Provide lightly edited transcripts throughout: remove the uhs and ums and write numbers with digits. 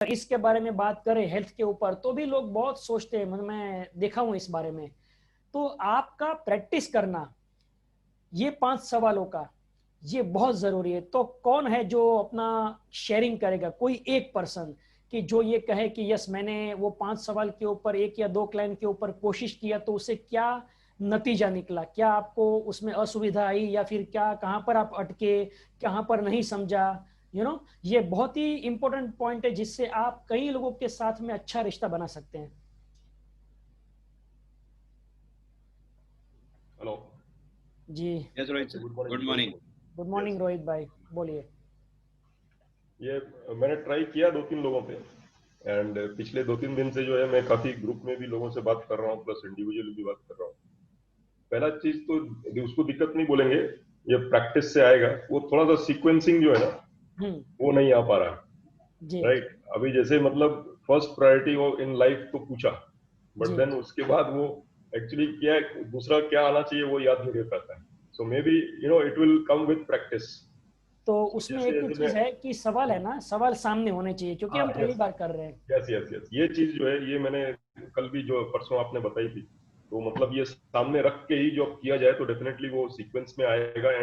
इसके बारे में बात करें हेल्थ के ऊपर तो भी लोग बहुत सोचते हैं, मैं देखा हूं इस बारे में। तो आपका प्रैक्टिस करना ये 5 सवालों का ये बहुत जरूरी है। तो कौन है जो अपना शेयरिंग करेगा, कोई एक पर्सन कि जो ये कहे कि यस मैंने वो 5 सवाल के ऊपर 1 या 2 क्लाइंट के ऊपर कोशिश किया तो उससे क्या नतीजा निकला, क्या आपको उसमें असुविधा आई या फिर क्या, कहां पर आप अटके, कहां पर नहीं समझा। ये बहुत ही इंपॉर्टेंट पॉइंट है जिससे आप कई लोगों के साथ में अच्छा रिश्ता बना सकते हैं। हेलो जी yes Rohit sir, good morning. Good morning Rohit भाई, बोलिए। ये मैंने ट्राई किया 2-3 लोगों पे एंड पिछले 2-3 दिन से जो है मैं काफी ग्रुप में भी लोगों से बात कर रहा हूँ प्लस इंडिविजुअली भी बात कर रहा हूँ। पहला चीज तो उसको दिक्कत नहीं बोलेंगे, ये प्रैक्टिस से आएगा। वो थोड़ा सा सीक्वेंसिंग जो है ना वो नहीं आ पा रहा, राइट। अभी जैसे मतलब फर्स्ट प्रायोरिटी वो इन लाइफ तो पूछा, बट देन उसके बाद वो एक्चुअली क्या दूसरा क्या आना चाहिए वो याद नहीं रह पाता है। So may be it will come with practice. तो उसमें एक ही चीज है कि सवाल है ना, सवाल सामने होने चाहिए क्योंकि हम पहली बार कर रहे हैं। यस यस यस, ये चीज जो है ये मैंने कल भी जो परसों आपने बताई थी, तो मतलब ये सामने रख के ही जो किया जाए तो डेफिनेटली वो सीक्वेंस में आएगा।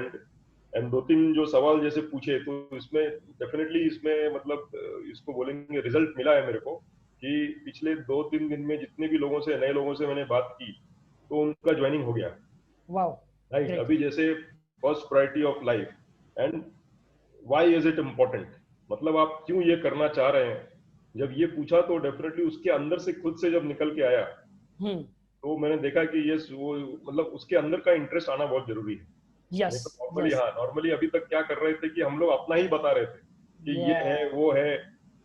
एंड 2-3 जो सवाल जैसे पूछे तो इसमें डेफिनेटली इसमें मतलब इसको बोलेंगे रिजल्ट मिला है मेरे को कि पिछले 2-3 दिन में जितने भी लोगों से नए लोगों से मैंने बात की तो उनका ज्वाइनिंग हो गया। Wow, right. अभी जैसे first priority of life and why is it important, मतलब आप क्यों ये करना चाह रहे हैं, जब ये पूछा तो डेफिनेटली उसके अंदर से खुद से जब निकल के आया तो मैंने देखा कि ये वो मतलब उसके अंदर का इंटरेस्ट आना बहुत जरूरी है। नहीं तो नॉर्मली नॉर्मली अभी तक क्या कर रहे थे कि हम लोग अपना ही बता रहे थे कि ये है वो है।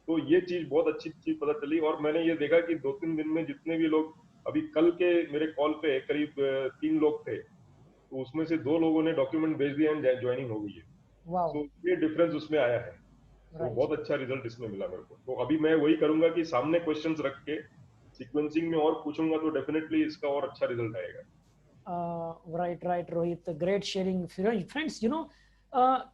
तो ये चीज बहुत अच्छी चीज पता चली और मैंने ये देखा कि 2-3 दिन में जितने भी लोग अभी कल के मेरे कॉल पे करीब 3 लोग थे तो उसमें से 2 लोगों ने डॉक्यूमेंट भेज दिया एंड ज्वाइनिंग हो गई है। तो ये डिफरेंस उसमें आया है, तो बहुत अच्छा रिजल्ट इसमें मिला मेरे को। तो अभी मैं वही करूंगा कि सामने क्वेश्चंस रख के सीक्वेंसिंग में और पूछूंगा तो डेफिनेटली इसका और अच्छा रिजल्ट आएगा। Right Rohit, great sharing. Friends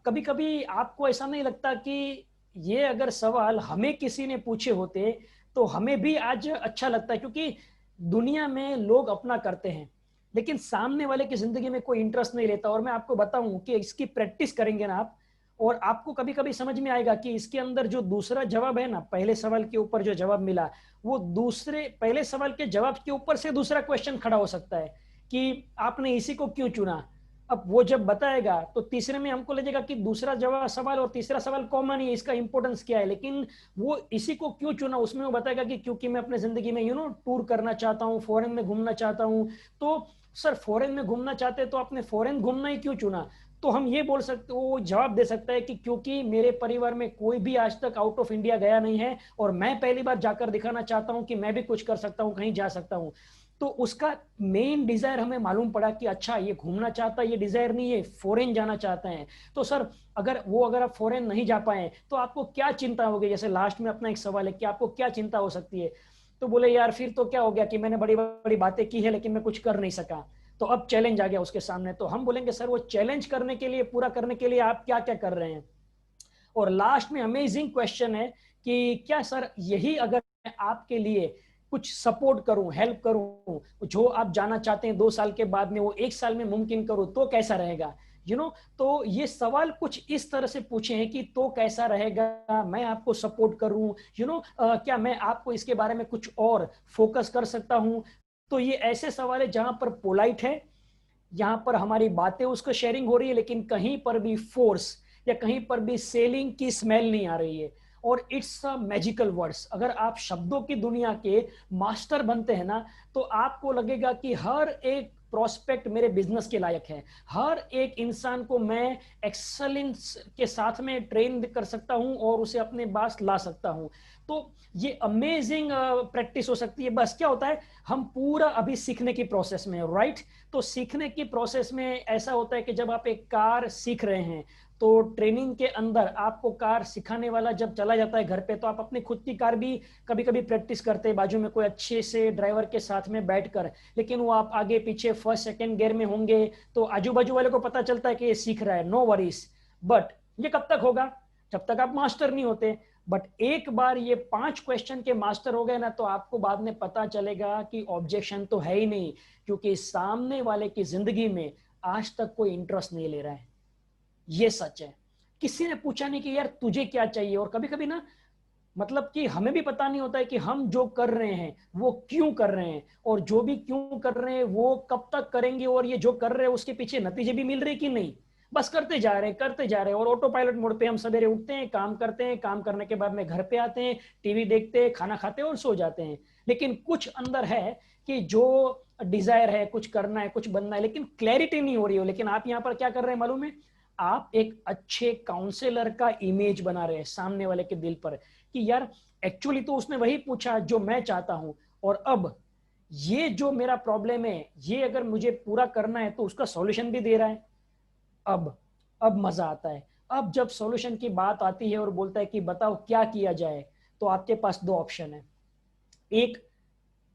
कभी कभी आपको ऐसा नहीं लगता कि ये अगर सवाल हमें किसी ने पूछे होते तो हमें भी आज अच्छा लगता है, क्योंकि दुनिया में लोग अपना करते हैं लेकिन सामने वाले की जिंदगी में कोई इंटरेस्ट नहीं लेता। और मैं आपको बताऊं कि इसकी प्रैक्टिस करेंगे ना आप, और आपको कभी कभी समझ में आएगा कि इसके अंदर जो दूसरा जवाब है ना, पहले सवाल के ऊपर जो जवाब मिला वो दूसरे पहले सवाल के जवाब के ऊपर से दूसरा क्वेश्चन खड़ा हो सकता है कि आपने इसी को क्यों चुना। अब वो जब बताएगा तो तीसरे में हमको लगेगा कि दूसरा जवाब सवाल और तीसरा सवाल कॉमन है, इसका इंपॉर्टेंस क्या है, लेकिन वो इसी को क्यों चुना उसमें वो बताएगा कि क्योंकि मैं अपने जिंदगी में टूर करना चाहता हूँ, फॉरेन में घूमना चाहता हूँ। तो सर फॉरेन में घूमना चाहते तो आपने फॉरेन घूमना ही क्यों चुना। तो हम ये बोल सकते, वो जवाब दे सकता है कि क्योंकि मेरे परिवार में कोई भी आज तक आउट ऑफ इंडिया गया नहीं है और मैं पहली बार जाकर दिखाना चाहता हूं कि मैं भी कुछ कर सकता हूं, कहीं जा सकता हूं। तो उसका मेन डिजायर हमें मालूम पड़ा कि अच्छा ये घूमना चाहता है, ये डिजायर नहीं है, फॉरेन जाना चाहते हैं। तो सर अगर आप फॉरेन नहीं जा पाए तो आपको क्या चिंता होगी, जैसे लास्ट में अपना एक सवाल है कि आपको क्या चिंता हो सकती है। तो बोले यार फिर तो क्या हो गया कि मैंने बड़ी बड़ी बातें की है लेकिन मैं कुछ कर नहीं सका, तो अब चैलेंज आ गया उसके सामने। तो हम बोलेंगे सर वो चैलेंज करने के लिए, पूरा करने के लिए आप क्या क्या कर रहे हैं। और लास्ट में अमेजिंग क्वेश्चन है कि क्या सर यही अगर मैं आपके लिए कुछ सपोर्ट करूं, हेल्प करूं, जो आप जाना चाहते हैं 2 साल के बाद में वो 1 साल में मुमकिन करूं तो कैसा रहेगा। तो ये सवाल कुछ इस तरह से पूछे हैं कि तो कैसा रहेगा, मैं आपको सपोर्ट करूं, क्या मैं आपको इसके बारे में कुछ और फोकस कर सकता हूं। तो ये ऐसे सवाल है जहां पर पोलाइट है, यहां पर हमारी बातें उसको शेयरिंग हो रही है, लेकिन कहीं पर भी फोर्स या कहीं पर भी सेलिंग की स्मेल नहीं आ रही है। और इट्स अ मैजिकल वर्ड्स। अगर आप शब्दों की दुनिया के मास्टर बनते हैं ना तो आपको लगेगा कि हर एक प्रोस्पेक्ट मेरे बिजनेस के लायक है, हर एक इंसान को मैं एक्सेलेंस के साथ में ट्रेन कर सकता हूं और उसे अपने पास ला सकता हूं। तो ये अमेजिंग प्रैक्टिस हो सकती है। बस क्या होता है, हम पूरा अभी सीखने की प्रोसेस में, राइट। तो सीखने की प्रोसेस में ऐसा होता है कि जब आप एक कार सीख रहे हैं तो ट्रेनिंग के अंदर आपको कार सिखाने वाला जब चला जाता है घर पे तो आप अपनी खुद की कार भी कभी कभी प्रैक्टिस करते हैं बाजू में कोई अच्छे से ड्राइवर के साथ में बैठकर, लेकिन वो आप आगे पीछे फर्स्ट सेकंड गियर में होंगे तो आजू बाजू वाले को पता चलता है कि ये सीख रहा है, नो वरीज। बट ये कब तक होगा, जब तक आप मास्टर नहीं होते। बट एक बार ये 5 क्वेश्चन के मास्टर हो गए ना, तो आपको बाद में पता चलेगा कि ऑब्जेक्शन तो है ही नहीं, क्योंकि सामने वाले की जिंदगी में आज तक कोई इंटरेस्ट नहीं ले रहा है। ये सच है। किसी ने पूछा नहीं कि यार तुझे क्या चाहिए। और कभी कभी ना, मतलब कि हमें भी पता नहीं होता है कि हम जो कर रहे हैं वो क्यों कर रहे हैं, और जो भी क्यों कर रहे हैं वो कब तक करेंगे, और ये जो कर रहे हैं उसके पीछे नतीजे भी मिल रहे कि नहीं। बस करते जा रहे हैं, करते जा रहे हैं, और ऑटो पायलट मोड पे हम सवेरे उठते हैं, काम करते हैं, काम करने के बाद में घर पे आते हैं, टीवी देखते हैं, खाना खाते हैं और सो जाते हैं। लेकिन कुछ अंदर है कि जो डिजायर है, कुछ करना है, कुछ बनना है, लेकिन क्लैरिटी नहीं हो रही हो। लेकिन आप यहाँ पर क्या कर रहे हैं मालूम है? आप एक अच्छे काउंसलर का इमेज बना रहे हैं सामने वाले के दिल पर, कि यार एक्चुअली तो उसने वही पूछा जो मैं चाहता हूं, और अब ये जो मेरा प्रॉब्लम है ये अगर मुझे पूरा करना है तो उसका सॉल्यूशन भी दे रहा है। अब मजा आता है। अब जब सॉल्यूशन की बात आती है और बोलता है कि बताओ क्या किया जाए, तो आपके पास दो ऑप्शन है। एक,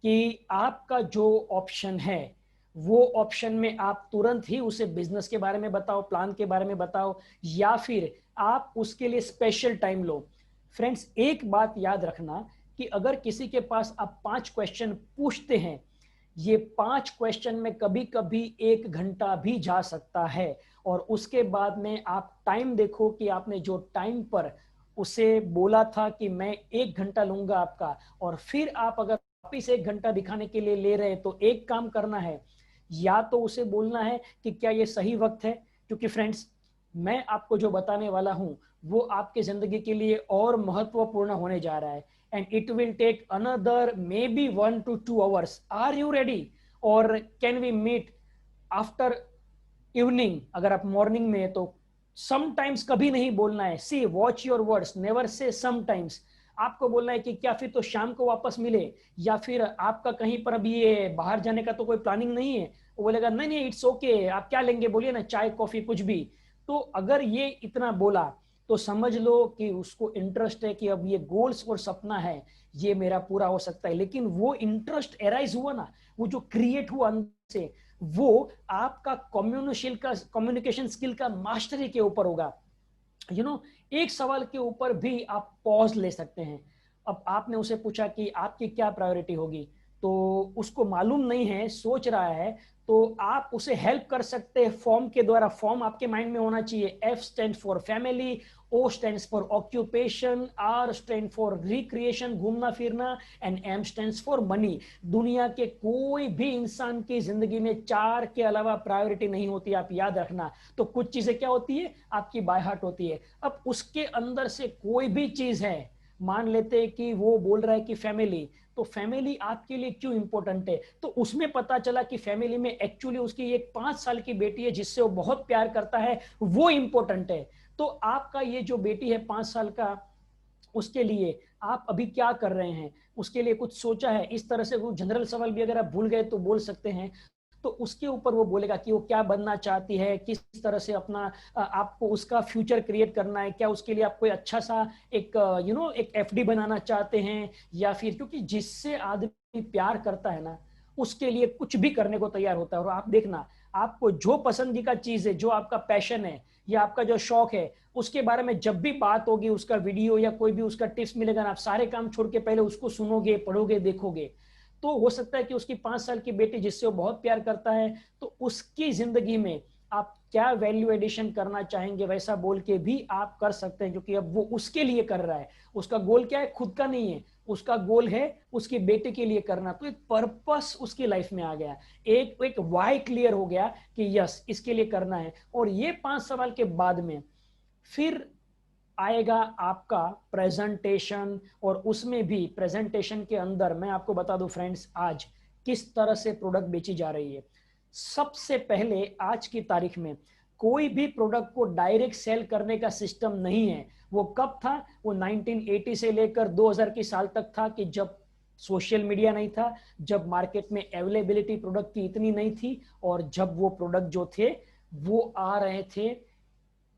कि आपका जो ऑप्शन है वो ऑप्शन में आप तुरंत ही उसे बिजनेस के बारे में बताओ, प्लान के बारे में बताओ, या फिर आप उसके लिए स्पेशल टाइम लो। फ्रेंड्स, एक बात याद रखना कि अगर किसी के पास आप 5 क्वेश्चन पूछते हैं, ये 5 क्वेश्चन में कभी कभी 1 घंटा भी जा सकता है। और उसके बाद में आप टाइम देखो कि आपने जो टाइम पर उसे बोला था कि मैं 1 घंटा लूंगा आपका, और फिर आप अगर वापिस 1 घंटा दिखाने के लिए ले रहे हैं, तो एक काम करना है, या तो उसे बोलना है कि क्या ये सही वक्त है। क्योंकि फ्रेंड्स, मैं आपको जो बताने वाला हूं वो आपके जिंदगी के लिए और महत्वपूर्ण होने जा रहा है, and it will take another maybe 1 to 2 hours. Are you ready? Or can we meet after evening? अगर आप मॉर्निंग में है तो समटाइम्स कभी नहीं बोलना है। See, watch your words, never say sometimes. आपको बोलना है कि क्या फिर तो शाम को वापस मिले, या फिर आपका कहीं पर अभी ये बाहर जाने का तो कोई प्लानिंग नहीं है। वो बोलेगा नहीं नहीं इट्स ओके, आप क्या लेंगे बोलिए ना, चाय कॉफी कुछ भी। तो अगर ये इतना बोला तो समझ लो कि उसको इंटरेस्ट है कि अब ये गोल्स और सपना है ये मेरा पूरा हो सकता है। लेकिन वो इंटरेस्ट एराइज हुआ ना, वो जो क्रिएट हुआ अंदर से, वो आपका कम्युनिकेशन स्किल का मास्टरी के ऊपर होगा। एक सवाल के ऊपर भी आप पॉज ले सकते हैं। अब आपने उसे पूछा कि आपकी क्या प्रायोरिटी होगी, तो उसको मालूम नहीं है, सोच रहा है, तो आप उसे हेल्प कर सकते हैं फॉर्म के द्वारा। फॉर्म आपके माइंड में होना चाहिए। F stand for family, O stand for occupation, R stand for recreation, घूमना फिरना, and M stand for money. दुनिया के कोई भी इंसान की जिंदगी में 4 के अलावा प्रायोरिटी नहीं होती, आप याद रखना। तो कुछ चीजें क्या होती है, आपकी बाय हार्ट होती है। अब उसके अंदर से कोई भी चीज है, मान लेते हैं कि वो बोल रहा है कि फैमिली, तो फैमिली आपके लिए क्यों इंपॉर्टेंट है, तो उसमें पता चला कि फैमिली में एक्चुअली उसकी एक 5 साल की बेटी है जिससे वो बहुत प्यार करता है, वो इंपॉर्टेंट है। तो आपका ये जो बेटी है 5 साल का, उसके लिए आप अभी क्या कर रहे हैं, उसके लिए कुछ सोचा है? इस तरह से वो जनरल सवाल भी अगर आप भूल गए तो बोल सकते हैं। तो उसके ऊपर वो बोलेगा कि वो क्या बनना चाहती है, किस तरह से अपना आपको उसका फ्यूचर क्रिएट करना है, क्या उसके लिए आप कोई अच्छा सा एक एक एफडी बनाना चाहते हैं, या फिर, क्योंकि जिससे आदमी प्यार करता है ना, उसके लिए कुछ भी करने को तैयार होता है। और आप देखना, आपको जो पसंदीदा चीज है, जो आपका पैशन है या आपका जो शौक है, उसके बारे में जब भी बात होगी, उसका वीडियो या कोई भी उसका टिप्स मिलेगा ना, आप सारे काम छोड़ के पहले उसको सुनोगे, पढ़ोगे, देखोगे। तो हो सकता है कि उसकी 5 साल की बेटी जिससे वो बहुत प्यार करता है, तो उसकी जिंदगी में आप क्या वैल्यू एडिशन करना चाहेंगे, वैसा बोल के भी आप कर सकते हैं, क्योंकि अब वो उसके लिए कर रहा है। उसका गोल क्या है, खुद का नहीं है, उसका गोल है उसकी बेटे के लिए करना। तो एक पर्पस उसकी लाइफ में आ गया, एक वाई क्लियर हो गया कि यस इसके लिए करना है। और ये 5 सवाल के बाद में फिर आएगा आपका प्रेजेंटेशन। और उसमें भी प्रेजेंटेशन के अंदर मैं आपको बता दूं फ्रेंड्स, आज किस तरह से प्रोडक्ट बेची जा रही है। सबसे पहले आज की तारीख में कोई भी प्रोडक्ट को डायरेक्ट सेल करने का सिस्टम नहीं है। वो कब था, वो 1980 से लेकर 2000 की साल तक था, कि जब सोशल मीडिया नहीं था, जब मार्केट में अवेलेबिलिटी प्रोडक्ट की इतनी नहीं थी, और जब वो प्रोडक्ट जो थे वो आ रहे थे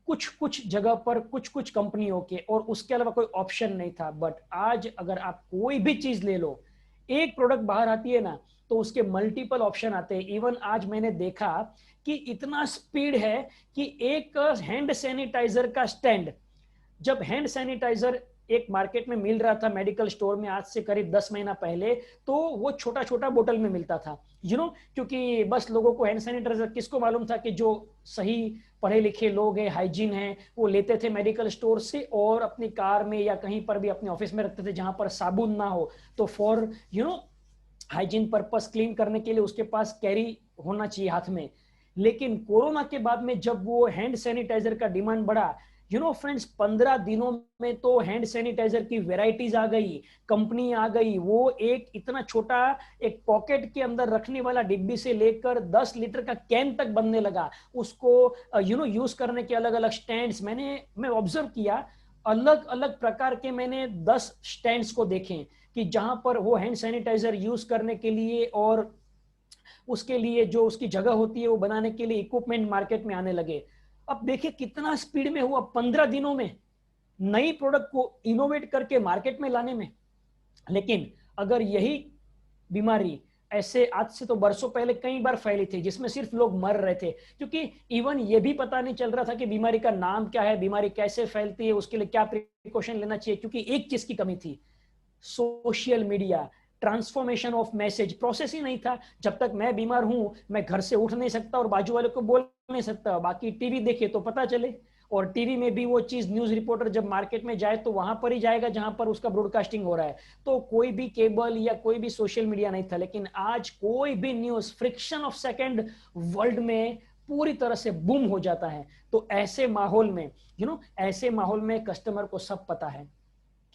कुछ कुछ जगह पर, कुछ कुछ कंपनियों के, और उसके अलावा कोई ऑप्शन नहीं था। बट आज अगर आप कोई भी चीज ले लो, एक प्रोडक्ट बाहर आती है ना, तो उसके मल्टीपल ऑप्शन आते हैं। इवन आज मैंने देखा कि इतना स्पीड है कि एक हैंड सैनिटाइजर का स्टैंड, जब हैंड सैनिटाइजर एक मार्केट में मिल रहा था मेडिकल स्टोर में आज से करीब 10 महीना पहले, तो वो छोटा छोटा बोतल में मिलता था, क्योंकि बस लोगों को हैंड सैनिटाइजर, किसको मालूम था कि जो सही पढ़े लिखे लोग हैं, हाइजीन है, वो लेते थे मेडिकल स्टोर से और अपनी कार में या कहीं पर भी अपने ऑफिस में रखते थे जहां पर साबुन ना हो, तो फॉर हाइजीन पर्पस क्लीन करने के लिए उसके पास कैरी होना चाहिए हाथ में। लेकिन कोरोना के बाद में जब वो हैंड सैनिटाइजर का डिमांड बढ़ा, फ्रेंड्स, 15 दिनों में तो हैंड सैनिटाइजर की वेराइटीज आ गई, कंपनी आ गई। वो एक इतना छोटा एक पॉकेट के अंदर रखने वाला डिब्बी से लेकर 10 लीटर का कैन तक बनने लगा। उसको यूज करने के अलग अलग स्टैंड्स मैं ऑब्जर्व किया, अलग अलग प्रकार के मैंने 10 स्टैंड्स को देखे कि जहां पर वो हैंड सैनिटाइजर यूज करने के लिए और उसके लिए जो उसकी जगह होती है वो बनाने के लिए इक्विपमेंट मार्केट में आने लगे। अब देखिए कितना स्पीड में हुआ, 15 दिनों में नई प्रोडक्ट को इनोवेट करके मार्केट में लाने में। लेकिन अगर यही बीमारी ऐसे आज से तो बरसों पहले कई बार फैली थी जिसमें सिर्फ लोग मर रहे थे, क्योंकि इवन ये भी पता नहीं चल रहा था कि बीमारी का नाम क्या है, बीमारी कैसे फैलती है, उसके लिए क्या प्रिकॉशन लेना चाहिए, क्योंकि एक चीज की कमी थी, social media, transformation of message process ही नहीं था। जब तक मैं बीमार हूं मैं घर से उठ नहीं सकता और बाजू वाले को बोल नहीं सकता, बाकी टीवी देखे तो पता चले, और टीवी में भी वो चीज न्यूज रिपोर्टर जब मार्केट में जाए तो वहां पर ही जाएगा जहां पर उसका ब्रॉडकास्टिंग हो रहा है। तो कोई भी केबल या कोई भी सोशल मीडिया नहीं था। लेकिन आज कोई भी news friction of second world में पूरी तरह से बूम हो जाता है। तो ऐसे माहौल में ऐसे माहौल में कस्टमर को सब पता है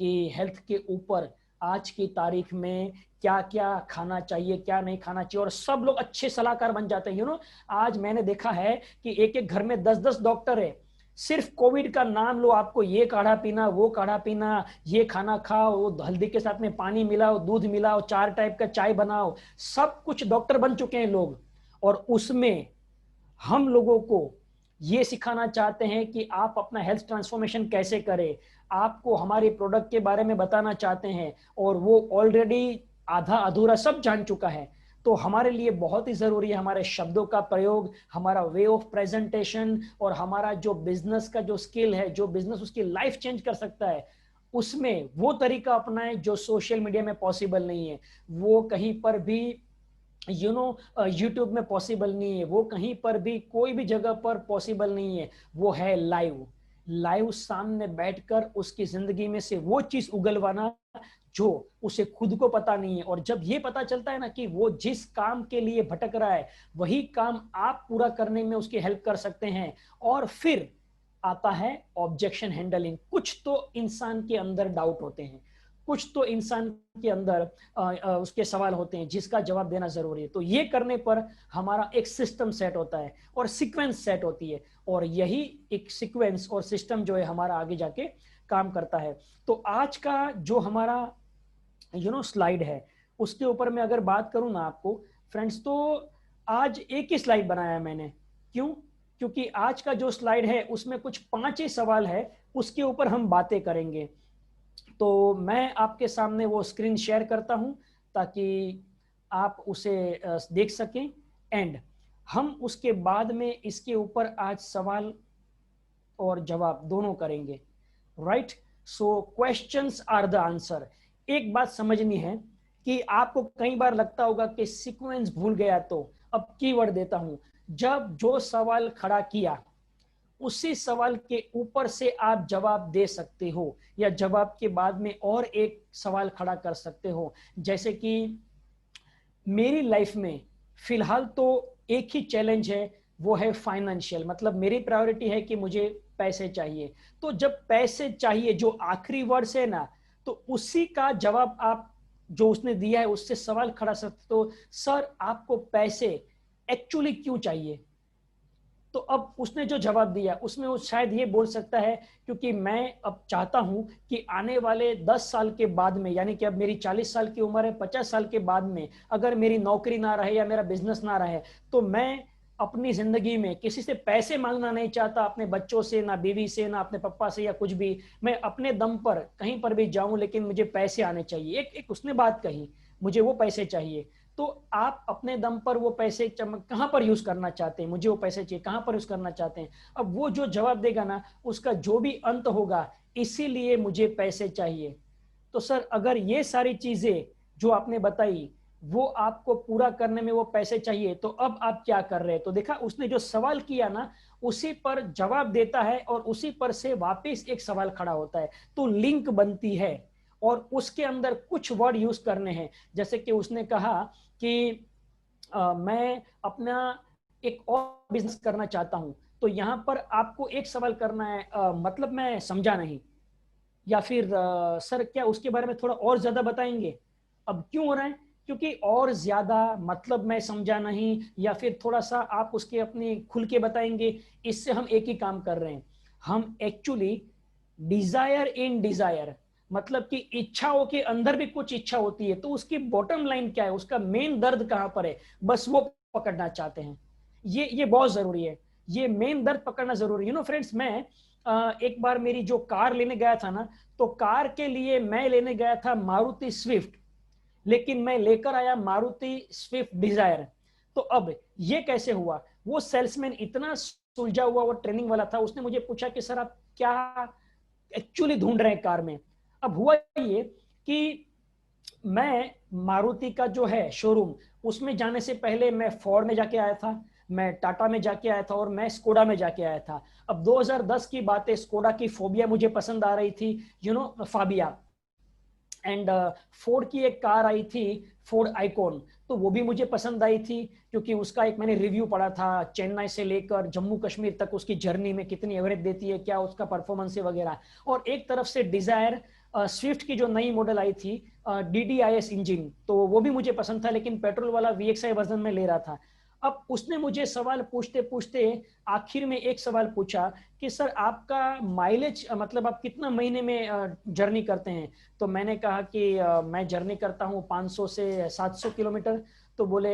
कि हेल्थ के ऊपर आज की तारीख में क्या क्या खाना चाहिए, क्या नहीं खाना चाहिए, और सब लोग अच्छे सलाहकार बन जाते हैं। आज मैंने देखा है कि एक एक घर में 10-10 डॉक्टर है, सिर्फ कोविड का नाम लो, आपको ये काढ़ा पीना, वो काढ़ा पीना, ये खाना खाओ, वो हल्दी के साथ में पानी मिलाओ, दूध मिलाओ, 4 टाइप का चाय बनाओ, सब कुछ डॉक्टर बन चुके हैं लोग। और उसमें हम लोगों को ये सिखाना चाहते हैं कि आप अपना हेल्थ ट्रांसफॉर्मेशन कैसे करें, आपको हमारे प्रोडक्ट के बारे में बताना चाहते हैं, और वो ऑलरेडी आधा अधूरा सब जान चुका है। तो हमारे लिए बहुत ही जरूरी है हमारे शब्दों का प्रयोग, हमारा वे ऑफ प्रेजेंटेशन, और हमारा जो बिजनेस का जो स्किल है, जो बिजनेस उसकी लाइफ चेंज कर सकता है, उसमें वो तरीका अपनाएं जो सोशल मीडिया में पॉसिबल नहीं है, वो कहीं पर भी यूट्यूब में पॉसिबल नहीं है, वो कहीं पर भी कोई भी जगह पर पॉसिबल नहीं है। वो है लाइव सामने बैठकर उसकी जिंदगी में से वो चीज उगलवाना जो उसे खुद को पता नहीं है। और जब ये पता चलता है ना कि वो जिस काम के लिए भटक रहा है वही काम आप पूरा करने में उसकी हेल्प कर सकते हैं। और फिर आता है ऑब्जेक्शन हैंडलिंग। कुछ तो इंसान के अंदर डाउट होते हैं, कुछ तो इंसान के अंदर उसके सवाल होते हैं जिसका जवाब देना जरूरी है। तो ये करने पर हमारा एक सिस्टम सेट होता है और सीक्वेंस सेट होती है, और यही एक सीक्वेंस और सिस्टम जो है हमारा आगे जाके काम करता है। तो आज का जो हमारा स्लाइड है उसके ऊपर मैं अगर बात करूं ना आपको फ्रेंड्स, तो आज एक ही स्लाइड बनाया है मैंने। क्यों? क्योंकि आज का जो स्लाइड है उसमें कुछ 5 ही सवाल है, उसके ऊपर हम बातें करेंगे। तो मैं आपके सामने वो स्क्रीन शेयर करता हूं ताकि आप उसे देख सकें, एंड हम उसके बाद में इसके ऊपर आज सवाल और जवाब दोनों करेंगे। Right? So questions are the answer. एक बात समझनी है कि आपको कई बार लगता होगा कि सीक्वेंस भूल गया, तो अब कीवर्ड देता हूं। जब जो सवाल खड़ा किया उसी सवाल के ऊपर से आप जवाब दे सकते हो, या जवाब के बाद में और एक सवाल खड़ा कर सकते हो। जैसे कि मेरी लाइफ में फिलहाल तो एक ही चैलेंज है, वो है फाइनेंशियल, मतलब मेरी प्रायोरिटी है कि मुझे पैसे चाहिए। तो जब पैसे चाहिए जो आखिरी वर्ड से ना, तो उसी का जवाब आप जो उसने दिया है उससे सवाल खड़ा सकते। तो सर आपको पैसे एक्चुअली क्यों चाहिए? तो अब उसने जो जवाब दिया उसमें वो शायद ये बोल सकता है क्योंकि मैं अब चाहता हूं कि आने वाले 10 साल के बाद में, यानी कि अब मेरी 40 साल की उम्र है, 50 साल के बाद में अगर मेरी नौकरी ना रहे या मेरा बिजनेस ना रहे, तो मैं अपनी जिंदगी में किसी से पैसे मांगना नहीं चाहता, अपने बच्चों से, ना बीवी से, ना अपने पापा से या कुछ भी। मैं अपने दम पर कहीं पर भी जाऊं लेकिन मुझे पैसे आने चाहिए। एक उसने बात कही, मुझे वो पैसे चाहिए। तो आप अपने दम पर वो पैसे कहाँ पर यूज करना चाहते हैं, मुझे वो पैसे चाहिए, कहाँ पर यूज करना चाहते हैं। अब वो जो जवाब देगा ना, उसका जो भी अंत होगा, इसीलिए मुझे पैसे चाहिए। तो सर अगर ये सारी चीजें जो आपने बताई वो आपको पूरा करने में वो पैसे चाहिए, तो अब आप क्या कर रहे हैं। तो देखा, उसने जो सवाल किया ना, उसी पर जवाब देता है और उसी पर से वापस एक सवाल खड़ा होता है, तो लिंक बनती है और उसके अंदर कुछ वर्ड यूज करने हैं। जैसे कि उसने कहा कि मैं अपना एक और बिजनेस करना चाहता हूं, तो यहां पर आपको एक सवाल करना है, मतलब मैं समझा नहीं, या फिर सर क्या उसके बारे में थोड़ा और ज्यादा बताएंगे। अब क्यों हो रहा है, क्योंकि और ज्यादा मतलब मैं समझा नहीं, या फिर थोड़ा सा आप उसके अपने खुल के बताएंगे, इससे हम एक ही काम कर रहे हैं। हम एक्चुअली डिजायर इन डिजायर, मतलब कि इच्छाओं के अंदर भी कुछ इच्छा होती है, तो उसकी बॉटम लाइन क्या है, उसका मेन दर्द कहां पर है, बस वो पकड़ना चाहते हैं। ये बहुत जरूरी है, ये मेन दर्द पकड़ना जरूरी है। फ्रेंड्स, मैं एक बार मेरी जो कार लेने गया था ना, तो कार के लिए मैं लेने गया था मारुति स्विफ्ट, लेकिन मैं लेकर आया मारुति स्विफ्ट डिजायर। तो अब ये कैसे हुआ, वो सेल्समैन इतना सुलझा हुआ, वो ट्रेनिंग वाला था, उसने मुझे पूछा कि सर आप क्या एक्चुअली ढूंढ रहे हैं कार में। अब हुआ ये कि मैं मारुति का जो है शोरूम, उसमें जाने से पहले मैं फोर्ड में जाके आया था, मैं टाटा में जाके आया था और मैं स्कोडा में जाके आया था। अब 2010 की बात है, स्कोडा की फोबिया मुझे पसंद आ रही थी, फाबिया। एंड फोर्ड की एक कार आई थी, फोर्ड आइकॉन, तो वो भी मुझे पसंद आई थी, क्योंकि उसका एक मैंने रिव्यू पढ़ा था, चेन्नई से लेकर जम्मू कश्मीर तक उसकी जर्नी में कितनी एवरेज देती है, क्या उसका परफॉर्मेंस है वगैरह। और एक तरफ से डिजायर स्विफ्ट की जो नई मॉडल आई थी, DDIS इंजन, तो वो भी मुझे पसंद था, लेकिन पेट्रोल वाला VXI वर्जन में ले रहा था। अब उसने मुझे सवाल पूछते पूछते आखिर में एक सवाल पूछा कि सर आपका माइलेज, मतलब आप कितना महीने में जर्नी करते हैं। तो मैंने कहा कि मैं जर्नी करता हूँ 500 से 700 किलोमीटर। तो बोले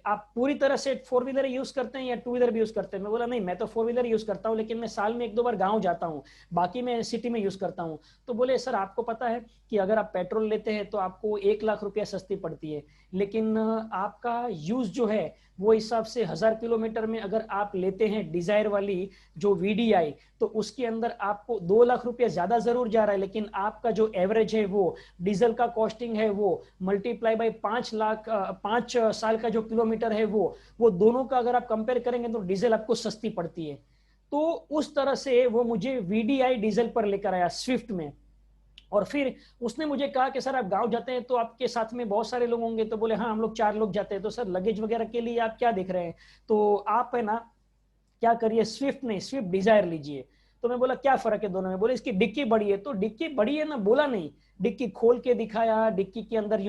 आप पूरी तरह से फोर व्हीलर यूज करते हैं या टू व्हीलर भी यूज करते हैं। मैं बोला नहीं, मैं तो फोर व्हीलर यूज करता हूँ, लेकिन मैं साल में 1-2 बार गाँव जाता हूँ, बाकी मैं सिटी में यूज करता हूँ। तो बोले सर आपको पता है कि अगर आप पेट्रोल लेते हैं तो आपको 1 लाख रुपया सस्ती पड़ती है, लेकिन आपका यूज जो है वो हिसाब से 1000 किलोमीटर में अगर आप लेते हैं डिजायर वाली जो VDI, तो उसके अंदर आपको 2 लाख रुपया ज्यादा जरूर जा रहा है, लेकिन आपका जो एवरेज है वो डीजल का कॉस्टिंग है वो मल्टीप्लाई बाय 5 साल का जो किलोमीटर है वो दोनों का अगर आप कंपेयर करेंगे तो डीजल आपको सस्ती पड़ती है। तो उस तरह से वो मुझे VDI डीजल पर लेकर आया स्विफ्ट में। और फिर उसने मुझे कहा कि सर आप गांव जाते हैं तो आपके साथ में बहुत सारे लोग होंगे। तो बोले हाँ, हम लोग 4 लोग जाते हैं। तो सर लगेज वगैरह के लिए आप क्या देख रहे हैं, तो आप है ना क्या करिए, स्विफ्ट नहीं स्विफ्ट डिजायर लीजिए। तो मैं बोला क्या फर्क है दोनों में। बोले इसकी डिक्की बड़ी है। तो डिक्की बड़ी है ना, बोला नहीं, डिक्की खोल के दिखाया, डिक्की के अंदर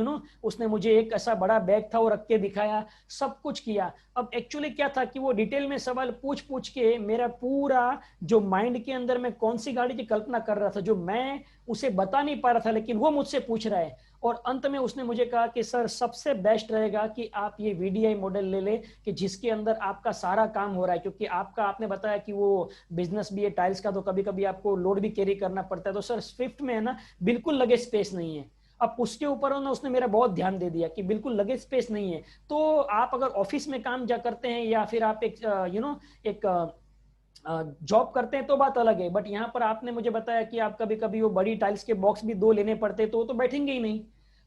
उसने मुझे एक ऐसा बड़ा बैग था वो रख के दिखाया, सब कुछ किया। अब एक्चुअली क्या था कि वो डिटेल में सवाल पूछ पूछ के मेरा पूरा जो माइंड के अंदर में कौन सी गाड़ी की कल्पना कर रहा था, जो मैं उसे बता नहीं पा रहा था, लेकिन वो मुझसे पूछ रहा है। और अंत में उसने मुझे कहा कि सर सबसे बेस्ट रहेगा कि आप ये VDI मॉडल ले ले, कि जिसके अंदर आपका सारा काम हो रहा है, क्योंकि आपने बताया कि वो बिजनेस भी है टाइल्स का, तो कभी कभी आपको लोड भी कैरी करना पड़ता है। तो सर स्विफ्ट में है ना बिल्कुल लगेज स्पेस नहीं है। अब उसके ऊपर ना उसने मेरा बहुत ध्यान दे दिया कि बिल्कुल लगेज स्पेस नहीं है। तो आप अगर ऑफिस में काम जा करते हैं या फिर आप एक एक जॉब करते हैं तो बात अलग है, बट यहाँ पर आपने मुझे बताया कि आप कभी कभी वो बड़ी टाइल्स के बॉक्स भी 2 लेने पड़ते, तो वो तो बैठेंगे ही नहीं।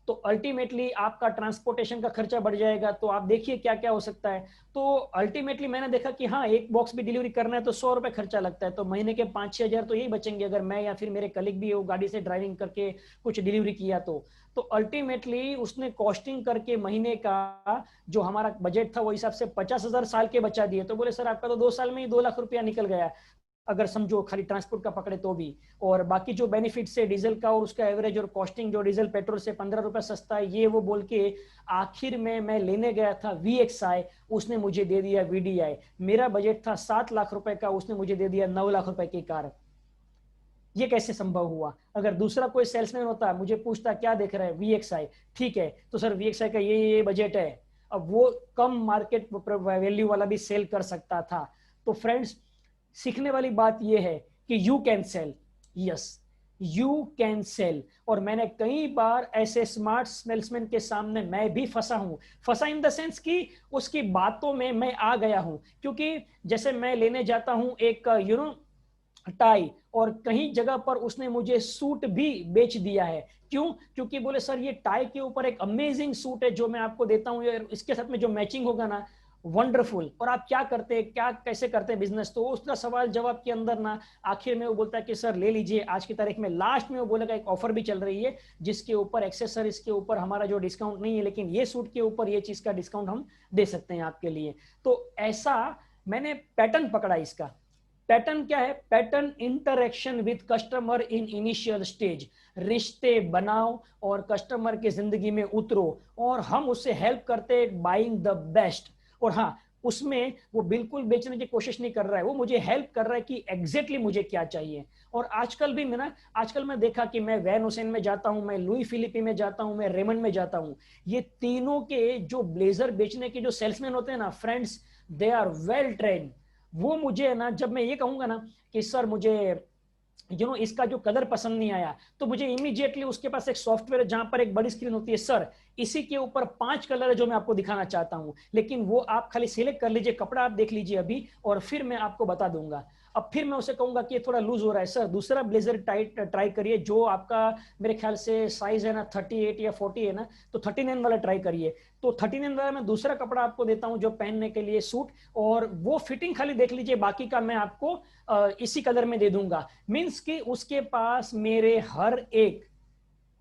तो अल्टीमेटली आपका ट्रांसपोर्टेशन का खर्चा बढ़ जाएगा। तो आप देखिए क्या क्या हो सकता है। तो अल्टीमेटली मैंने देखा कि हाँ, एक बॉक्स भी डिलीवरी करना है तो 100 रुपए खर्चा लगता है, तो महीने के 5-6 हजार तो यही बचेंगे अगर मैं या फिर मेरे कलीग भी वो गाड़ी से ड्राइविंग करके कुछ डिलीवरी किया तो अल्टीमेटली उसने कॉस्टिंग करके महीने का जो हमारा बजट था वो हिसाब से 50,000 साल के बचा दिए। तो बोले सर आपका तो 2 साल में ही 2 लाख रुपया निकल गया, अगर समझो खाली ट्रांसपोर्ट का पकड़े तो भी। और बाकी जो बेनिफिट है डीजल का और उसका एवरेज और कॉस्टिंग जो डीजल पेट्रोल से 15 रुपए सस्ता है, ये वो बोल के आखिर में मैं लेने गया था VXI, उसने मुझे दे दिया VDI। मेरा बजट था 7 लाख रुपए का, उसने मुझे दे दिया 9 लाख रुपए की कार। ये कैसे संभव हुआ। अगर दूसरा कोई सेल्समैन होता, मुझे पूछता क्या देख रहा है, VXI, ठीक है तो सर VXI का ये बजट है, अब वो कम मार्केट वैल्यू वाला भी सेल कर सकता था। तो फ्रेंड्स, सीखने वाली बात यह है कि you can sell, yes, you can sell. और मैंने कई बार ऐसे स्मार्ट सेल्समैन के सामने मैं भी फंसा हूं, फंसा इन द सेंस कि उसकी बातों में मैं आ गया हूं। क्योंकि जैसे मैं लेने जाता हूं एक टाई, और कहीं जगह पर उसने मुझे सूट भी बेच दिया है। क्यों? क्योंकि बोले सर ये टाई के ऊपर एक अमेजिंग सूट है जो मैं आपको देता हूं, इसके साथ में जो मैचिंग होगा ना, वंडरफुल। और आप क्या करते हैं, क्या कैसे करते हैं बिजनेस? तो उसका सवाल जवाब के अंदर ना आखिर में वो बोलता है कि सर ले लीजिए, आज की तारीख में। लास्ट में वो बोलेगा एक ऑफर भी चल रही है जिसके ऊपर एक्सेसरीज के ऊपर हमारा जो डिस्काउंट नहीं है, लेकिन ये सूट के ऊपर ये चीज का डिस्काउंट हम दे सकते हैं आपके लिए। तो ऐसा मैंने पैटर्न पकड़ा इसका। पैटर्न क्या है? Pattern interaction with customer in initial stage. रिश्ते बनाओ और कस्टमर की जिंदगी में उतरो, और हम उससे हेल्प करते बाइंग द बेस्ट। और हाँ, उसमें वो बिल्कुल बेचने की कोशिश नहीं कर रहा है, वो मुझे हेल्प कर रहा है कि एग्जैक्टली मुझे क्या चाहिए। और आजकल भी आजकल मैं देखा कि मैं वैन हुसैन में जाता हूं, मैं लुई फिलिपी में जाता हूं, मैं रेमंड में जाता हूं, ये तीनों के जो ब्लेजर बेचने के जो सेल्समैन होते हैं ना friends, they are well trained. वो मुझे ना, जब मैं ये कहूंगा ना कि सर मुझे इसका जो कलर पसंद नहीं आया, तो मुझे इमीडिएटली उसके पास एक सॉफ्टवेयर है जहां पर एक बड़ी स्क्रीन होती है, सर इसी के ऊपर 5 कलर है जो मैं आपको दिखाना चाहता हूं, लेकिन वो आप खाली सिलेक्ट कर लीजिए, कपड़ा आप देख लीजिए अभी, और फिर मैं आपको बता दूंगा। अब फिर मैं उसे कहूंगा कि ये थोड़ा लूज हो रहा है, सर दूसरा ब्लेजर ट्राई करिए जो आपका मेरे ख्याल से साइज है ना 38 या 40 है ना, तो 39 वाला ट्राई करिए। तो 39 वाला मैं दूसरा कपड़ा आपको देता हूं जो पहनने के लिए सूट, और वो फिटिंग खाली देख लीजिए, बाकी का मैं आपको इसी कलर में दे दूंगा। मीन्स कि उसके पास मेरे हर एक,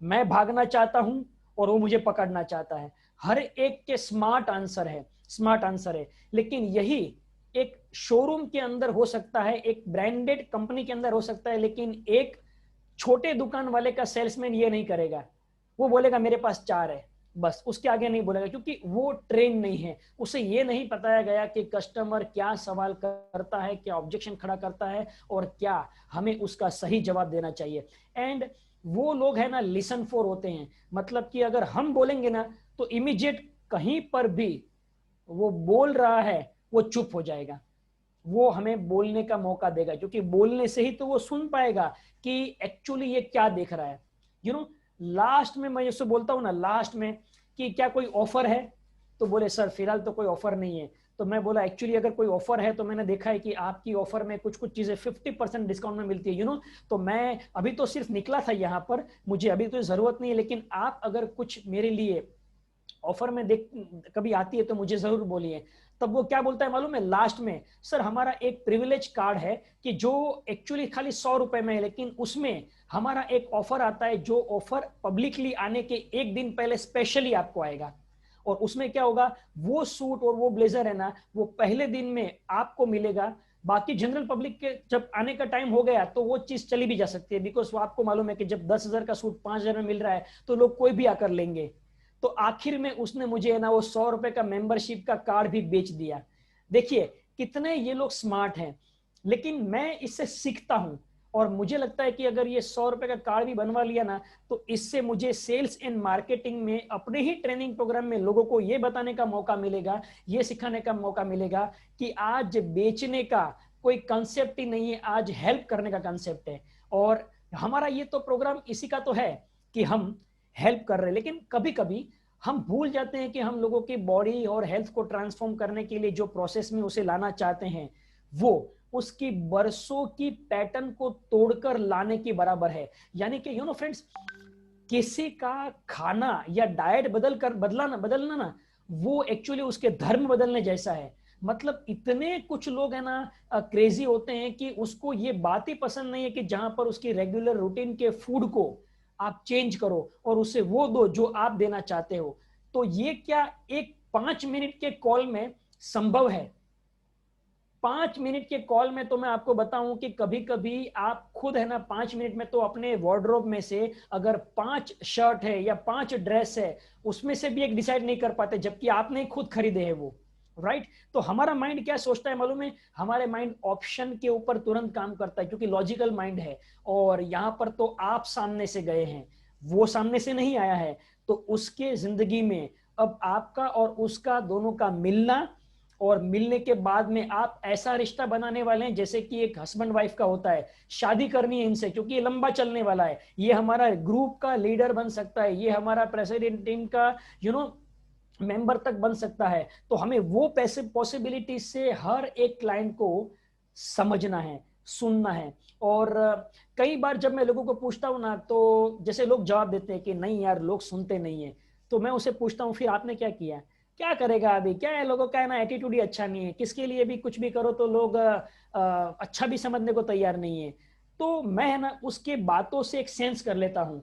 मैं भागना चाहता हूं और वो मुझे पकड़ना चाहता है, हर एक के स्मार्ट आंसर है, स्मार्ट आंसर है। लेकिन यही एक शोरूम के अंदर हो सकता है, एक ब्रांडेड कंपनी के अंदर हो सकता है, लेकिन एक छोटे दुकान वाले का सेल्समैन ये नहीं करेगा। वो बोलेगा मेरे पास 4 है, बस उसके आगे नहीं बोलेगा, क्योंकि वो ट्रेन नहीं है। उसे ये नहीं बताया गया कि कस्टमर क्या सवाल करता है, क्या ऑब्जेक्शन खड़ा करता है, और क्या हमें उसका सही जवाब देना चाहिए। एंड वो लोग है ना लिसन फॉर होते हैं, मतलब कि अगर हम बोलेंगे ना तो इमीडिएट कहीं पर भी वो बोल रहा है वो चुप हो जाएगा, वो हमें बोलने का मौका देगा, क्योंकि बोलने से ही तो वो सुन पाएगा कि एक्चुअली ये क्या देख रहा है। लास्ट में मैं इससे बोलता हूं ना, लास्ट में कि क्या कोई ऑफर है, तो बोले सर फिलहाल तो कोई ऑफर नहीं है। तो मैं बोला एक्चुअली अगर कोई ऑफर है तो मैंने देखा है कि आपकी ऑफर में कुछ कुछ चीजें 50% डिस्काउंट में मिलती है, तो मैं अभी तो सिर्फ निकला था यहाँ पर, मुझे अभी तो जरूरत नहीं है, लेकिन आप अगर कुछ मेरे लिए ऑफर में देख कभी आती है तो मुझे जरूर बोलिए। तब वो क्या बोलता है मालूम है लास्ट में? सर हमारा एक प्रिविलेज कार्ड है कि जो एक्चुअली खाली 100 रुपए में है, लेकिन उसमें हमारा एक ऑफर आता है, जो ऑफर पब्लिकली आने के एक दिन पहले स्पेशली आपको आएगा। और उसमें क्या होगा, वो सूट और वो ब्लेजर है ना, वो पहले दिन में आपको मिलेगा। बाकी जनरल पब्लिक के जब आने का टाइम हो गया तो वो चीज चली भी जा सकती है, बिकॉज वो आपको मालूम है कि जब 10,000 का सूट 5,000 में मिल रहा है तो लोग कोई भी आकर लेंगे। तो आखिर में उसने मुझे ना वो 100 रुपए का मेंबरशिप का कार्ड भी बेच दिया। देखिए कितने ये लोग स्मार्ट हैं। लेकिन मैं इससे सीखता हूं, और मुझे लगता है कि अगर ये 100 रुपए का कार्ड भी बनवा लिया ना, तो इससे मुझे सेल्स एंड मार्केटिंग में अपने ही ट्रेनिंग प्रोग्राम में लोगों को ये बताने का मौका मिलेगा, ये सिखाने का मौका मिलेगा कि आज बेचने का कोई कंसेप्ट ही नहीं है, आज हेल्प करने का कंसेप्ट है। और हमारा ये तो प्रोग्राम इसी का तो है कि हम हेल्प कर रहे हैं, लेकिन कभी कभी हम भूल जाते हैं कि हम लोगों की बॉडी और हेल्थ को ट्रांसफॉर्म करने के लिए जो प्रोसेस में उसे लाना चाहते हैं, वो उसकी बरसों की पैटर्न को तोड़कर लाने की बराबर है। यानी कि फ्रेंड्स, किसी का खाना या डाइट बदलना ना, वो एक्चुअली उसके धर्म बदलने जैसा है। मतलब इतने कुछ लोग है ना क्रेजी होते हैं कि उसको ये बात ही पसंद नहीं है कि जहां पर उसकी रेगुलर रूटीन के फूड को आप चेंज करो और उसे वो दो जो आप देना चाहते हो। तो ये क्या एक 5 मिनट के कॉल में संभव है? 5 मिनट के कॉल में तो मैं आपको बताऊं कि कभी कभी आप खुद है ना 5 मिनट में तो अपने वार्डरोब में से अगर 5 शर्ट है या 5 ड्रेस है, उसमें से भी एक डिसाइड नहीं कर पाते, जबकि आपने खुद खरीदे हैं वो, राइट? तो हमारा माइंड क्या सोचता है मालूम है? हमारे माइंड ऑप्शन के ऊपर तुरंत काम करता है, क्योंकि लॉजिकल माइंड है। और यहां पर तो आप सामने से गए हैं, वो सामने से नहीं आया है, तो उसके जिंदगी में अब आपका और उसका दोनों का मिलना, और मिलने के बाद में आप ऐसा रिश्ता बनाने वाले हैं जैसे कि एक हस्बैंड वाइफ का होता है। शादी करनी है इनसे क्योंकि ये लंबा चलने वाला है, ये हमारा ग्रुप का लीडर बन सकता है, ये हमारा प्रेसिडेंट टीम का मेंबर तक बन सकता है। तो हमें वो पैसे पॉसिबिलिटी से हर एक क्लाइंट को समझना है, सुनना है। और कई बार जब मैं लोगों को पूछता हूं ना, तो जैसे लोग जवाब देते हैं कि नहीं यार लोग सुनते नहीं है, तो मैं उसे पूछता हूँ फिर आपने क्या किया, क्या करेगा अभी, क्या है लोगों का है ना एटीट्यूड ही अच्छा नहीं है, किसके लिए भी कुछ भी करो तो लोग अच्छा भी समझने को तैयार नहीं है। तो मैं है ना उसके बातों से एक सेंस कर लेता हूँ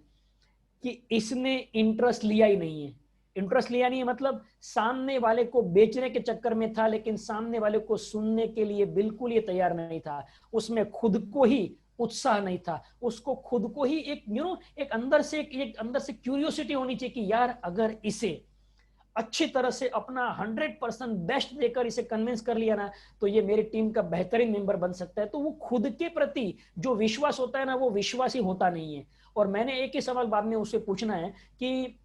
कि इसने इंटरेस्ट लिया ही नहीं है। इंटरेस्ट लिया नहीं है मतलब सामने वाले को बेचने के चक्कर में था, लेकिन सामने वाले को सुनने के लिए बिल्कुल ये तैयार नहीं था। उसमें खुद को ही उत्साह नहीं था, उसको खुद को ही एक एक अंदर से क्यूरियोसिटी होनी चाहिए कि यार अगर इसे अच्छी तरह से अपना 100% बेस्ट देकर इसे कन्विंस कर लिया ना, तो ये मेरी टीम का बेहतरीन मेंबर बन सकता है। तो वो खुद के प्रति जो विश्वास होता है ना, वो विश्वासी होता नहीं है। और मैंने एक ही सवाल बाद में उससे पूछना है कि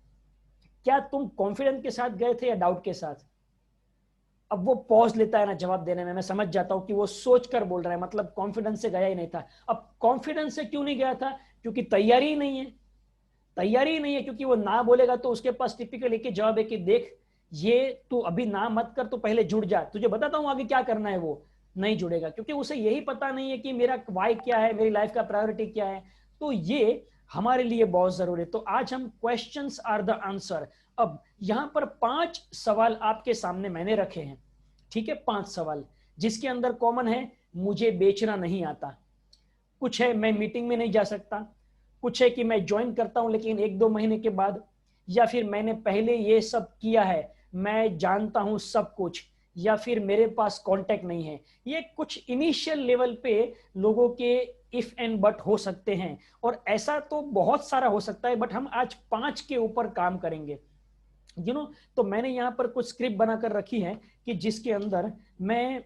क्या तुम कॉन्फिडेंस के साथ गए थे या डाउट के साथ। अब वो पॉज लेता है ना जवाब देने में, मैं समझ जाता हूं कि वो सोच कर बोल रहा है, मतलब कॉन्फिडेंस से गया ही नहीं था। अब कॉन्फिडेंस से क्यों नहीं गया था, क्योंकि तैयारी ही नहीं है। तैयारी ही नहीं है क्योंकि वो ना बोलेगा तो उसके पास टिपिकल एक ही जवाब है कि देख ये तू अभी ना मत कर, तो पहले जुड़ जा, तुझे बताता हूं आगे क्या करना है। वो नहीं जुड़ेगा क्योंकि उसे यही पता नहीं है कि मेरा वाई क्या है, मेरी लाइफ का प्रायोरिटी क्या है। तो ये हमारे लिए बहुत जरूरी है। तो आज हम क्वेश्चंस आर द आंसर। अब यहां पर 5 सवाल आपके सामने मैंने रखे हैं, ठीक है, 5 सवाल जिसके अंदर कॉमन है मुझे बेचना नहीं आता, कुछ है मैं मीटिंग में नहीं जा सकता, कुछ है कि मैं ज्वाइन करता हूं लेकिन 1-2 महीने के बाद, या फिर मैंने पहले ये सब किया है, मैं जानता हूं सब कुछ, या फिर मेरे पास कांटेक्ट नहीं है। ये कुछ इनिशियल लेवल पे लोगों के इफ एंड बट हो सकते हैं, और ऐसा तो बहुत सारा हो सकता है, बट हम आज 5 के ऊपर काम करेंगे। तो मैंने यहाँ पर कुछ स्क्रिप्ट बनाकर रखी है कि जिसके अंदर मैं,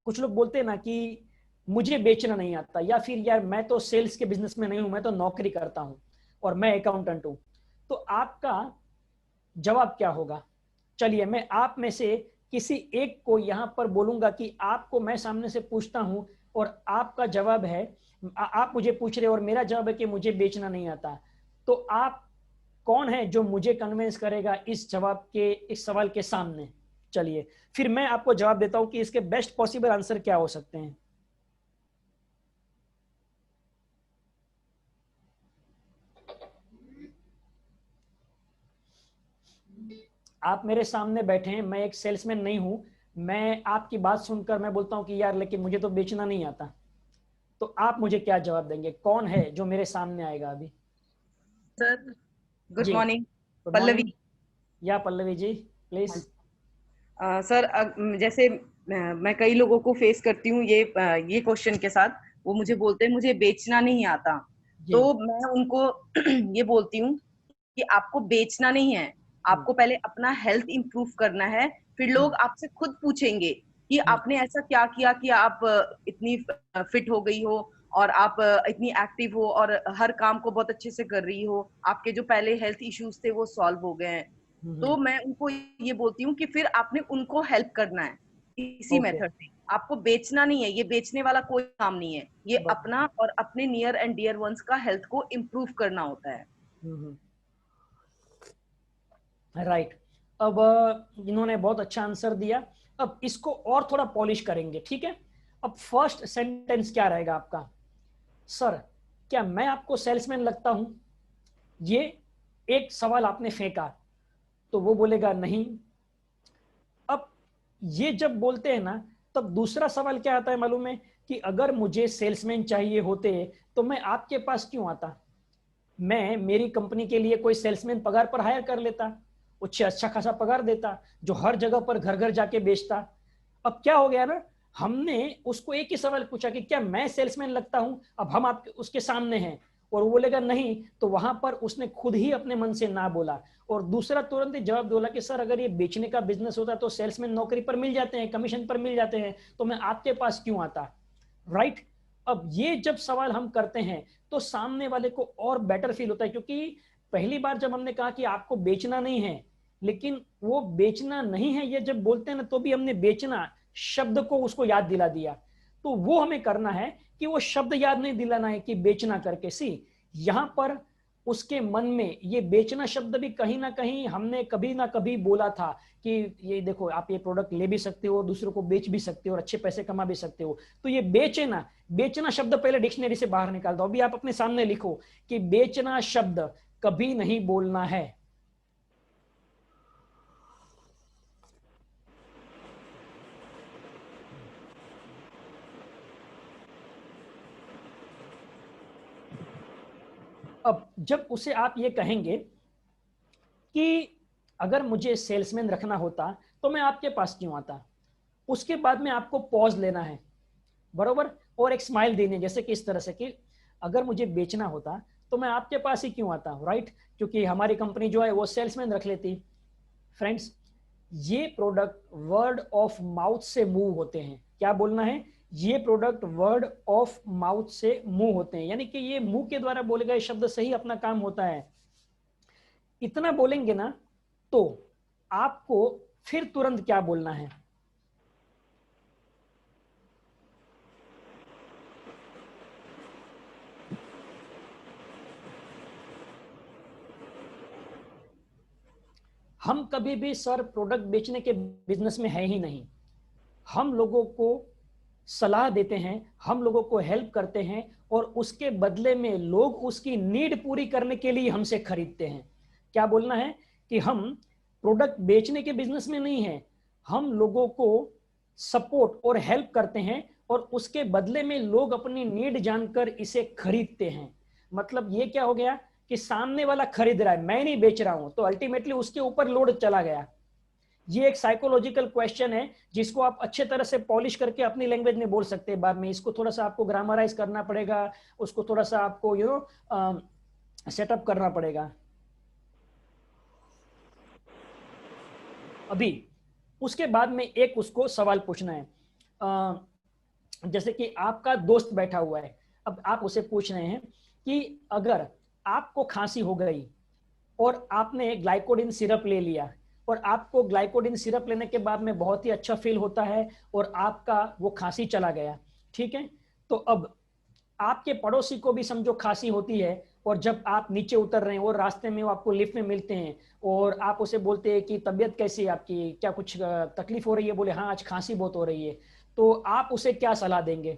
कुछ लोग बोलते हैं ना कि मुझे बेचना नहीं आता, या फिर यार मैं तो सेल्स के बिजनेस में नहीं हूं, मैं तो नौकरी करता हूं और मैं अकाउंटेंट हूं। तो आपका जवाब क्या होगा। चलिए मैं आप में से किसी एक को यहां पर बोलूंगा कि आपको मैं सामने से पूछता हूं और आपका जवाब है, आप मुझे पूछ रहे हो और मेरा जवाब है कि मुझे बेचना नहीं आता। तो आप कौन है जो मुझे कन्विंस करेगा इस सवाल के सामने। चलिए फिर मैं आपको जवाब देता हूं कि इसके बेस्ट पॉसिबल आंसर क्या हो सकते हैं। आप मेरे सामने बैठे हैं, मैं एक सेल्समैन नहीं हूं, मैं आपकी बात सुनकर मैं बोलता हूं कि यार लेकिन मुझे तो बेचना नहीं आता। तो आप मुझे क्या जवाब देंगे, कौन है जो मेरे सामने आएगा अभी। सर गुड जी मॉर्निंग। गुड पल्लवी। मॉर्निंग। या पल्लवी जी प्लीज। सर जैसे मैं कई लोगों को फेस करती हूँ ये क्वेश्चन के साथ। वो मुझे बोलते हैं मुझे बेचना नहीं आता, तो मैं उनको ये बोलती हूँ कि आपको बेचना नहीं है, आपको पहले अपना हेल्थ इंप्रूव करना है। फिर लोग आपसे खुद पूछेंगे कि आपने ऐसा क्या किया कि आप इतनी फिट हो गई हो और आप इतनी एक्टिव हो और हर काम को बहुत अच्छे से कर रही हो, आपके जो पहले हेल्थ इश्यूज थे वो सॉल्व हो गए हैं। तो मैं उनको ये बोलती हूँ कि फिर आपने उनको हेल्प करना है इसी मेथड से। आपको बेचना नहीं है, ये बेचने वाला कोई काम नहीं है, ये अपना और अपने नियर एंड डियर वंस का हेल्थ को इम्प्रूव करना होता है। राइट। अब इन्होंने बहुत अच्छा आंसर दिया। अब इसको और थोड़ा पॉलिश करेंगे, ठीक है। अब फर्स्ट सेंटेंस क्या रहेगा आपका, सर क्या मैं आपको सेल्समैन लगता हूं। ये एक सवाल आपने फेंका, तो वो बोलेगा नहीं। अब ये जब बोलते हैं ना, तब दूसरा सवाल क्या आता है मालूम है, कि अगर मुझे सेल्समैन चाहिए होते तो मैं आपके पास क्यों आता, मैं मेरी कंपनी के लिए कोई सेल्समैन पगार पर हायर कर लेता, उससे अच्छा खासा पगार देता, जो हर जगह पर घर घर जाके बेचता। अब क्या हो गया ना, हमने उसको एक ही सवाल पूछा कि क्या मैं सेल्समैन लगता हूं। अब हम आपके उसके सामने हैं और वो बोलेगा नहीं, तो वहां पर उसने खुद ही अपने मन से ना बोला, और दूसरा तुरंत ही जवाब बोला कि सर अगर ये बेचने का बिजनेस होता तो सेल्समैन नौकरी पर मिल जाते हैं, कमीशन पर मिल जाते हैं, तो मैं आपके पास क्यों आता। राइट। अब ये जब सवाल हम करते हैं तो सामने वाले को और बेटर फील होता है, क्योंकि पहली बार जब हमने कहा कि आपको बेचना नहीं है, लेकिन वो बेचना नहीं है, ये जब बोलते हैं ना तो भी हमने बेचना शब्द को उसको याद दिला दिया। तो वो हमें करना है कि वो शब्द याद नहीं दिलाना है कि बेचना करके। सी यहां पर उसके मन में ये बेचना शब्द भी कहीं ना कहीं हमने कभी ना कभी बोला था कि ये देखो आप ये प्रोडक्ट ले भी सकते हो, दूसरों को बेच भी सकते हो और अच्छे पैसे कमा भी सकते हो। तो ये बेचना, बेचना शब्द पहले डिक्शनरी से बाहर निकाल दो। अभी आप अपने सामने लिखो कि बेचना शब्द कभी नहीं बोलना है। अब जब उसे आप ये कहेंगे कि अगर मुझे सेल्समैन रखना होता तो मैं आपके पास क्यों आता, उसके बाद में आपको पॉज लेना है, बरोबर, और एक स्माइल देनी है, जैसे कि इस तरह से कि अगर मुझे बेचना होता तो मैं आपके पास ही क्यों आता, राइट, क्योंकि हमारी कंपनी जो है वो सेल्समैन रख लेती। फ्रेंड्स, ये प्रोडक्ट वर्ड ऑफ माउथ से मूव होते हैं। क्या बोलना है, ये प्रोडक्ट वर्ड ऑफ माउथ से मूव होते हैं, यानी कि ये मुंह के द्वारा बोले गए शब्द से ही अपना काम होता है। इतना बोलेंगे ना तो आपको फिर तुरंत क्या बोलना है, हम कभी भी सर प्रोडक्ट बेचने के बिजनेस में है ही नहीं। हम लोगों को सलाह देते हैं, हम लोगों को हेल्प करते हैं और उसके बदले में लोग उसकी नीड पूरी करने के लिए हमसे खरीदते हैं। क्या बोलना है कि हम प्रोडक्ट बेचने के बिजनेस में नहीं है, हम लोगों को सपोर्ट और हेल्प करते हैं और उसके बदले में लोग अपनी नीड जानकर इसे खरीदते हैं। मतलब ये क्या हो गया कि सामने वाला खरीद रहा है, मैं नहीं बेच रहा हूं, तो अल्टीमेटली उसके ऊपर लोड चला गया। ये एक साइकोलॉजिकल क्वेश्चन है जिसको आप अच्छे तरह से पॉलिश करके अपनी लैंग्वेज में बोल सकते हैं बाद में। इसको थोड़ा सा आपको ग्रामराइज करना पड़ेगा, उसको थोड़ा सा आपको सेटअप करना पड़ेगा। अभी उसके बाद में एक उसको सवाल पूछना है, जैसे कि आपका दोस्त बैठा हुआ है, अब आप उसे पूछ रहे हैं कि अगर आपको खांसी हो गई और आपने ग्लाइकोडिन सिरप ले लिया और आपको ग्लाइकोडिन सिरप लेने के बाद में बहुत ही अच्छा फील होता है और आपका वो खांसी चला गया, ठीक है, तो अब आपके पड़ोसी को भी समझो खांसी होती है और जब आप नीचे उतर रहे हैं और रास्ते में वो आपको लिफ्ट में मिलते हैं और आप उसे बोलते हैं कि तबीयत कैसी है आपकी, क्या कुछ तकलीफ हो रही है, बोले हाँ आज खांसी बहुत हो रही है, तो आप उसे क्या सलाह देंगे,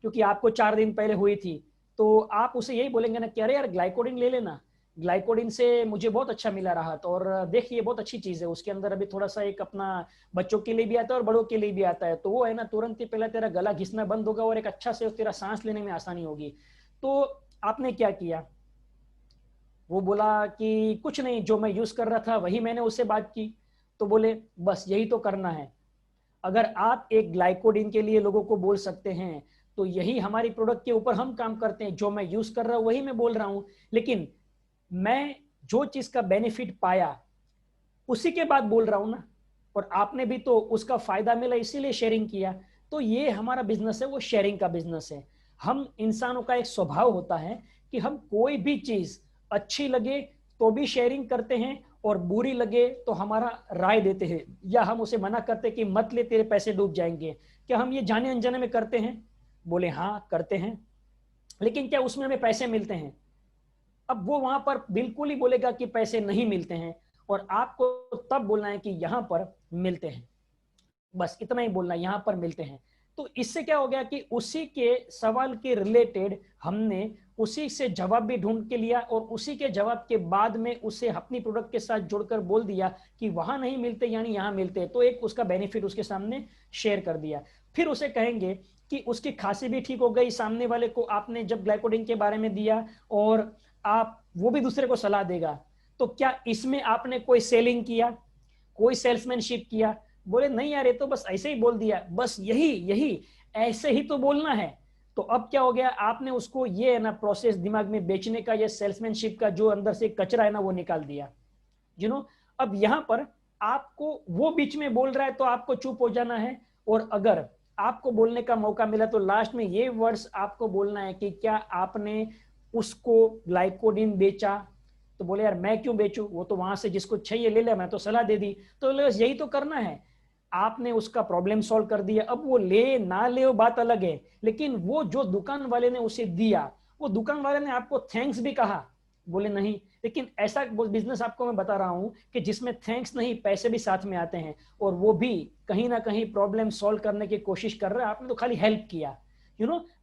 क्योंकि आपको 4 दिन पहले हुई थी, तो आप उसे यही बोलेंगे ना कि अरे यार ग्लाइकोडिन ले लेना, ग्लाइकोडिन से मुझे बहुत अच्छा मिला राहत, और देखिए बहुत अच्छी चीज है, उसके अंदर अभी थोड़ा सा एक अपना बच्चों के लिए भी आता है और बड़ों के लिए भी आता है, तो वो है ना तुरंत ही पहले तेरा गला घिसना बंद होगा और एक अच्छा से तेरा सांस लेने में आसानी होगी। तो आपने क्या किया, वो बोला कि कुछ नहीं, जो मैं यूज कर रहा था वही मैंने उससे बात की, तो बोले बस यही तो करना है। अगर आप एक ग्लाइकोडिन के लिए लोगों को बोल सकते हैं तो यही हमारी प्रोडक्ट के ऊपर हम काम करते हैं, जो मैं यूज कर रहा हूं वही मैं बोल रहा हूं, लेकिन मैं जो चीज का बेनिफिट पाया उसी के बाद बोल रहा हूं ना, और आपने भी तो उसका फायदा मिला इसीलिए शेयरिंग किया। तो ये हमारा बिजनेस है, वो शेयरिंग का बिजनेस है। हम इंसानों का एक स्वभाव होता है कि हम कोई भी चीज अच्छी लगे तो भी शेयरिंग करते हैं और बुरी लगे तो हमारा राय देते हैं, या हम उसे मना करते कि मत ले तेरे पैसे डूब जाएंगे। क्या हम ये जाने अनजाने में करते हैं, बोले हाँ करते हैं, लेकिन क्या उसमें हमें पैसे मिलते हैं? अब वो वहां पर बिल्कुल ही बोलेगा कि पैसे नहीं मिलते हैं, और आपको तब बोलना है कि यहां पर मिलते हैं, बस इतना ही बोलना, यहां पर मिलते हैं। तो इससे क्या हो गया कि उसी के सवाल के रिलेटेड हमने उसी से जवाब भी ढूंढ के लिया और उसी के जवाब के बाद में उसे अपनी प्रोडक्ट के साथ जोड़कर बोल दिया कि वहां नहीं मिलते यानी यहां मिलते, तो एक उसका बेनिफिट उसके सामने शेयर कर दिया। फिर उसे कहेंगे कि उसकी खांसी भी ठीक हो गई, सामने वाले को आपने जब ग्लाइकोडिन के बारे में दिया और आप वो भी दूसरे को सलाह देगा, तो क्या इसमें आपने कोई सेलिंग किया, कोई सेल्समैनशिप किया? बोले नहीं यार ये तो बस ऐसे ही बोल दिया, बस यही यही ऐसे ही तो बोलना है। तो अब क्या हो गया, आपने उसको ये है ना प्रोसेस दिमाग में बेचने का, ये सेल्समैनशिप का जो अंदर से कचरा है ना वो निकाल दिया, अब यहां पर आपको वो बीच में बोल रहा है तो आपको चुप हो जाना है, और अगर आपको बोलने का मौका मिला तो लास्ट में ये वर्ड्स आपको बोलना है कि क्या आपने उसको ग्लाइकोडिन बेचा, तो बोले यार मैं क्यों बेचूं, वो तो वहां से जिसको चाहिए ले ले, मैं तो सलाह दे दी। तो बस यही तो करना है, आपने उसका प्रॉब्लम सॉल्व कर दिया। अब वो ले ना ले वो बात अलग है, लेकिन वो जो दुकान वाले ने उसे दिया, वो दुकान वाले ने आपको थैंक्स भी कहा, बोले नहीं। लेकिन ऐसा बिजनेस आपको मैं बता रहा हूं कि जिसमें थैंक्स नहीं, पैसे भी साथ में आते हैं, और वो भी कहीं ना कहीं प्रॉब्लम सॉल्व करने की कोशिश कर रहा है। आपने तो खाली हेल्प किया,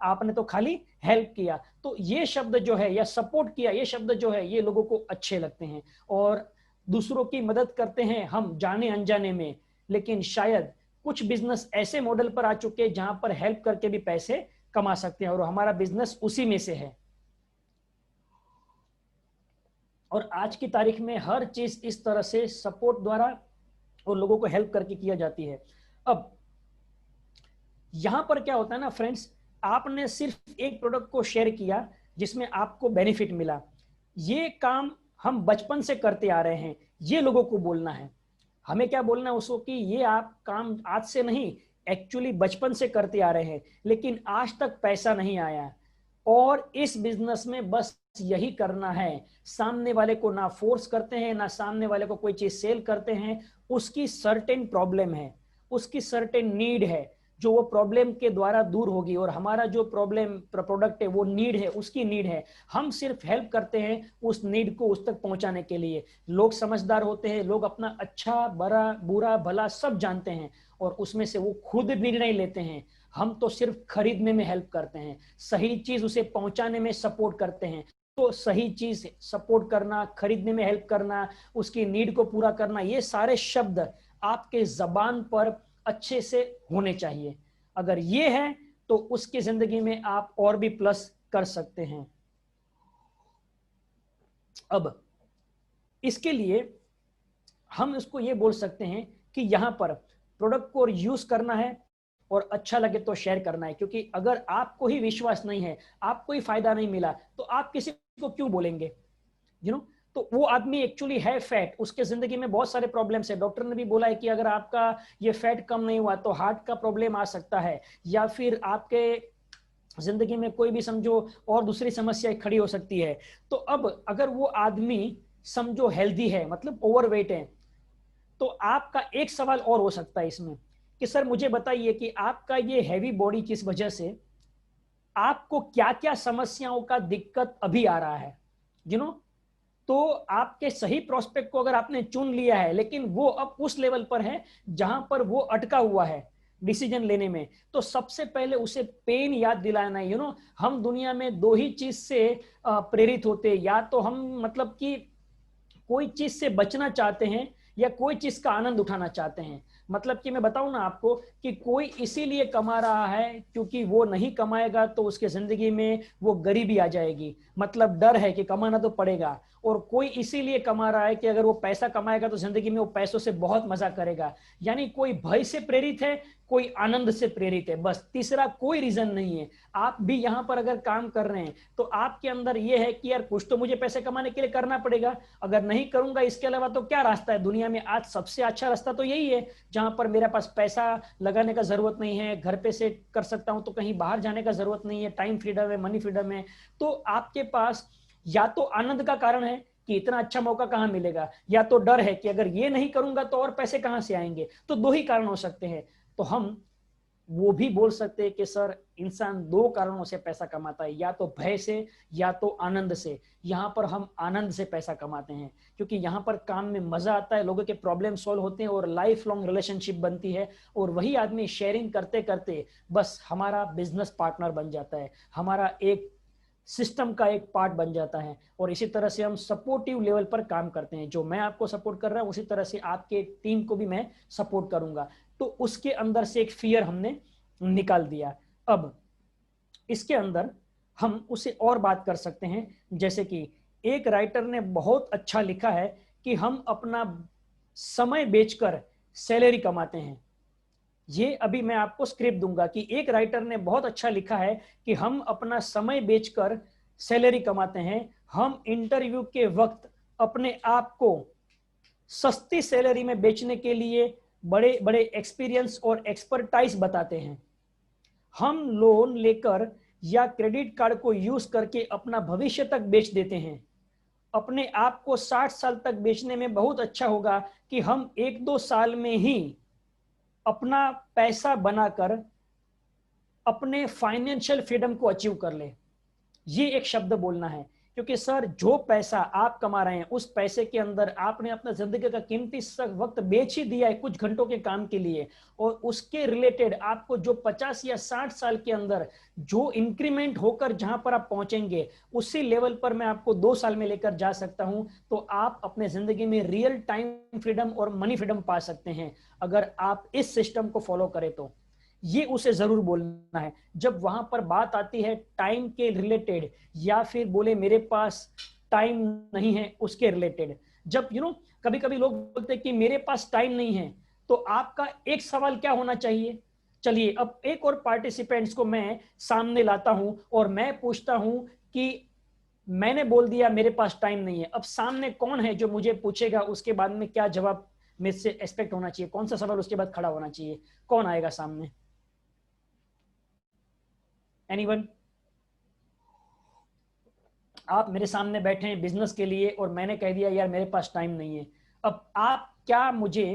आपने तो खाली हेल्प किया। तो ये शब्द जो है, या सपोर्ट किया, ये शब्द जो है, ये लोगों को अच्छे लगते हैं। और दूसरों की मदद करते हैं हम जाने अनजाने में, लेकिन शायद कुछ बिजनेस ऐसे मॉडल पर आ चुके हैं जहां पर हेल्प करके भी पैसे कमा सकते हैं, और हमारा बिजनेस उसी में से है। और आज की तारीख में हर चीज इस तरह से सपोर्ट द्वारा और लोगों को हेल्प करके किया जाती है। अब यहां पर क्या होता है ना फ्रेंड्स, आपने सिर्फ एक प्रोडक्ट को शेयर किया जिसमें आपको बेनिफिट मिला। ये काम हम बचपन से करते आ रहे हैं, ये लोगों को बोलना है। हमें क्या बोलना है उसको कि ये आप काम आज से नहीं, एक्चुअली बचपन से करते आ रहे हैं, लेकिन आज तक पैसा नहीं आया। और इस बिजनेस में बस यही करना है, सामने वाले को ना फोर्स करते हैं, ना सामने वाले को कोई चीज सेल करते हैं। उसकी सर्टेन प्रॉब्लम है, उसकी सर्टेन नीड है, जो वो प्रॉब्लम के द्वारा दूर होगी। और हमारा जो प्रॉब्लम प्रोडक्ट है वो नीड है, उसकी नीड है। हम सिर्फ हेल्प करते हैं उस नीड को उस तक पहुंचाने के लिए। लोग समझदार होते हैं, लोग अपना अच्छा बड़ा बुरा भला सब जानते हैं, और उसमें से वो खुद निर्णय लेते हैं। हम तो सिर्फ खरीदने में हेल्प करते हैं, सही चीज उसे पहुंचाने में सपोर्ट करते हैं। तो सही चीज सपोर्ट करना, खरीदने में हेल्प करना, उसकी नीड को पूरा करना, ये सारे शब्द आपके जबान पर अच्छे से होने चाहिए। अगर ये है तो उसकी जिंदगी में आप और भी प्लस कर सकते हैं। अब इसके लिए हम इसको ये बोल सकते हैं कि यहां पर प्रोडक्ट को यूज करना है और अच्छा लगे तो शेयर करना है। क्योंकि अगर आपको ही विश्वास नहीं है, आपको ही फायदा नहीं मिला, तो आप किसी को क्यों बोलेंगे? तो वो आदमी एक्चुअली है फैट, उसके जिंदगी में बहुत सारे प्रॉब्लम्स है। डॉक्टर ने भी बोला है कि अगर आपका ये फैट कम नहीं हुआ तो हार्ट का प्रॉब्लम आ सकता है, या फिर आपके जिंदगी में कोई भी समझो और दूसरी समस्या खड़ी हो सकती है। तो अब अगर वो आदमी समझो हेल्दी है, मतलब ओवरवेट है, तो आपका एक सवाल और हो सकता है इसमें कि सर मुझे बताइए कि आपका ये हैवी बॉडी किस वजह से, आपको क्या क्या समस्याओं का दिक्कत अभी आ रहा है। तो आपके सही प्रोस्पेक्ट को अगर आपने चुन लिया है, लेकिन वो अब उस लेवल पर है जहां पर वो अटका हुआ है डिसीजन लेने में, तो सबसे पहले उसे पेन याद दिलाना है। हम दुनिया में दो ही चीज से प्रेरित होते, या तो हम मतलब कि कोई चीज से बचना चाहते हैं, या कोई चीज का आनंद उठाना चाहते हैं। मतलब कि मैं बताऊं ना आपको कि कोई इसीलिए कमा रहा है क्योंकि वो नहीं कमाएगा तो उसके जिंदगी में वो गरीबी आ जाएगी, मतलब डर है कि कमाना तो पड़ेगा। और कोई इसीलिए कमा रहा है कि अगर वो पैसा कमाएगा तो जिंदगी में वो पैसों से बहुत मजा करेगा। यानी कोई भय से प्रेरित है, कोई आनंद से प्रेरित है, बस तीसरा कोई रीजन नहीं है। आप भी यहां पर अगर काम कर रहे हैं तो आपके अंदर यह है कि यार कुछ तो मुझे पैसे कमाने के लिए करना पड़ेगा, अगर नहीं करूंगा इसके अलावा तो क्या रास्ता है दुनिया में। आज सबसे अच्छा रास्ता तो यही है जहां पर मेरे पास पैसा लगाने का जरूरत नहीं है, घर पे से कर सकता हूं, तो कहीं बाहर जाने का जरूरत नहीं है, टाइम फ्रीडम है, मनी फ्रीडम है। तो आपके पास या तो आनंद का कारण है कि इतना अच्छा मौका कहां मिलेगा, या तो डर है कि अगर ये नहीं करूंगा तो और पैसे कहां से आएंगे। तो दो ही कारण हो सकते हैं। तो हम वो भी बोल सकते हैं कि सर इंसान दो कारणों से पैसा कमाता है, या तो भय से या तो आनंद से। यहाँ पर हम आनंद से पैसा कमाते हैं क्योंकि यहाँ पर काम में मजा आता है, लोगों के प्रॉब्लम सॉल्व होते हैं और लाइफ लॉन्ग रिलेशनशिप बनती है। और वही आदमी शेयरिंग करते करते बस हमारा बिजनेस पार्टनर बन जाता है, हमारा एक सिस्टम का एक पार्ट बन जाता है। और इसी तरह से हम सपोर्टिव लेवल पर काम करते हैं। जो मैं आपको सपोर्ट कर रहा हूं उसी तरह से आपके टीम को भी मैं सपोर्ट करूंगा। तो उसके अंदर से एक फियर हमने निकाल दिया। अब इसके अंदर हम उसे और बात कर सकते हैं, जैसे कि एक राइटर ने बहुत अच्छा लिखा है कि हम अपना समय बेचकर सैलरी कमाते हैं। ये अभी मैं आपको स्क्रिप्ट दूंगा कि एक राइटर ने बहुत अच्छा लिखा है कि हम अपना समय बेचकर सैलरी कमाते हैं। हम इंटरव्यू के वक्त अपने आप को सस्ती सैलरी में बेचने के लिए बड़े बड़े एक्सपीरियंस और एक्सपर्टाइज बताते हैं। हम लोन लेकर या क्रेडिट कार्ड को यूज करके अपना भविष्य तक बेच देते हैं। अपने आप को 60 साल तक बेचने में बहुत अच्छा होगा कि हम 1-2 साल में ही अपना पैसा बनाकर अपने फाइनेंशियल फ्रीडम को अचीव कर ले। ये एक शब्द बोलना है, क्योंकि सर जो पैसा आप कमा रहे हैं उस पैसे के अंदर आपने अपना जिंदगी का कीमती वक्त बेच ही दिया है कुछ घंटों के काम के लिए, और उसके रिलेटेड आपको जो 50 या 60 साल के अंदर जो इंक्रीमेंट होकर जहां पर आप पहुंचेंगे उसी लेवल पर मैं आपको 2 साल में लेकर जा सकता हूं, तो आप अपने जिंदगी में रियल टाइम फ्रीडम और मनी फ्रीडम पा सकते हैं अगर आप इस सिस्टम को फॉलो करें। तो ये उसे जरूर बोलना है जब वहां पर बात आती है टाइम के रिलेटेड, या फिर बोले मेरे पास टाइम नहीं है उसके रिलेटेड। जब कभी कभी लोग बोलते हैं कि मेरे पास टाइम नहीं है, तो आपका एक सवाल क्या होना चाहिए। चलिए अब एक और पार्टिसिपेंट्स को मैं सामने लाता हूं और मैं पूछता हूं कि मैंने बोल दिया मेरे पास टाइम नहीं है, अब सामने कौन है जो मुझे पूछेगा उसके बाद में क्या जवाब मुझसे एक्सपेक्ट होना चाहिए, कौन सा सवाल उसके बाद खड़ा होना चाहिए, कौन आएगा सामने। एनीवन? आप मेरे सामने बैठे हैं बिजनेस के लिए और मैंने कह दिया यार मेरे पास टाइम नहीं है, अब आप क्या मुझे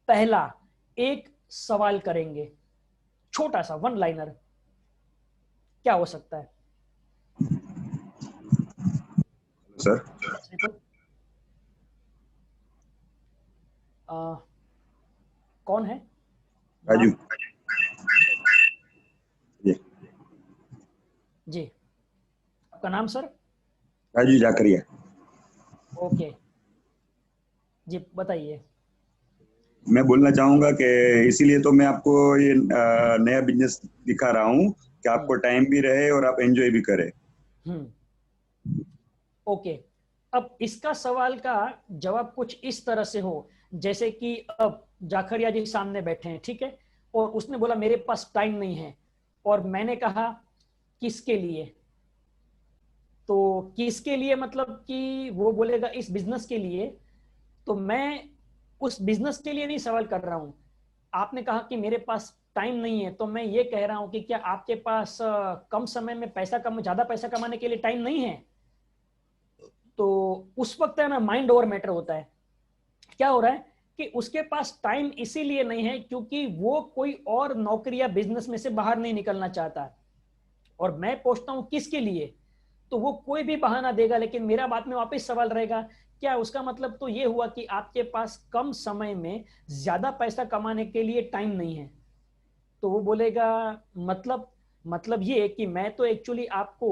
पहला एक सवाल करेंगे, छोटा सा वन लाइनर, क्या हो सकता है? सर कौन है? राजू जी, आपका नाम सर? राजू जाकरिया। ओके जी, बताइए। मैं बोलना चाहूंगा कि इसीलिए तो मैं आपको ये नया बिजनेस दिखा रहा हूँ कि आपको टाइम भी रहे और आप एंजॉय भी करें। ओके, अब इसका सवाल का जवाब कुछ इस तरह से हो, जैसे कि अब जाखरिया जी सामने बैठे हैं, ठीक है, और उसने बोला मेरे पास टाइम नहीं है, और मैंने कहा किसके लिए, तो किसके लिए मतलब कि वो बोलेगा इस बिजनेस के लिए, तो मैं उस बिजनेस के लिए नहीं सवाल कर रहा हूं। आपने कहा कि मेरे पास टाइम नहीं है, तो मैं ये कह रहा हूं कि क्या आपके पास कम समय में ज्यादा पैसा कमाने के लिए टाइम नहीं है? तो उस वक्त है ना माइंड ओवर मैटर होता है। क्या हो रहा है कि उसके पास टाइम इसीलिए नहीं है क्योंकि वो कोई और नौकरी या बिजनेस में से बाहर नहीं निकलना चाहता, और मैं पूछता हूं किसके लिए, तो वो कोई भी बहाना देगा, लेकिन मेरा बात में वापस सवाल रहेगा, क्या उसका मतलब तो ये हुआ कि आपके पास कम समय में ज्यादा पैसा कमाने के लिए टाइम नहीं है? तो वो बोलेगा मतलब ये कि मैं तो एक्चुअली आपको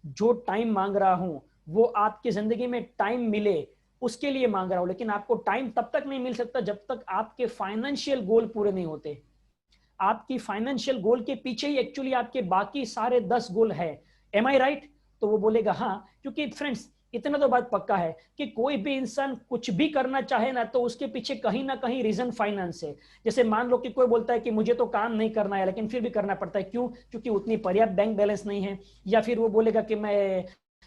जो टाइम मांग रहा हूं वो आपकी जिंदगी में टाइम मिले उसके लिए मांग रहा हूं, लेकिन आपको टाइम तब तक नहीं मिल सकता जब तक आपके फाइनेंशियल गोल पूरे नहीं होते। आपकी फाइनेंशियल गोल के पीछे ही एक्चुअली आपके बाकी सारे 10 गोल है। एम आई राइट? तो वो बोलेगा हाँ, क्योंकि फ्रेंड्स इतना तो बात पक्का है कि कोई भी इंसान कुछ भी करना चाहे ना तो उसके पीछे कहीं ना कहीं रीजन फाइनेंस है। जैसे मान लो कि कोई बोलता है कि मुझे तो काम नहीं करना है लेकिन फिर भी करना पड़ता है, क्यों? क्योंकि उतनी पर्याप्त बैंक बैलेंस नहीं है। या फिर वो बोलेगा कि मैं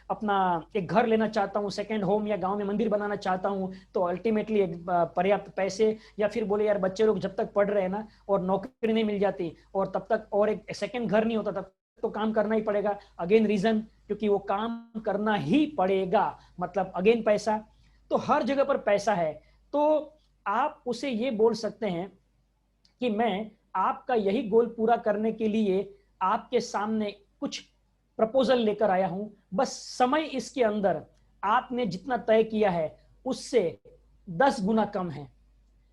अपना एक घर लेना चाहता हूँ, सेकंड होम, या गांव में मंदिर बनाना चाहता हूँ, तो अल्टीमेटली एक पर्याप्त पैसे। या फिर बोले यार बच्चे लोग जब तक पढ़ रहे हैं ना और नौकरी नहीं मिल जाती और तब तक और एक सेकंड घर नहीं होता तब तो काम करना ही पड़ेगा। अगेन रीजन, क्योंकि वो काम करना ही पड़ेगा, मतलब अगेन पैसा। तो हर जगह पर पैसा है। तो आप उसे ये बोल सकते हैं कि मैं आपका यही गोल पूरा करने के लिए आपके सामने कुछ प्रपोजल लेकर आया हूं, बस समय इसके अंदर आपने जितना तय किया है उससे 10 गुना कम है।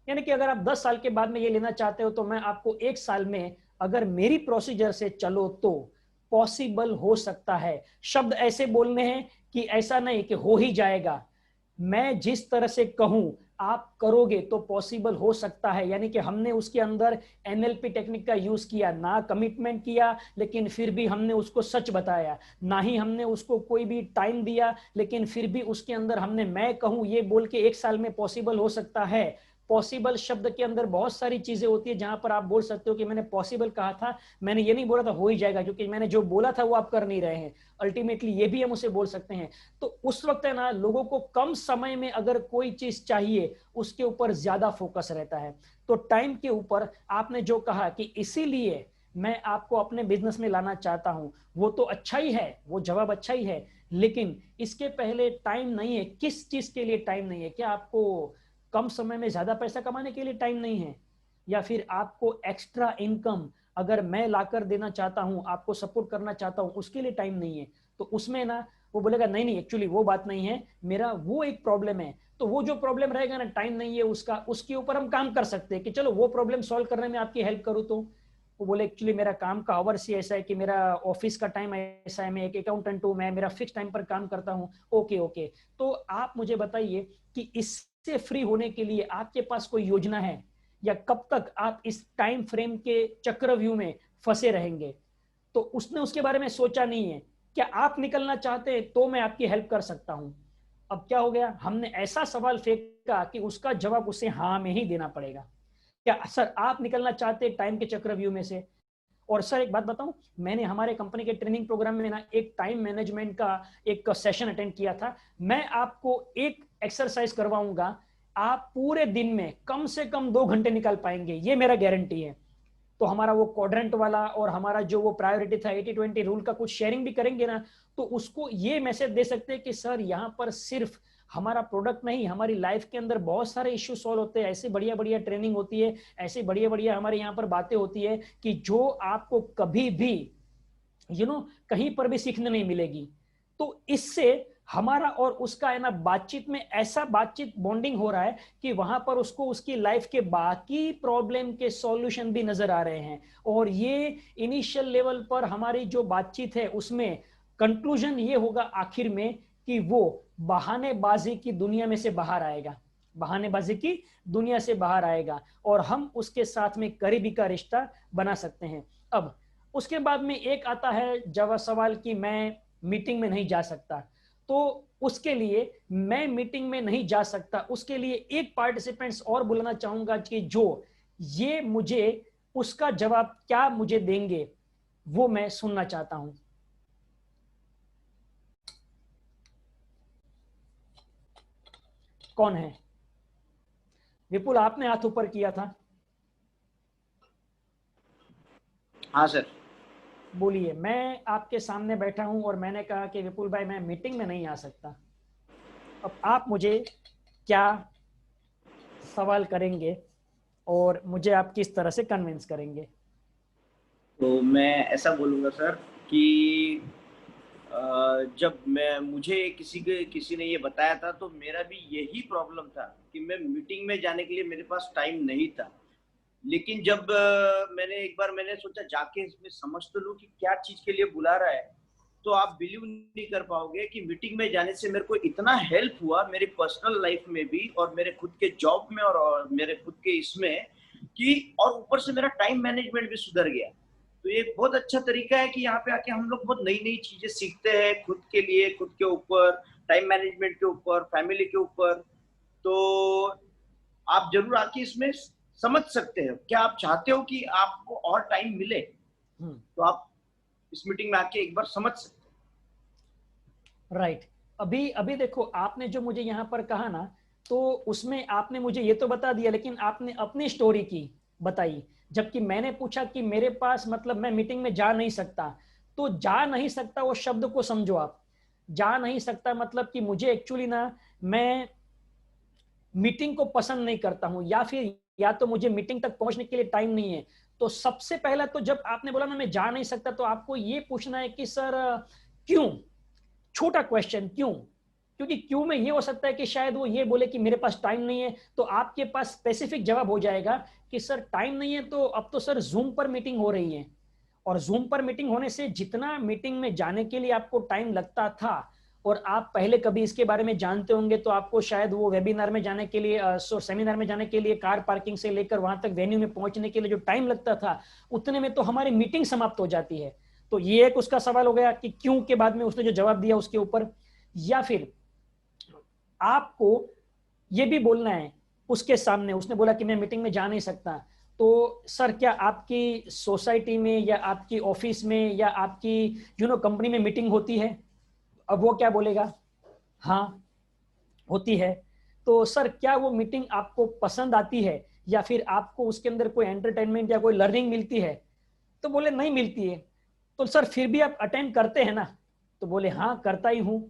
यानी कि अगर आप 10 साल के बाद में ये लेना चाहते हो तो मैं आपको 1 साल में अगर मेरी प्रोसीजर से चलो तो पॉसिबल हो सकता है। शब्द ऐसे बोलने हैं कि ऐसा नहीं कि हो ही जाएगा, मैं जिस तरह से कहूं आप करोगे तो पॉसिबल हो सकता है। यानी कि हमने उसके अंदर एनएलपी टेक्निक का यूज किया, ना कमिटमेंट किया लेकिन फिर भी हमने उसको सच बताया, ना ही हमने उसको कोई भी टाइम दिया लेकिन फिर भी उसके अंदर हमने मैं कहूं ये बोल के 1 साल में पॉसिबल हो सकता है। पॉसिबल शब्द के अंदर बहुत सारी चीजें होती है जहां पर आप बोल सकते हो कि मैंने पॉसिबल कहा था, मैंने ये नहीं बोला था हो ही जाएगा, क्योंकि मैंने जो बोला था वो आप कर नहीं रहे हैं। अल्टीमेटली ये भी हम उसे बोल सकते हैं। तो उस वक्त है ना लोगों को कम समय में अगर कोई चीज चाहिए उसके ऊपर ज्यादा फोकस रहता है। तो टाइम के ऊपर आपने जो कहा कि इसीलिए मैं आपको अपने बिजनेस में लाना चाहता हूं। वो तो अच्छा ही है, वो जवाब अच्छा ही है, लेकिन इसके पहले टाइम नहीं है। किस चीज के लिए टाइम नहीं है? क्या आपको कम समय में ज्यादा पैसा कमाने के लिए टाइम नहीं है, या फिर आपको एक्स्ट्रा इनकम अगर मैं लाकर देना चाहता हूं, आपको सपोर्ट करना चाहता हूं, उसके लिए टाइम नहीं है? तो उसमें ना वो बोलेगा नहीं नहीं, एक्चुअली वो बात नहीं है, मेरा वो एक प्रॉब्लम है। तो वो जो प्रॉब्लम रहेगा ना, टाइम नहीं है उसका, उसके ऊपर हम काम कर सकते हैं कि चलो वो प्रॉब्लम सॉल्व करने में आपकी हेल्प करूँ। तो वो बोले एक्चुअली मेरा काम का आवर्स ही ऐसा है कि मेरा ऑफिस का टाइम ऐसा है, मैं एक अकाउंटेंट हूँ, मैं मेरा फिक्स टाइम पर काम करता हूँ। ओके ओके, तो आप मुझे बताइए कि इससे फ्री होने के लिए आपके पास कोई योजना है, या कब तक आप इस टाइम फ्रेम के चक्रव्यूह में फंसे रहेंगे? तो उसने उसके बारे में सोचा नहीं है। क्या आप निकलना चाहते हैं तो मैं आपकी हेल्प कर सकता हूं। अब क्या हो गया, हमने ऐसा सवाल फेंका कि उसका जवाब उसे हाँ में ही देना पड़ेगा। क्या सर आप निकलना चाहते हैं टाइम के चक्रव्यूह में से? और सर एक बात बताऊं, मैंने हमारे कंपनी के ट्रेनिंग प्रोग्राम में ना एक टाइम मैनेजमेंट का एक सेशन अटेंड किया था। मैं आपको एक एक्सरसाइज करवाऊंगा, आप पूरे दिन में कम से कम 2 घंटे निकाल पाएंगे, ये मेरा गारंटी है। तो हमारा वो क्वाड्रेंट वाला और हमारा जो वो प्रायोरिटी था 80-20 रूल का कुछ शेयरिंग भी करेंगे ना, तो उसको ये मैसेज दे सकते हैं कि सर यहाँ पर सिर्फ हमारा प्रोडक्ट नहीं, हमारी लाइफ के अंदर बहुत सारे इश्यू सॉल्व होते हैं, ऐसे बढ़िया बढ़िया ट्रेनिंग होती है, ऐसे बढ़िया बढ़िया हमारे यहाँ पर बातें होती है कि जो आपको कभी भी कहीं पर भी सीखने नहीं मिलेगी। तो इससे हमारा और उसका है ना बातचीत में ऐसा बातचीत बॉन्डिंग हो रहा है कि वहां पर उसको उसकी लाइफ के बाकी प्रॉब्लम के सॉल्यूशन भी नजर आ रहे हैं। और ये इनिशियल लेवल पर हमारी जो बातचीत है उसमें कंक्लूजन ये होगा आखिर में कि वो बहानेबाजी की दुनिया में से बाहर आएगा, बहानेबाजी की दुनिया से बाहर आएगा, और हम उसके साथ में करीबी का रिश्ता बना सकते हैं। अब उसके बाद में एक आता है जब सवाल कि मैं मीटिंग में नहीं जा सकता। तो उसके लिए मैं मीटिंग में नहीं जा सकता, उसके लिए एक पार्टिसिपेंट्स और बुलाना चाहूंगा कि जो ये मुझे उसका जवाब क्या मुझे देंगे वो मैं सुनना चाहता हूं। कौन है? विपुल, आपने हाथ ऊपर किया था। हाँ सर। बोलिए। मैं आपके सामने बैठा हूं और मैंने कहा कि विपुल भाई मैं मीटिंग में नहीं आ सकता। अब आप मुझे क्या सवाल करेंगे और मुझे आप किस तरह से कन्विंस करेंगे? तो मैं ऐसा बोलूँगा सर कि जब मुझे किसी ने ये बताया था तो मेरा भी यही प्रॉब्लम था कि मैं मीटिंग में जाने के लिए मेरे पास टाइम नहीं था। लेकिन जब मैंने सोचा जाके इसमें समझ तो लूं कि क्या चीज के लिए बुला रहा है, तो आप बिलीव नहीं कर पाओगे कि मीटिंग में जाने से मेरे को इतना हेल्प हुआ मेरी पर्सनल लाइफ में भी और मेरे खुद के जॉब में और मेरे खुद के इसमें कि और ऊपर से मेरा टाइम मैनेजमेंट भी सुधर गया। तो ये एक बहुत अच्छा तरीका है कि यहाँ पे आके हम लोग बहुत नई नई चीजें सीखते हैं खुद के लिए, खुद के ऊपर, टाइम मैनेजमेंट के ऊपर, फैमिली के ऊपर। तो आप जरूर आके इसमें समझ सकते हैं। क्या आप चाहते हो कि आपको और टाइम मिले तो आप इस मीटिंग में आके एक बार समझ सकते हैं। राइट। अभी अभी देखो, आपने जो मुझे यहाँ पर कहा ना, तो उसमें आपने मुझे ये तो बता दिया, लेकिन आपने अपनी स्टोरी की बताई। जबकि मैंने पूछा कि मेरे पास मतलब मैं मीटिंग में जा नहीं सकता, तो जा नहीं सकता वो शब्द को समझो आप। जा नहीं सकता मतलब कि मुझे एक्चुअली ना, मैं मीटिंग को पसंद नहीं करता हूं, या फिर या तो मुझे मीटिंग तक पहुंचने के लिए टाइम नहीं है। तो सबसे पहला तो जब आपने बोला ना मैं जा नहीं सकता, तो आपको ये पूछना है कि सर क्यों? छोटा क्वेश्चन, क्यों? क्योंकि क्यों में ये हो सकता है कि शायद वो ये बोले कि मेरे पास टाइम नहीं है, तो आपके पास स्पेसिफिक जवाब हो जाएगा कि सर टाइम नहीं है, तो अब तो सर जूम पर मीटिंग हो रही है, और जूम पर मीटिंग होने से जितना मीटिंग में जाने के लिए आपको टाइम लगता था, और आप पहले कभी इसके बारे में जानते होंगे तो आपको शायद वो वेबिनार में जाने के लिए सेमिनार में जाने के लिए कार पार्किंग से लेकर वहां तक वेन्यू में पहुंचने के लिए जो टाइम लगता था, उतने में तो हमारी मीटिंग समाप्त हो जाती है। तो ये एक उसका सवाल हो गया कि क्यों के बाद में उसने जो जवाब दिया उसके ऊपर। या फिर आपको ये भी बोलना है उसके सामने, उसने बोला कि मैं मीटिंग में जा नहीं सकता, तो सर क्या आपकी सोसाइटी में या आपकी ऑफिस में या आपकी कंपनी में मीटिंग होती है? अब वो क्या बोलेगा? हाँ होती है। तो सर क्या वो मीटिंग आपको पसंद आती है, या फिर आपको उसके अंदर कोई एंटरटेनमेंट या कोई लर्निंग मिलती है? तो बोले नहीं मिलती है। तो सर फिर भी आप अटेंड करते हैं ना? तो बोले हाँ करता ही हूं।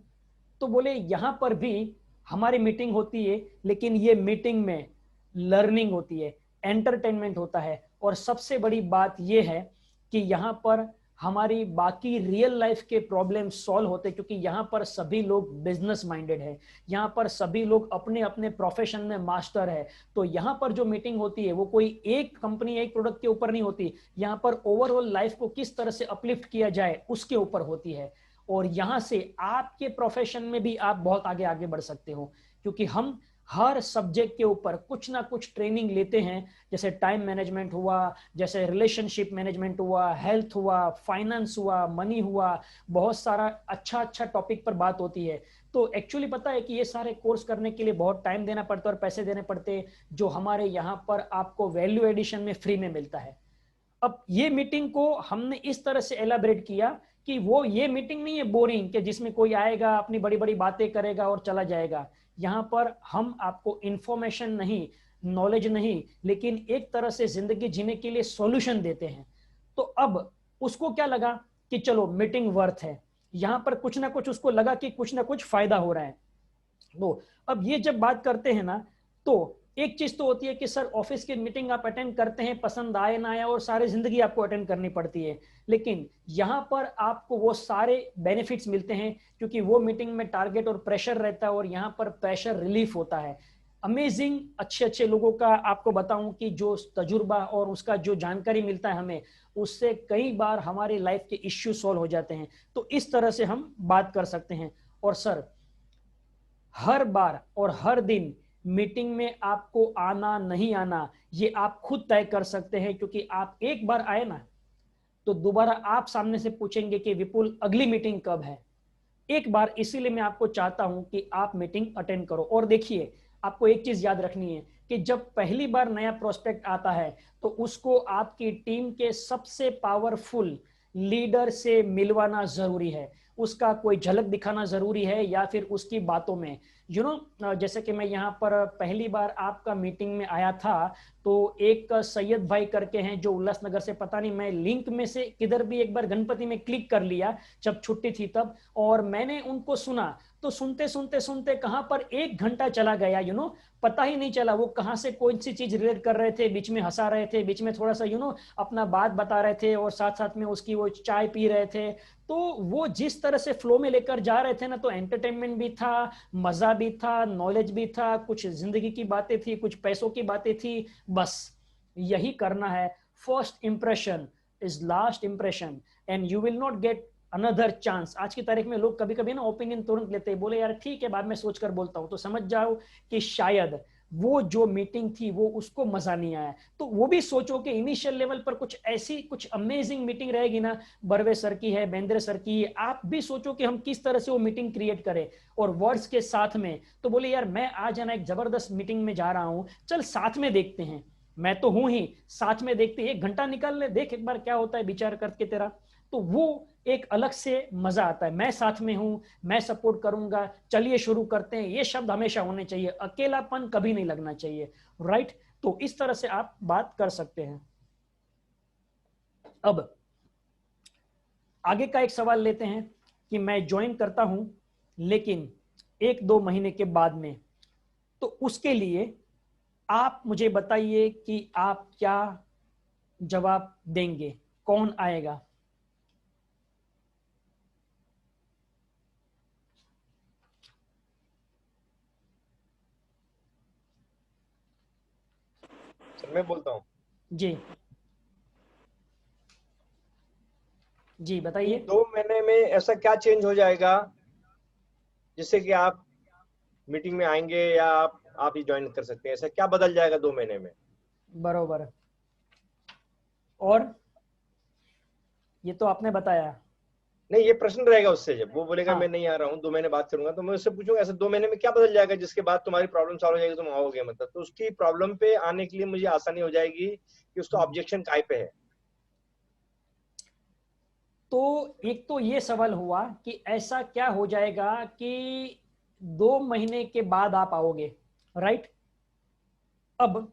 तो बोले यहाँ पर भी हमारी मीटिंग होती है, लेकिन ये मीटिंग में लर्निंग होती है, एंटरटेनमेंट होता है, और सबसे बड़ी बात ये है कि यहाँ पर हमारी बाकी रियल लाइफ के प्रॉब्लम सॉल्व होते हैं, क्योंकि यहाँ पर सभी लोग बिजनेस माइंडेड है, यहाँ पर सभी लोग अपने अपने प्रोफेशन में मास्टर है। तो यहाँ पर जो मीटिंग होती है वो कोई एक कंपनी एक प्रोडक्ट के ऊपर नहीं होती, यहाँ पर ओवरऑल लाइफ को किस तरह से अपलिफ्ट किया जाए उसके ऊपर होती है। और यहाँ से आपके प्रोफेशन में भी आप बहुत आगे आगे बढ़ सकते हो, क्योंकि हम हर सब्जेक्ट के ऊपर कुछ ना कुछ ट्रेनिंग लेते हैं, जैसे टाइम मैनेजमेंट हुआ, जैसे रिलेशनशिप मैनेजमेंट हुआ, हेल्थ हुआ, फाइनेंस हुआ, मनी हुआ, बहुत सारा अच्छा अच्छा टॉपिक पर बात होती है। तो एक्चुअली पता है कि ये सारे कोर्स करने के लिए बहुत टाइम देना पड़ता है और पैसे देने पड़ते हैं, जो हमारे यहाँ पर आपको वैल्यू एडिशन में फ्री में मिलता है। अब ये मीटिंग को हमने इस तरह से एलाबरेट किया कि वो ये मीटिंग नहीं है बोरिंग कि जिसमें कोई आएगा अपनी बड़ी बड़ी बातें करेगा और चला जाएगा। यहाँ पर हम आपको इंफॉर्मेशन नहीं, नॉलेज नहीं, लेकिन एक तरह से जिंदगी जीने के लिए सॉल्यूशन देते हैं। तो अब उसको क्या लगा कि चलो मीटिंग वर्थ है, यहाँ पर कुछ ना कुछ उसको लगा कि कुछ ना कुछ फायदा हो रहा है। तो अब ये जब बात करते हैं ना, तो एक चीज तो होती है कि सर ऑफिस की मीटिंग आप अटेंड करते हैं, पसंद आए ना आए, और सारी जिंदगी आपको अटेंड करनी पड़ती है, लेकिन यहाँ पर आपको वो सारे बेनिफिट्स मिलते हैं, क्योंकि वो मीटिंग में टारगेट और प्रेशर रहता है और यहाँ पर प्रेशर रिलीफ होता है। अमेजिंग अच्छे अच्छे लोगों का आपको बताऊं कि जो तजुर्बा और उसका जो जानकारी मिलता है हमें, उससे कई बार हमारी लाइफ के इश्यू सॉल्व हो जाते हैं। तो इस तरह से हम बात कर सकते हैं। और सर हर बार और हर दिन मीटिंग में आपको आना नहीं आना ये आप खुद तय कर सकते हैं, क्योंकि आप एक बार आए ना तो दोबारा आप सामने से पूछेंगे कि विपुल अगली मीटिंग कब है। एक बार इसीलिए मैं आपको चाहता हूं कि आप मीटिंग अटेंड करो। और देखिए आपको एक चीज याद रखनी है कि जब पहली बार नया प्रोस्पेक्ट आता है तो उसको आपकी टीम के सबसे पावरफुल लीडर से मिलवाना जरूरी है, उसका कोई झलक दिखाना जरूरी है, या फिर उसकी बातों में जैसे कि मैं यहाँ पर पहली बार आपका मीटिंग में आया था, तो एक सैयद भाई करके हैं जो उल्लासनगर से, पता नहीं मैं लिंक में से किधर भी एक बार गणपति में क्लिक कर लिया जब छुट्टी थी तब, और मैंने उनको सुना, तो सुनते सुनते सुनते कहां पर 1 घंटा चला गया, पता ही नहीं चला वो कहां से कौन सी चीज रिलेट कर रहे थे, बीच में हंसा रहे थे, बीच में थोड़ा सा अपना बात बता रहे थे, और साथ साथ में उसकी वो चाय पी रहे थे। तो वो जिस तरह से फ्लो में लेकर जा रहे थे ना, तो एंटरटेनमेंट भी था, मजा भी था, नॉलेज भी था, कुछ जिंदगी की बातें थी, कुछ पैसों की बातें थी। बस यही करना है। First impression is last impression and you will not get another chance. आज की तारीख में लोग कभी कभी ना ओपिनियन तुरंत लेते हैं, बोले यार ठीक है बाद में सोचकर बोलता हूं, तो समझ जाओ कि शायद वो जो मीटिंग थी वो उसको मजा नहीं आया। तो वो भी सोचो कि इनिशियल लेवल पर कुछ ऐसी कुछ अमेजिंग मीटिंग रहेगी ना, बर्वे सर की है, बेंद्रे सर की है, आप भी सोचो कि हम किस तरह से वो मीटिंग क्रिएट करें और वर्ड्स के साथ में। तो बोले यार मैं आज है ना एक जबरदस्त मीटिंग में जा रहा हूं, चल साथ में देखते हैं, मैं तो हूं ही, साथ में देखते, 1 घंटा निकाल ले, देख एक बार क्या होता है विचार करके तेरा। तो वो एक अलग से मजा आता है, मैं साथ में हूं, मैं सपोर्ट करूंगा, चलिए शुरू करते हैं, ये शब्द हमेशा होने चाहिए, अकेलापन कभी नहीं लगना चाहिए, राइट। तो इस तरह से आप बात कर सकते हैं। अब आगे का एक सवाल लेते हैं कि मैं ज्वाइन करता हूं लेकिन 1-2 महीने के बाद में, तो उसके लिए आप मुझे बताइए कि आप क्या जवाब देंगे, कौन आएगा? सर मैं बोलता हूँ। जी जी बताइए। 2 महीने में ऐसा क्या चेंज हो जाएगा जिससे कि आप मीटिंग में आएंगे या आप ही ज्वाइन कर सकते हैं? ऐसा क्या बदल जाएगा 2 महीने में? बरोबर। और ये तो आपने बताया। नहीं, ये प्रश्न रहेगा उससे, जब वो बोलेगा हाँ। मैं नहीं आ रहा हूँ 2 महीने बाद करूंगा, तो मैं उससे पूछूंगा ऐसा 2 महीने में क्या बदल जाएगा जिसके बाद तुम्हारी प्रॉब्लम सॉल्व हो जाएगी, तुम आओगे, मतलब तो उसकी प्रॉब्लम पे आने के लिए मुझे आसानी हो जाएगी कि उसका ऑब्जेक्शन काय पे है। तो एक तो ये सवाल हुआ कि ऐसा क्या हो जाएगा कि 2 महीने के बाद आप आओगे, राइट। अब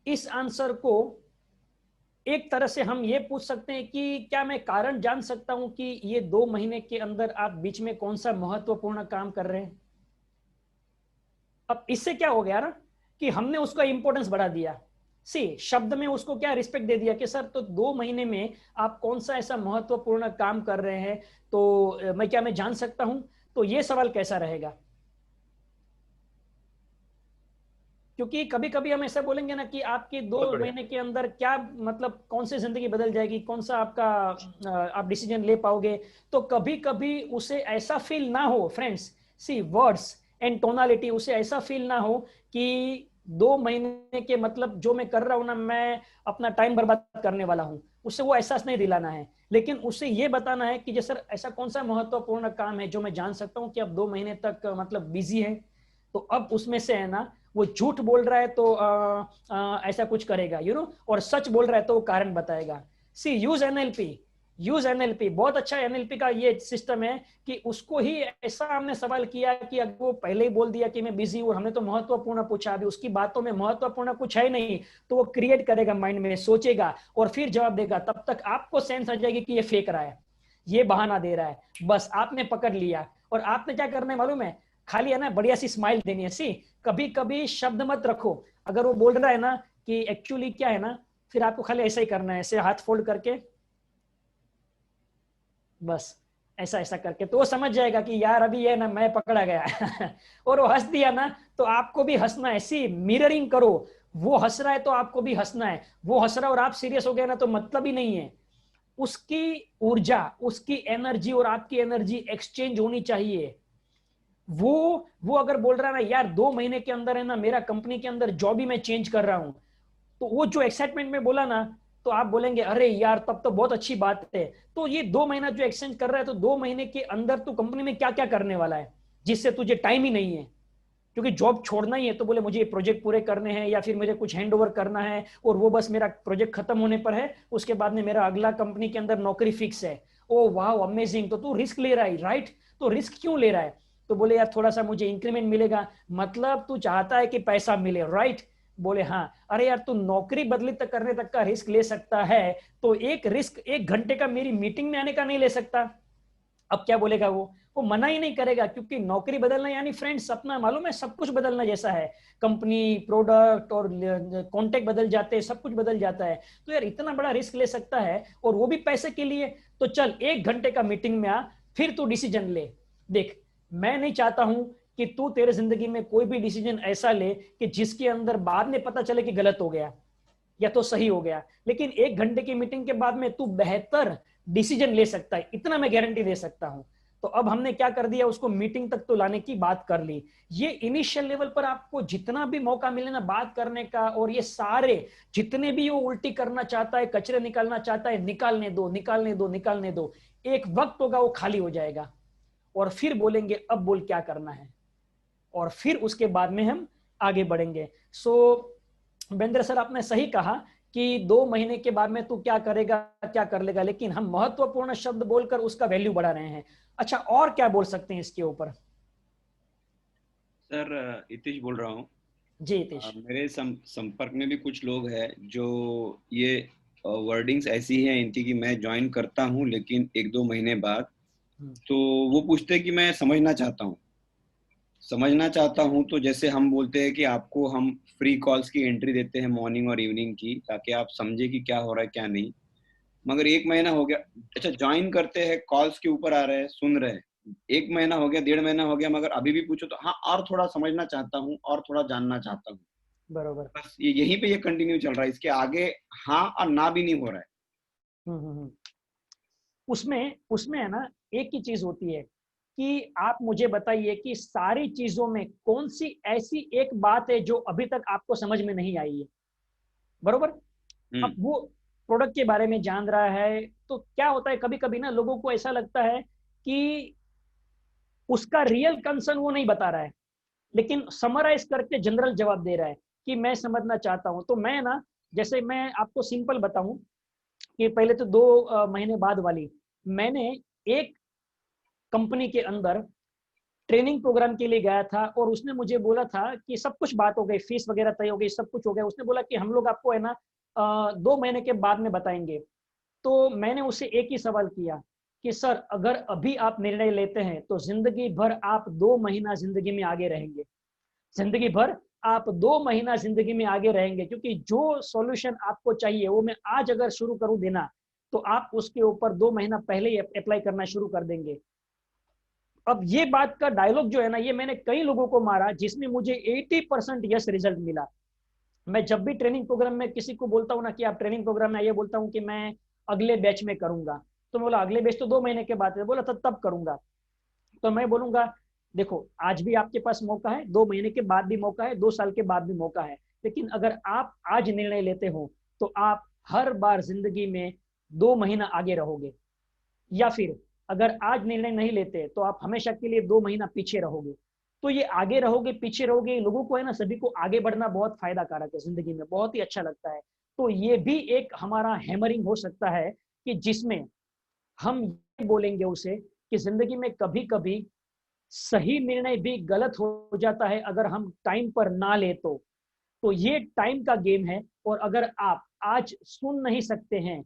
इस आंसर को एक तरह से हम ये पूछ सकते हैं कि क्या मैं कारण जान सकता हूं कि ये 2 महीने के अंदर आप बीच में कौन सा महत्वपूर्ण काम कर रहे हैं? अब इससे क्या हो गया ना कि हमने उसका इंपॉर्टेंस बढ़ा दिया। शब्द में उसको क्या रिस्पेक्ट दे दिया कि सर तो 2 महीने में आप कौन सा ऐसा महत्वपूर्ण काम कर रहे हैं, तो मैं जान सकता हूं? तो ये सवाल कैसा रहेगा? क्योंकि कभी कभी हम ऐसा बोलेंगे ना कि आपके 2 महीने के अंदर क्या मतलब कौन सी जिंदगी बदल जाएगी, कौन सा आपका आप डिसीजन ले पाओगे, तो कभी कभी उसे ऐसा फील ना हो फ्रेंड्स, वर्ड्स एंड टोनालिटी, उसे ऐसा फील ना हो कि 2 महीने के मतलब जो मैं कर रहा हूं ना, मैं अपना टाइम बर्बाद करने वाला हूं। उससे वो एहसास नहीं दिलाना है, लेकिन उसे ये बताना है कि सर ऐसा कौन सा महत्वपूर्ण काम है जो मैं जान सकता हूं कि अब 2 महीने तक मतलब बिजी है, तो अब उसमें से है ना वो झूठ बोल रहा है तो ऐसा कुछ करेगा, और सच बोल रहा है तो वो कारण बताएगा। यूज एनएलपी बहुत अच्छा एनएलपी का ये सिस्टम है कि उसको ही ऐसा हमने सवाल किया कि अगर वो पहले ही बोल दिया कि मैं बिजी हूं, हमने तो महत्वपूर्ण पूछा, अभी उसकी बातों में महत्वपूर्ण कुछ है नहीं, तो वो क्रिएट करेगा माइंड में, सोचेगा और फिर जवाब देगा। तब तक आपको सेंस आ जाएगी कि ये फेक रहा है, ये बहाना दे रहा है, बस आपने पकड़ लिया। और आपने क्या करना है मालूम है? खाली है ना बढ़िया सी स्माइल देनी है। कभी कभी शब्द मत रखो, अगर वो बोल रहा है ना कि एक्चुअली क्या है ना, फिर आपको खाली ऐसा ही करना है, ऐसे हाथ फोल्ड करके, बस ऐसा ऐसा करके, तो वो समझ जाएगा कि यार अभी ये ना मैं पकड़ा गया और वो हंस दिया ना, तो आपको भी हंसना है। मिररिंग करो, वो हंस रहा है तो आपको भी हंसना है, वो हंस रहा है और आप सीरियस हो गए ना, तो मतलब ही नहीं है। उसकी ऊर्जा, उसकी एनर्जी और आपकी एनर्जी एक्सचेंज होनी चाहिए। वो अगर बोल रहा है ना यार 2 महीने के अंदर है ना मेरा कंपनी के अंदर जॉब ही मैं चेंज कर रहा हूं, तो वो जो एक्साइटमेंट में बोला ना, तो आप बोलेंगे अरे यार तब तो बहुत अच्छी बात है। तो ये 2 महीना जो एक्सचेंज कर रहा है, तो 2 महीने के अंदर तू कंपनी में क्या क्या करने वाला है जिससे तुझे टाइम ही नहीं है, क्योंकि जॉब छोड़ना ही है तो बोले मुझे ये प्रोजेक्ट पूरे करने हैं या फिर मुझे कुछ हैंड ओवर करना है, और वो बस मेरा प्रोजेक्ट खत्म होने पर है, उसके बाद में मेरा अगला कंपनी के अंदर नौकरी फिक्स है। ओ वाह अमेजिंग, तो तू रिस्क ले रहा है, राइट? तो रिस्क क्यों ले रहा है? तो बोले यार थोड़ा सा मुझे इंक्रीमेंट मिलेगा, मतलब तू चाहता है कि पैसा मिले, राइट? बोले हाँ। अरे यार तू नौकरी बदली तक करने तक का रिस्क ले सकता है, तो एक रिस्क 1 घंटे का मेरी मीटिंग में आने का नहीं ले सकता? अब क्या बोलेगा वो मना ही नहीं करेगा, क्योंकि नौकरी बदलना यानी फ्रेंड्स अपना मालूम है सब कुछ बदलना जैसा है, कंपनी, प्रोडक्ट और कॉन्टेक्ट बदल जाते हैं, सब कुछ बदल जाता है। तो यार इतना बड़ा रिस्क ले सकता है और वो भी पैसे के लिए, तो चल 1 घंटे का मीटिंग में आ, फिर तू डिसीजन ले। देख मैं नहीं चाहता हूं कि तू तेरे जिंदगी में कोई भी डिसीजन ऐसा ले कि जिसके अंदर बाद में पता चले कि गलत हो गया या तो सही हो गया, लेकिन 1 घंटे की मीटिंग के बाद में तू बेहतर डिसीजन ले सकता है, इतना मैं गारंटी दे सकता हूं। तो अब हमने क्या कर दिया, उसको मीटिंग तक तो लाने की बात कर ली। ये इनिशियल लेवल पर आपको जितना भी मौका मिले ना बात करने का, और ये सारे जितने भी वो उल्टी करना चाहता है, कचरे निकालना चाहता है, निकालने दो निकालने दो निकालने दो। एक वक्त होगा वो खाली हो जाएगा और फिर बोलेंगे अब बोल क्या करना है, और फिर उसके बाद में हम आगे बढ़ेंगे। बेंद्र सर आपने सही कहा कि 2 महीने के बाद में तू क्या करेगा क्या कर लेगा, लेकिन हम महत्वपूर्ण शब्द बोलकर उसका वैल्यू बढ़ा रहे हैं। अच्छा और क्या बोल सकते हैं इसके ऊपर? सर इतिश बोल रहा हूँ जी इतिश। मेरे संपर्क में भी कुछ लोग हैं जो ये वर्डिंग्स ऐसी हैं इनकी कि मैं ज्वाइन करता हूँ लेकिन 1-2 महीने बाद, तो वो पूछते हैं कि मैं समझना चाहता हूँ। तो जैसे हम बोलते हैं कि आपको हम फ्री कॉल्स की एंट्री देते हैं मॉर्निंग और इवनिंग की, ताकि आप समझे कि क्या हो रहा है क्या नहीं। मगर 1 महीना हो गया, अच्छा ज्वाइन करते हैं, कॉल्स के ऊपर आ रहे हैं, सुन रहे हैं, 1 महीना हो गया, 1.5 महीना हो गया, मगर अभी भी पूछो तो हाँ और थोड़ा समझना चाहता हूँ और थोड़ा जानना चाहता हूँ। बरोबर, बस यहीं पे ये कंटिन्यू चल रहा है, इसके आगे हाँ और ना भी नहीं हो रहा है। उसमें है ना एक ही चीज होती है कि आप मुझे बताइए कि सारी चीजों में कौन सी ऐसी एक बात है जो अभी तक आपको समझ में नहीं आई है, बरोबर? अब वो प्रोडक्ट के बारे में जान रहा है, तो क्या होता है कभी कभी ना लोगों को ऐसा लगता है कि उसका रियल कंसर्न वो नहीं बता रहा है, लेकिन समराइज करके जनरल जवाब दे रहा है कि मैं समझना चाहता हूं। तो मैं ना, जैसे मैं आपको सिंपल बताऊं कि पहले तो 2 महीने बाद वाली, मैंने एक कंपनी के अंदर ट्रेनिंग प्रोग्राम के लिए गया था और उसने मुझे बोला था कि सब कुछ बात हो गई, फीस वगैरह तय हो गई, सब कुछ हो गया। उसने बोला कि हम लोग आपको है ना 2 महीने के बाद में बताएंगे। तो मैंने उससे एक ही सवाल किया कि सर अगर अभी आप निर्णय लेते हैं तो जिंदगी भर आप 2 महीना जिंदगी में आगे रहेंगे, जिंदगी भर आप 2 महीना जिंदगी में आगे रहेंगे, क्योंकि जो सॉल्यूशन आपको चाहिए वो मैं आज अगर शुरू करूं देना तो आप उसके ऊपर 2 महीना पहले ही अप्लाई करना शुरू कर देंगे। अब ये बात का डायलॉग जो है ना, ये मैंने कई लोगों को मारा जिसमें मुझे 80% यस रिजल्ट मिला। मैं जब भी ट्रेनिंग प्रोग्राम में किसी को बोलता हूँ ना कि आप ट्रेनिंग प्रोग्राम में आइए, बोलता हूँ कि मैं अगले बैच में करूंगा, तो मैं बोला अगले बैच तो 2 महीने के बाद है, बोला तब करूंगा। तो मैं बोलूंगा देखो आज भी आपके पास मौका है, 2 महीने के बाद भी मौका है, 2 साल के बाद भी मौका है, लेकिन अगर आप आज निर्णय लेते हो तो आप हर बार जिंदगी में 2 महीना आगे रहोगे, या फिर अगर आज निर्णय नहीं लेते तो आप हमेशा के लिए 2 महीना पीछे रहोगे। तो ये आगे रहोगे पीछे रहोगे, लोगों को है ना, सभी को आगे बढ़ना बहुत फायदा कारक है जिंदगी में, बहुत ही अच्छा लगता है। तो ये भी एक हमारा हैमरिंग हो सकता है कि जिसमें हम ये बोलेंगे उसे कि जिंदगी में कभी कभी सही निर्णय भी गलत हो जाता है अगर हम टाइम पर ना ले तो ये टाइम का गेम है। और अगर आप आज सुन नहीं सकते हैं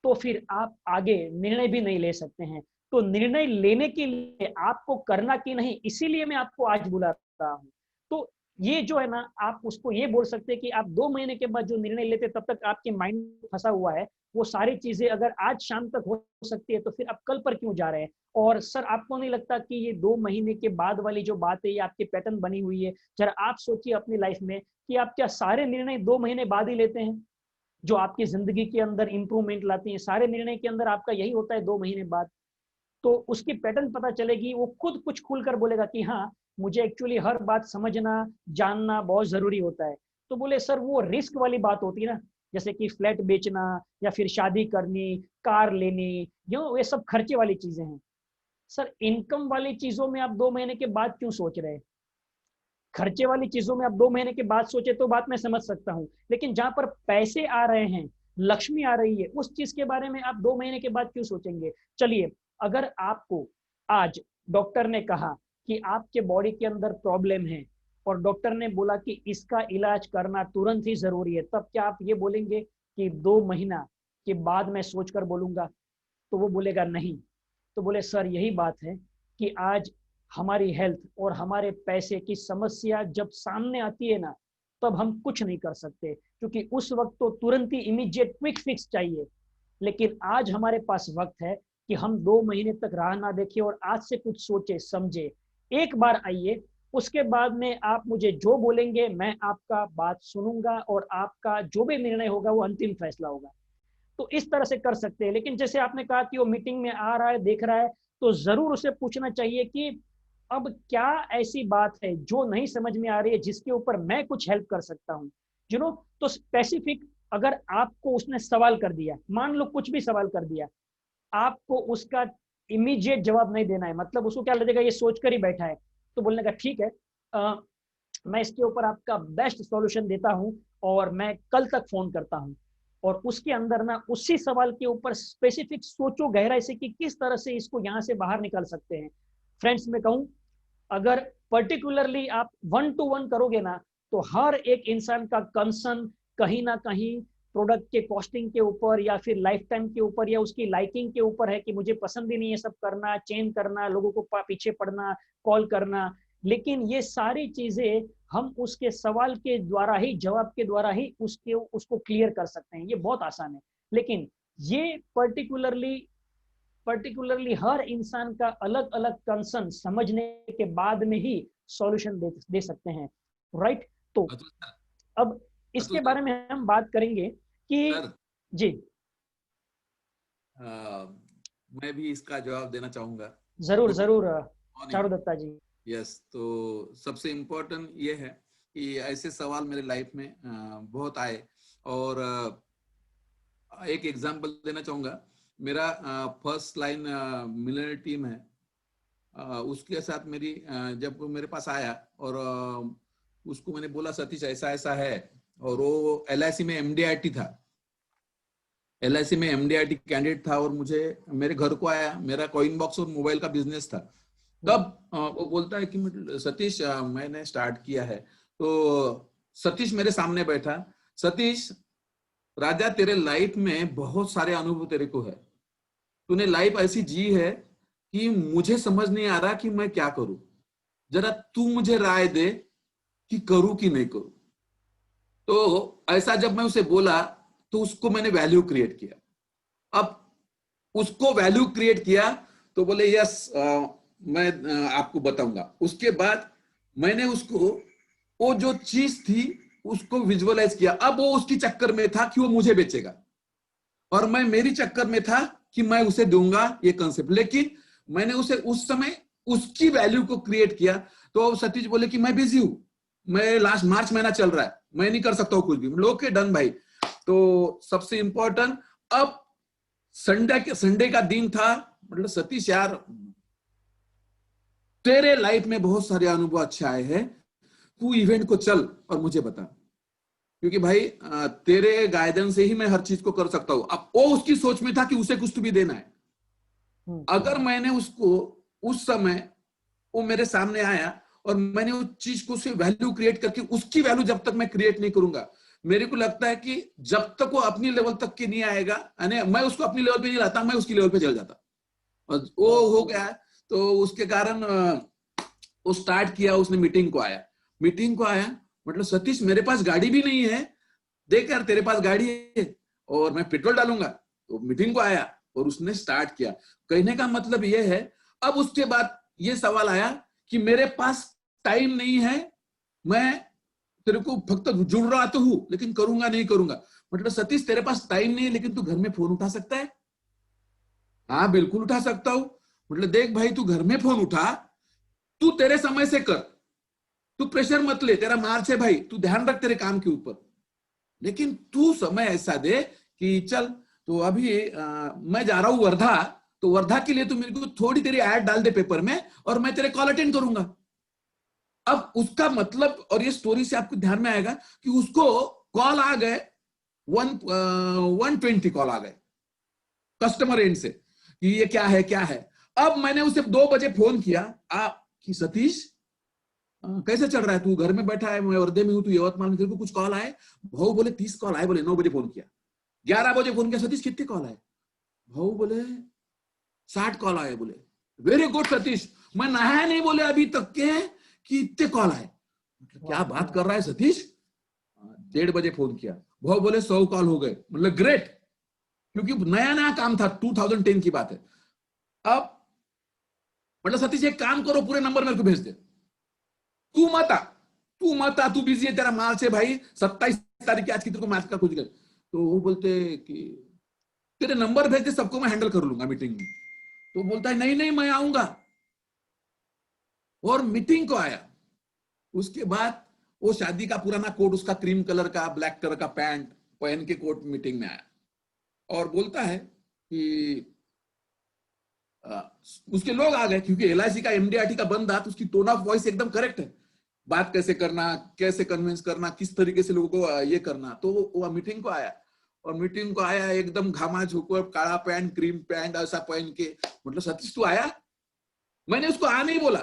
तो फिर आप आगे निर्णय भी नहीं ले सकते हैं। तो निर्णय लेने के लिए आपको करना कि नहीं, इसीलिए मैं आपको आज बुला रहा हूं। तो ये जो है ना, आप उसको ये बोल सकते हैं कि आप 2 महीने के बाद जो निर्णय लेते तब तक आपके माइंड फंसा हुआ है, वो सारी चीजें अगर आज शाम तक हो सकती है तो फिर आप कल पर क्यों जा रहे हैं। और सर आपको नहीं लगता कि ये 2 महीने के बाद वाली जो बात है ये आपके पैटर्न बनी हुई है। जरा आप सोचिए अपनी लाइफ में कि आप क्या सारे निर्णय 2 महीने बाद ही लेते हैं जो आपकी जिंदगी के अंदर इंप्रूवमेंट लाती हैं। सारे निर्णय के अंदर आपका यही होता है 2 महीने बाद। तो उसकी पैटर्न पता चलेगी, वो खुद कुछ खुलकर बोलेगा कि हाँ मुझे एक्चुअली हर बात समझना जानना बहुत जरूरी होता है। तो बोले सर वो रिस्क वाली बात होती है ना, जैसे कि फ्लैट बेचना या फिर शादी करनी, कार लेनी, ये सब खर्चे वाली चीजें हैं। सर इनकम वाली चीजों में आप 2 महीने के बाद क्यों सोच रहे हैं? खर्चे वाली चीजों में आप 2 महीने के बाद सोचे तो बात मैं समझ सकता हूँ, लेकिन जहां पर पैसे आ रहे हैं, लक्ष्मी आ रही है, उस चीज के बारे में आप 2 महीने के बाद क्यों सोचेंगे? चलिए अगर आपको आज डॉक्टर ने कहा कि आपके बॉडी के अंदर प्रॉब्लम है और डॉक्टर ने बोला कि इसका इलाज करना तुरंत ही जरूरी है, तब क्या आप ये बोलेंगे कि 2 महीना के बाद मैं सोचकर बोलूंगा? तो वो बोलेगा नहीं। तो बोले सर यही बात है कि आज हमारी हेल्थ और हमारे पैसे की समस्या जब सामने आती है ना, तब हम कुछ नहीं कर सकते, क्योंकि उस वक्त तो तुरंत ही इमीडिएट क्विक फिक्स चाहिए। लेकिन आज हमारे पास वक्त है कि हम 2 महीने तक राह ना देखें और आज से कुछ सोचे समझे। एक बार आइए, उसके बाद में आप मुझे जो बोलेंगे मैं आपका बात सुनूंगा और आपका जो भी निर्णय होगा वो अंतिम फैसला होगा। तो इस तरह से कर सकते हैं। लेकिन जैसे आपने कहा कि वो मीटिंग में आ रहा है, देख रहा है, तो जरूर उसे पूछना चाहिए कि अब क्या ऐसी बात है जो नहीं समझ में आ रही है जिसके ऊपर मैं कुछ हेल्प कर सकता हूँ, तो स्पेसिफिक। अगर आपको उसने सवाल कर दिया, मान लो कुछ भी सवाल कर दिया, आपको उसका इमीडिएट जवाब नहीं देना है। मतलब उसको क्या लगेगा ये सोचकर ही बैठा है, तो बोलने का ठीक है, मैं इसके ऊपर आपका बेस्ट सॉल्यूशन देता हूं और मैं कल तक फोन करता हूं। और उसके अंदर ना उसी सवाल के ऊपर स्पेसिफिक सोचो गहराई से कि किस तरह से इसको यहां से बाहर निकाल सकते हैं। फ्रेंड्स मैं कहूं, अगर पर्टिकुलरली आप 1 to 1 करोगे ना, तो हर एक इंसान का कंसर्न कहीं ना कहीं प्रोडक्ट के कॉस्टिंग के ऊपर या फिर लाइफ टाइम के ऊपर या उसकी लाइकिंग के ऊपर है कि मुझे पसंद ही नहीं है सब करना, चेंज करना, लोगों को पीछे पड़ना, कॉल करना। लेकिन ये सारी चीजें हम उसके सवाल के द्वारा ही, जवाब के द्वारा ही उसको क्लियर कर सकते हैं। ये बहुत आसान है। लेकिन ये पर्टिकुलरली हर इंसान का अलग अलग कंसर्न समझने के बाद में ही सॉल्यूशन दे सकते हैं, राइट? तो अब इसके बारे में हम बात करेंगे कि जी मैं भी इसका जवाब देना चाहूंगा। जरूर चारुदत्ता जी। यस, तो सबसे इम्पोर्टेंट ये है कि ऐसे सवाल मेरे लाइफ में बहुत आए। और एक एग्जांपल देना चाहूंगा। मेरा फर्स्ट लाइन मिलियनेयर टीम है, उसके साथ मेरी जब मेरे पास आया और उसको मैंने बोला सतीश ऐसा ऐसा है, और वो LIC में MDRT था, LIC में MDRT कैंडिडेट था, और मुझे मेरे घर को आया, मेरा कॉइन बॉक्स और मोबाइल का बिजनेस था। तब वो बोलता है कि सतीश मैंने स्टार्ट किया है। तो सतीश मेरे सामने बैठा, सतीश राजा तेरे लाइफ में बहुत सारे अनुभव तेरे को है, तूने लाइफ ऐसी जी है कि मुझे समझ नहीं आ रहा कि मैं क्या करूं, जरा तू मुझे राय दे कि करूं कि नहीं करूं। तो ऐसा जब मैं उसे बोला तो उसको मैंने वैल्यू क्रिएट किया। अब उसको वैल्यू क्रिएट किया तो बोले यस मैं आपको बताऊंगा। उसके बाद मैंने उसको वो जो चीज थी उसको विजुअलाइज किया। अब वो उसकी चक्कर में था कि वो मुझे बेचेगा और मैं मेरी चक्कर में था कि मैं उसे दूंगा ये कंसेप्ट। लेकिन मैंने उसे उस समय उसकी वैल्यू को क्रिएट किया। तो सतीश बोले कि मैं बिजी हूं, मैं लास्ट मार्च महीना चल रहा है, मैं नहीं कर सकता हूं कुछ भी। लोग के डन भाई। तो सबसे इंपॉर्टेंट, अब संडे का दिन था, मतलब सतीश यार तेरे लाइफ में बहुत सारे अनुभव अच्छे आए हैं, तू इवेंट को चल और मुझे बता, क्योंकि भाई तेरे गाइडेंस से ही मैं हर चीज को कर सकता हूं। अब वो उसकी सोच में था कि उसे कुछ तो भी देना है। अगर मैंने उसको उस समय वो मेरे सामने आया और मैंने उस चीज को उसे वैल्यू क्रिएट करके, उसकी वैल्यू जब तक मैं क्रिएट नहीं करूंगा, मेरे को लगता है कि जब तक वो अपनी लेवल तक के नहीं आएगा, यानी मैं उसको अपनी लेवल पे नहीं लाता, मैं उसकी लेवल पे चल जाता। और वो हो गया। तो उसके कारण वो स्टार्ट किया, उसने मीटिंग को आया, मतलब सतीश मेरे पास गाड़ी भी नहीं है, देख यार तेरे पास गाड़ी है और मैं पेट्रोल डालूंगा। तो मीटिंग को आया और उसने स्टार्ट किया। कहने का मतलब ये है, अब उसके बाद ये सवाल आया कि मेरे पास टाइम नहीं है, मैं तेरे को फक्त जुड़ रहा तो हूं लेकिन करूंगा नहीं करूंगा। मतलब सतीश तेरे पास टाइम नहीं है लेकिन तू घर में फोन उठा सकता है? हाँ बिल्कुल उठा सकता हूं। मतलब देख भाई, तू घर में फोन उठा, तू तेरे समय से कर, तू प्रेशर मत ले, तेरा मार्च है भाई, तू ध्यान रख तेरे काम के ऊपर, लेकिन तू समय ऐसा दे कि चल। तो अभी मैं जा रहा हूं वर्धा, तो वर्धा के लिए तू मेरे को थोड़ी तेरी ऐड डाल दे पेपर में और मैं तेरे कॉल अटेंड करूंगा। अब उसका मतलब, और ये स्टोरी से आपको ध्यान में आएगा कि उसको कॉल आ गए 120 कॉल आ गए कस्टमर एंड से कि ये क्या है क्या है। अब मैंने उसे 2 बजे फोन किया कि सतीश कैसे चल रहा है, तू घर में बैठा है, मैं वर्धे में हूं, तू यवतमाल में, तेरे को कुछ कॉल आए? भाऊ बोले 30 कॉल आए। बोले 9 बजे फोन किया, 11 बजे फोन किया, सतीश कितने कॉल आए? भाऊ बोले 60 कॉल आए। बोले वेरी गुड सतीश, मैं नहाया नहीं बोले अभी तक के कि इतने कॉल आए। क्या बात कर रहा है सतीश? 1:30 बजे फोन किया, भाऊ बोले 100 कॉल हो गए। मतलब ग्रेट, क्योंकि नया नया काम था, 2010 की बात है। अब मतलब सतीश एक काम करो, पूरे नंबर मेरे को भेज दे, तू मत आ, तू बिजी है, तेरा मार्च है भाई, 27 तारीख की आज की तेरे को मार्च का कुछ कर। तो वो बोलते कि तेरे नंबर भेज दे, सबको मैं हैंडल कर लूंगा मीटिंग में। तो बोलता है नहीं मैं आऊंगा। और मीटिंग को आया। उसके बाद वो शादी का पुराना कोट, उसका क्रीम कलर का ब्लैक कलर का पैंट पहन के कोर्ट मीटिंग में आया और बोलता है कि उसके लोग आ गए, क्योंकि LIC का MDRT का बंदा, तो उसकी टोन ऑफ वॉइस एकदम करेक्ट है, बात कैसे करना, कैसे कन्विंस करना, किस तरीके से लोगों को ये करना। तो वो मीटिंग को आया और मीटिंग को आया एकदम घामा झोंको, काला पैंट क्रीम पैंट ऐसा पहन के। मतलब सतीश तू आया? मैंने उसको आ नहीं बोला,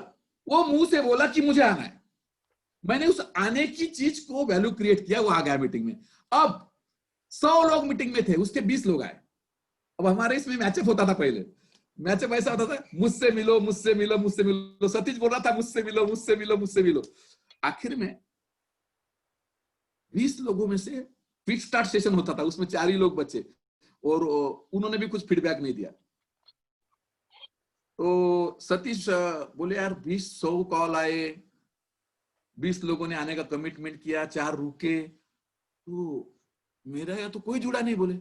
वो मुंह से बोला कि मुझे आना है। मैंने उस आने की चीज को वैल्यू क्रिएट किया, वो आ गया मीटिंग में। अब 100 लोग मीटिंग में थे, उसके 20 लोग आए। अब हमारे इसमें मैचअप होता था, पहले मैचअप ऐसा होता था, मुझसे मिलो मुझसे मिलो मुझसे मिलो, सतीश बोल रहा था मुझसे मिलो मुझसे मिलो मुझसे मिलो। आखिर में 20 लोगों में से क्विक स्टार्ट सेशन होता था, उसमें 4 ही लोग बचे और उन्होंने भी कुछ फीडबैक नहीं दिया। तो सतीश बोले यार 20-100 कॉल आए, 20 लोगों ने आने का कमिटमेंट किया, 4 रुके, तो मेरा या तो कोई जुड़ा नहीं। बोले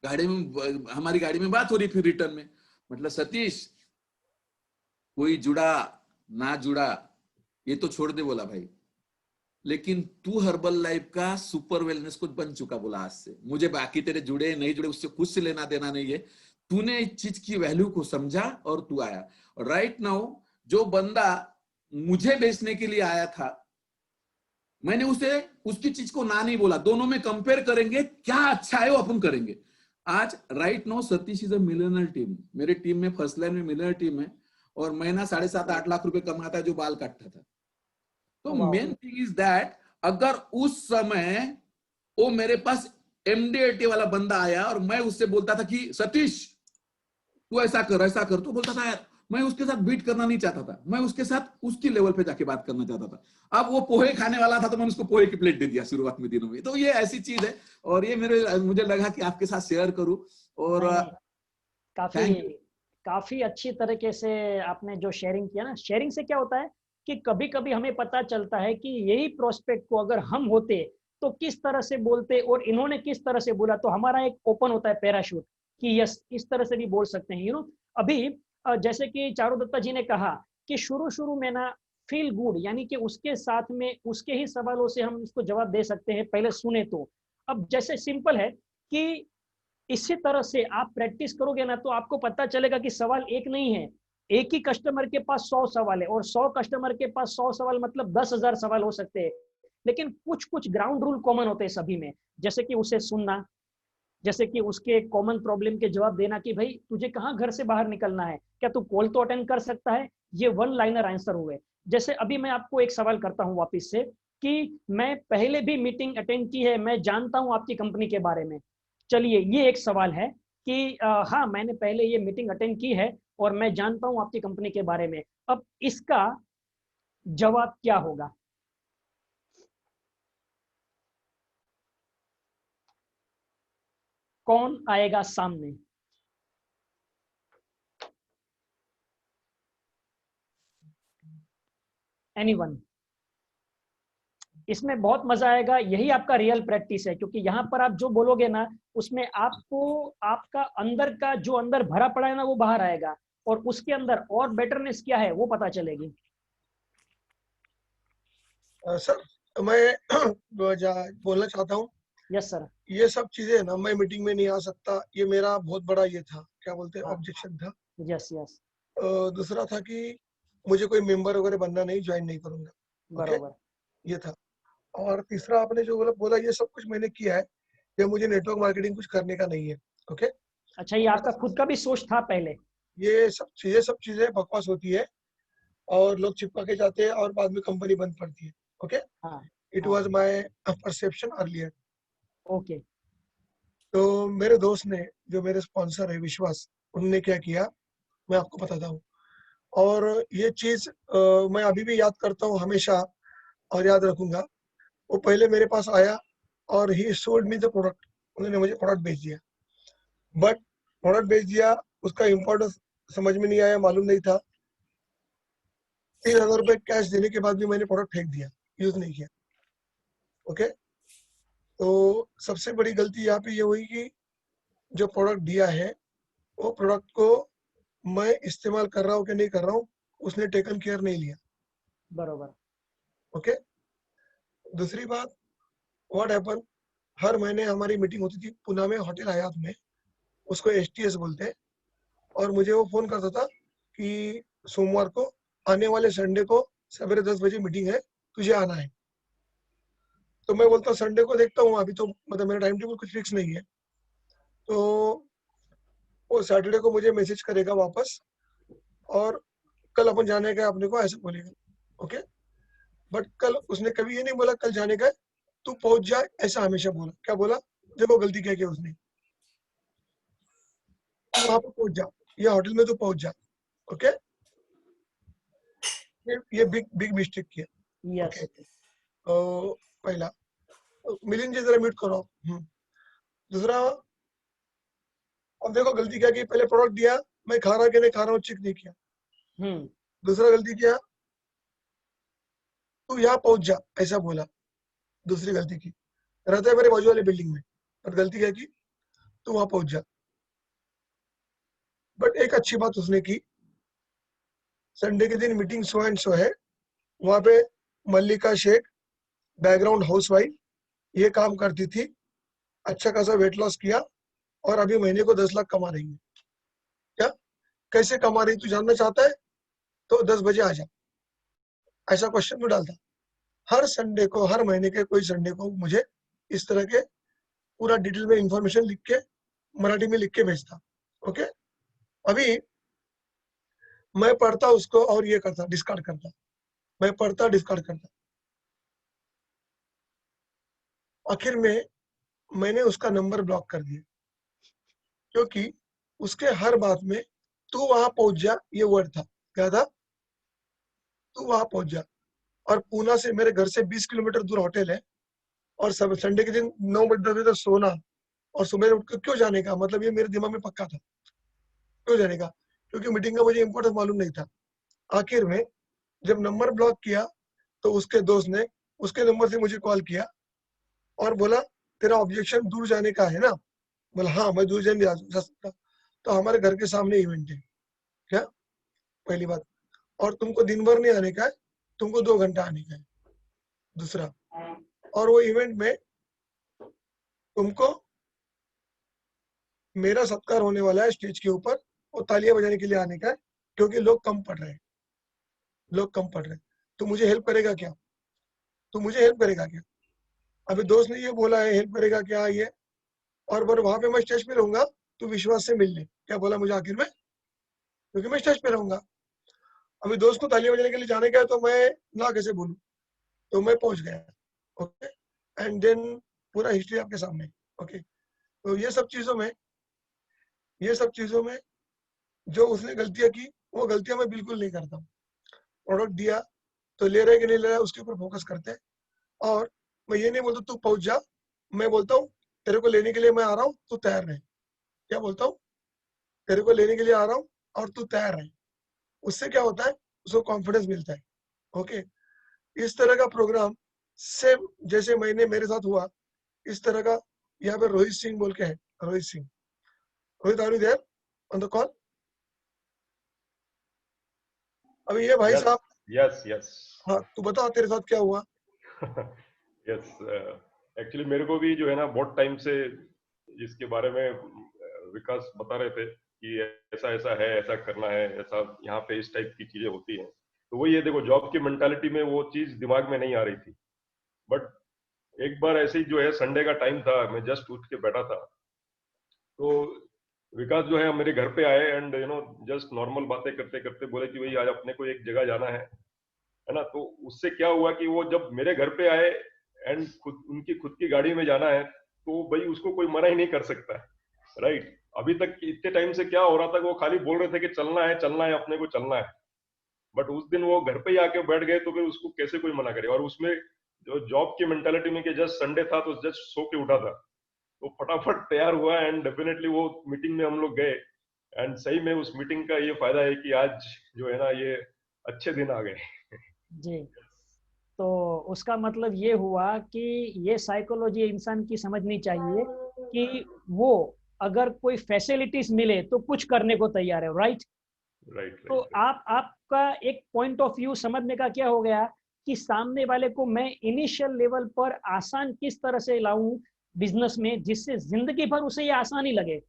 गाड़ी में, हमारी गाड़ी में बात हो रही फिर रिटर्न में, मतलब सतीश कोई जुड़ा ना जुड़ा ये तो छोड़ दे बोला भाई, लेकिन तू हर्बल लाइफ का सुपर वेलनेस कोच बन चुका बोला आज से। मुझे बाकी तेरे जुड़े नहीं जुड़े उससे कुछ से लेना देना नहीं है, तूने इस चीज की वैल्यू को समझा और तू आया। राइट नाउ जो बंदा मुझे बेचने के लिए आया था, मैंने उसे उसकी चीज को ना नहीं बोला, दोनों में कंपेयर करेंगे, क्या अच्छा है वो अपन करेंगे। आज right now Satish is a millionaire team, मेरे टीम में फर्स्ट लाइन में मिलियनर टीम है और महीना 7.5-8 लाख रुपए कमाता है जो बाल काटता था। तो मेन थिंग इज दैट अगर उस समय वो मेरे पास MD80 वाला बंदा आया और मैं उससे बोलता था कि सतीश तू ऐसा कर, तो बोलता था यार मैं उसके साथ बीट करना नहीं चाहता था, मैं उसके साथ उसकी लेवल पे जाके बात करना चाहता था। अब वो पोहे खाने वाला था तो मैंने उसको पोहे की प्लेट दे दिया शुरुआत में दिनों में। तो ये ऐसी चीज है और ये मुझे लगा कि आपके साथ शेयर करूं। और काफी काफी अच्छी तरीके से आपने जो शेयरिंग किया ना, शेयरिंग से क्या होता है कि कभी कभी हमें पता चलता है कि यही प्रोस्पेक्ट को अगर हम होते तो किस तरह से बोलते और इन्होंने किस तरह से बोला, तो हमारा एक ओपन होता है पैराशूट कि यस इस तरह से भी बोल सकते हैं। अभी जैसे कि चारुदत्ता जी ने कहा कि शुरू शुरू में ना फील गुड, यानी कि उसके साथ में उसके ही सवालों से हम उसको जवाब दे सकते हैं पहले सुने तो। अब जैसे सिंपल है कि इसी तरह से आप प्रैक्टिस करोगे ना तो आपको पता चलेगा कि सवाल एक नहीं है, एक ही कस्टमर के पास 100 सवाल है और 100 कस्टमर के पास 100 सवाल मतलब 10,000 सवाल हो सकते हैं। लेकिन कुछ कुछ ग्राउंड रूल कॉमन होते हैं सभी में, जैसे कि उसे सुनना, जैसे कि उसके कॉमन प्रॉब्लम के जवाब देना कि भाई तुझे कहाँ घर से बाहर निकलना है, क्या तू कॉल तो अटेंड कर सकता है। ये वन लाइनर आंसर हुए। जैसे अभी मैं आपको एक सवाल करता हूँ वापस से कि मैं पहले भी मीटिंग अटेंड की है, मैं जानता हूँ आपकी कंपनी के बारे में। चलिए ये एक सवाल है कि हाँ मैंने पहले ये मीटिंग अटेंड की है और मैं जानता हूँ आपकी कंपनी के बारे में। अब इसका जवाब क्या होगा? कौन आएगा सामने? एनीवन? इसमें बहुत मजा आएगा, यही आपका रियल प्रैक्टिस है, क्योंकि यहाँ पर आप जो बोलोगे ना उसमें आपको आपका अंदर का जो अंदर भरा पड़ा है ना वो बाहर आएगा और उसके अंदर और बेटरनेस क्या है वो पता चलेगी। सर मैं बोलना चाहता हूँ। Yes sir. ये सब चीजें ना मैं मीटिंग में नहीं आ सकता, ये मेरा बहुत बड़ा ये था, क्या बोलते हैं, ऑब्जेक्शन था। Yes yes. दूसरा था कि मुझे कोई मेंबर वगैरह बनना नहीं, ज्वाइन नहीं करूंगा। बराबर। ये था। और तीसरा आपने जो बोला ये सब कुछ मैंने किया है, ये मुझे नेटवर्क मार्केटिंग कुछ करने का नहीं है। ओके। अच्छा, ये आपका खुद का भी सोच था पहले? ये सब चीजें बकवास होती है और लोग चिपका के जाते हैं और बाद में कंपनी बंद पड़ती है। Okay. It was my perception earlier. Okay. तो मेरे दोस्त ने, जो मेरे स्पॉन्सर है विश्वास, उन्होंने क्या किया मैं आपको बताता हूँ। और ये चीज मैं अभी भी याद करता हूँ हमेशा और याद रखूंगा। वो पहले मेरे पास आया और ही सोल्ड मी द प्रोडक्ट, उन्होंने मुझे प्रोडक्ट बेच दिया। बट प्रोडक्ट बेच दिया, उसका इम्पोर्टेंस समझ में नहीं आया, मालूम नहीं था। 3,000 रुपए कैश देने के बाद भी मैंने प्रोडक्ट फेंक दिया, यूज नहीं किया। ओके। तो सबसे बड़ी गलती यहाँ पे ये हुई कि जो प्रोडक्ट दिया है वो प्रोडक्ट को मैं इस्तेमाल कर रहा हूँ कि नहीं कर रहा हूँ, उसने टेकन केयर नहीं लिया। बरोबर। ओके। दूसरी बात, व्हाट हैपन, हर महीने हमारी मीटिंग होती थी पुणे में होटल हयात में, उसको STS बोलते हैं। और मुझे वो फोन करता था कि सोमवार को आने वाले संडे को सवेरे 10 बजे मीटिंग है, तुझे आना है। तो मैं बोलता संडे को देखता हूँ, अभी तो मतलब मेरा टाइम टेबल कुछ फिक्स नहीं है। तो वो सैटरडे को मुझे मैसेज करेगा वापस और कल अपन जाने का अपने को, ऐसे बोलेगा। ओके। बट कल उसने कभी ये नहीं बोला कल जाने का, तू पहुंच जा, ऐसा हमेशा बोला। क्या बोला? देखो गलती क्या किया उसने, वहां पर पहुंच जा, ये होटल में तो पहुंच जा। ओके। ये बिग मिस्टेक किया। यस। पहला, मिलिंद जी जरा म्यूट करो। दूसरा, अब देखो गलती क्या की, पहले प्रोडक्ट दिया, मैं खा रहा कि नहीं खा रहा हूँ चेक नहीं किया। दूसरा गलती किया, तू यहाँ पहुंच जा, ऐसा बोला। दूसरी गलती की, रहता है मेरे बाजू वाली बिल्डिंग में, पर गलती क्या की, तू वहां पहुंच जा। बट एक अच्छी बात उसने की, संडे के दिन मीटिंग सो एंड सो है, वहां पे मल्लिका शेख, बैकग्राउंड हाउसवाइफ, ये काम करती थी, अच्छा खासा वेट लॉस किया और अभी महीने को 10 लाख कमा रही है। क्या कैसे कमा रही, तू जानना चाहता है तो 10 बजे आ जा, ऐसा क्वेश्चन में डालता। हर संडे को, हर महीने के कोई संडे को मुझे इस तरह के पूरा डिटेल में इंफॉर्मेशन लिख के, मराठी में लिख के भेजता। ओके। अभी मैं पढ़ता उसको और ये करता, डिस्कार्ड करता, मैं पढ़ता डिस्कार्ड करता। आखिर में मैंने उसका नंबर ब्लॉक कर दिया, क्योंकि उसके हर बात में तू वहां पहुंच जा ये वर्ड था। क्या था? तू वहां पहुंच जा। और पूना से मेरे घर से 20 किलोमीटर दूर होटल है, और सब संडे के दिन 9 बजे तक सोना और सुबह उठ कर क्यों जाने का, मतलब ये मेरे दिमाग में पक्का था क्यों जाने का, क्योंकि मीटिंग का मुझे इम्पोर्टेंस मालूम नहीं था। आखिर में जब नंबर ब्लॉक किया तो उसके दोस्त ने उसके नंबर से मुझे कॉल किया और बोला तेरा ऑब्जेक्शन दूर जाने का है ना? बोला हाँ, मैं दूर जाने जा सकता। तो हमारे घर के सामने इवेंट है। क्या? पहली बात। और तुमको दिन भर नहीं आने का है, तुमको 2 घंटा आने का है। दूसरा, और वो इवेंट में तुमको मेरा सत्कार होने वाला है स्टेज के ऊपर, और तालियां बजाने के लिए आने का है, क्योंकि लोग कम पढ़ रहे हैं, लोग कम पढ़ रहे हैं। तो मुझे हेल्प करेगा क्या? तो मुझे हेल्प करेगा क्या? अभी दोस्त ने ये बोला है हेल्प करेगा क्या ये, और वहां पे मैं स्टेज पे रहूंगा, तू विश्वास से मिल ले। क्या बोला मुझे आखिर में? क्योंकि मैं स्टेज पे रहूंगा। अभी दोस्त को तालियां बजाने के लिए जाने का है, तो मैं ना कैसे बोलूं? तो मैं पहुंच गया। ओके, एंड देन पूरा हिस्ट्री आपके सामने। ओके, तो ये सब चीजों में जो उसने गलतियां की, वो गलतियां मैं बिल्कुल नहीं करता हूँ। प्रोडक्ट दिया तो ले रहे कि नहीं ले रहा है उसके ऊपर फोकस करते हैं। और मैं ये नहीं बोलता तू पहुंच जा, मैं बोलता हूँ तेरे को लेने के लिए मैं आ रहा हूँ, तू तैयार रहे। क्या बोलता हूँ? तेरे को लेने के लिए आ रहा हूँ और तू तैयार रहे। उससे क्या होता है, उसको कॉन्फिडेंस मिलता है। ओके, इस तरह का प्रोग्राम सेम जैसे महीने मेरे साथ हुआ, इस तरह का यहाँ पे रोहित सिंह बोल के है। Rohit Singh, Rohit are you there on the call? अभी ये भाई साहब, यस यस हाँ तू बता तेरे साथ क्या हुआ? यस एक्चुअली मेरे को भी जो है ना बहुत टाइम से इसके बारे में विकास बता रहे थे कि ऐसा ऐसा है, ऐसा करना है, ऐसा यहाँ पे इस टाइप की चीजें होती हैं। तो वही है, देखो जॉब की मेंटालिटी में वो चीज दिमाग में नहीं आ रही थी। बट एक बार ऐसे ही जो है संडे का टाइम था, मैं जस्ट उठ के बैठा था, तो विकास जो है मेरे घर पे आए एंड जस्ट नॉर्मल बातें करते करते बोले कि भाई आज अपने को एक जगह जाना है ना। तो उससे क्या हुआ कि वो जब मेरे घर पे आए एंड उनकी खुद की गाड़ी में जाना है, तो भाई उसको कोई मना ही नहीं कर सकता, राइट। अभी तक इतने टाइम से क्या हो रहा था, वो खाली बोल रहे थे कि चलना है अपने को चलना है। बट उस दिन वो घर पे ही आके बैठ गए, तो फिर उसको कैसे कोई मना करे। और उसमें जो जॉब की मेंटालिटी में कि जस्ट संडे था तो जस्ट सो के उठा था, तो फटाफट तैयार हुआ एंड डेफिनेटली वो मीटिंग में हम लोग गए। एंड सही में उस मीटिंग का ये फायदा है कि आज जो है ना ये अच्छे दिन आ गए। जी, तो उसका मतलब ये हुआ कि ये साइकोलॉजी इंसान की समझनी चाहिए कि वो अगर कोई फैसिलिटीज मिले तो कुछ करने को तैयार है, राइट। राइट तो आपका एक पॉइंट ऑफ व्यू समझने का क्या हो गया कि सामने वाले को मैं इनिशियल लेवल पर आसान किस तरह से लाऊं बिजनेस में, जिससे जिंदगी भर उसे ये आसानी लगे,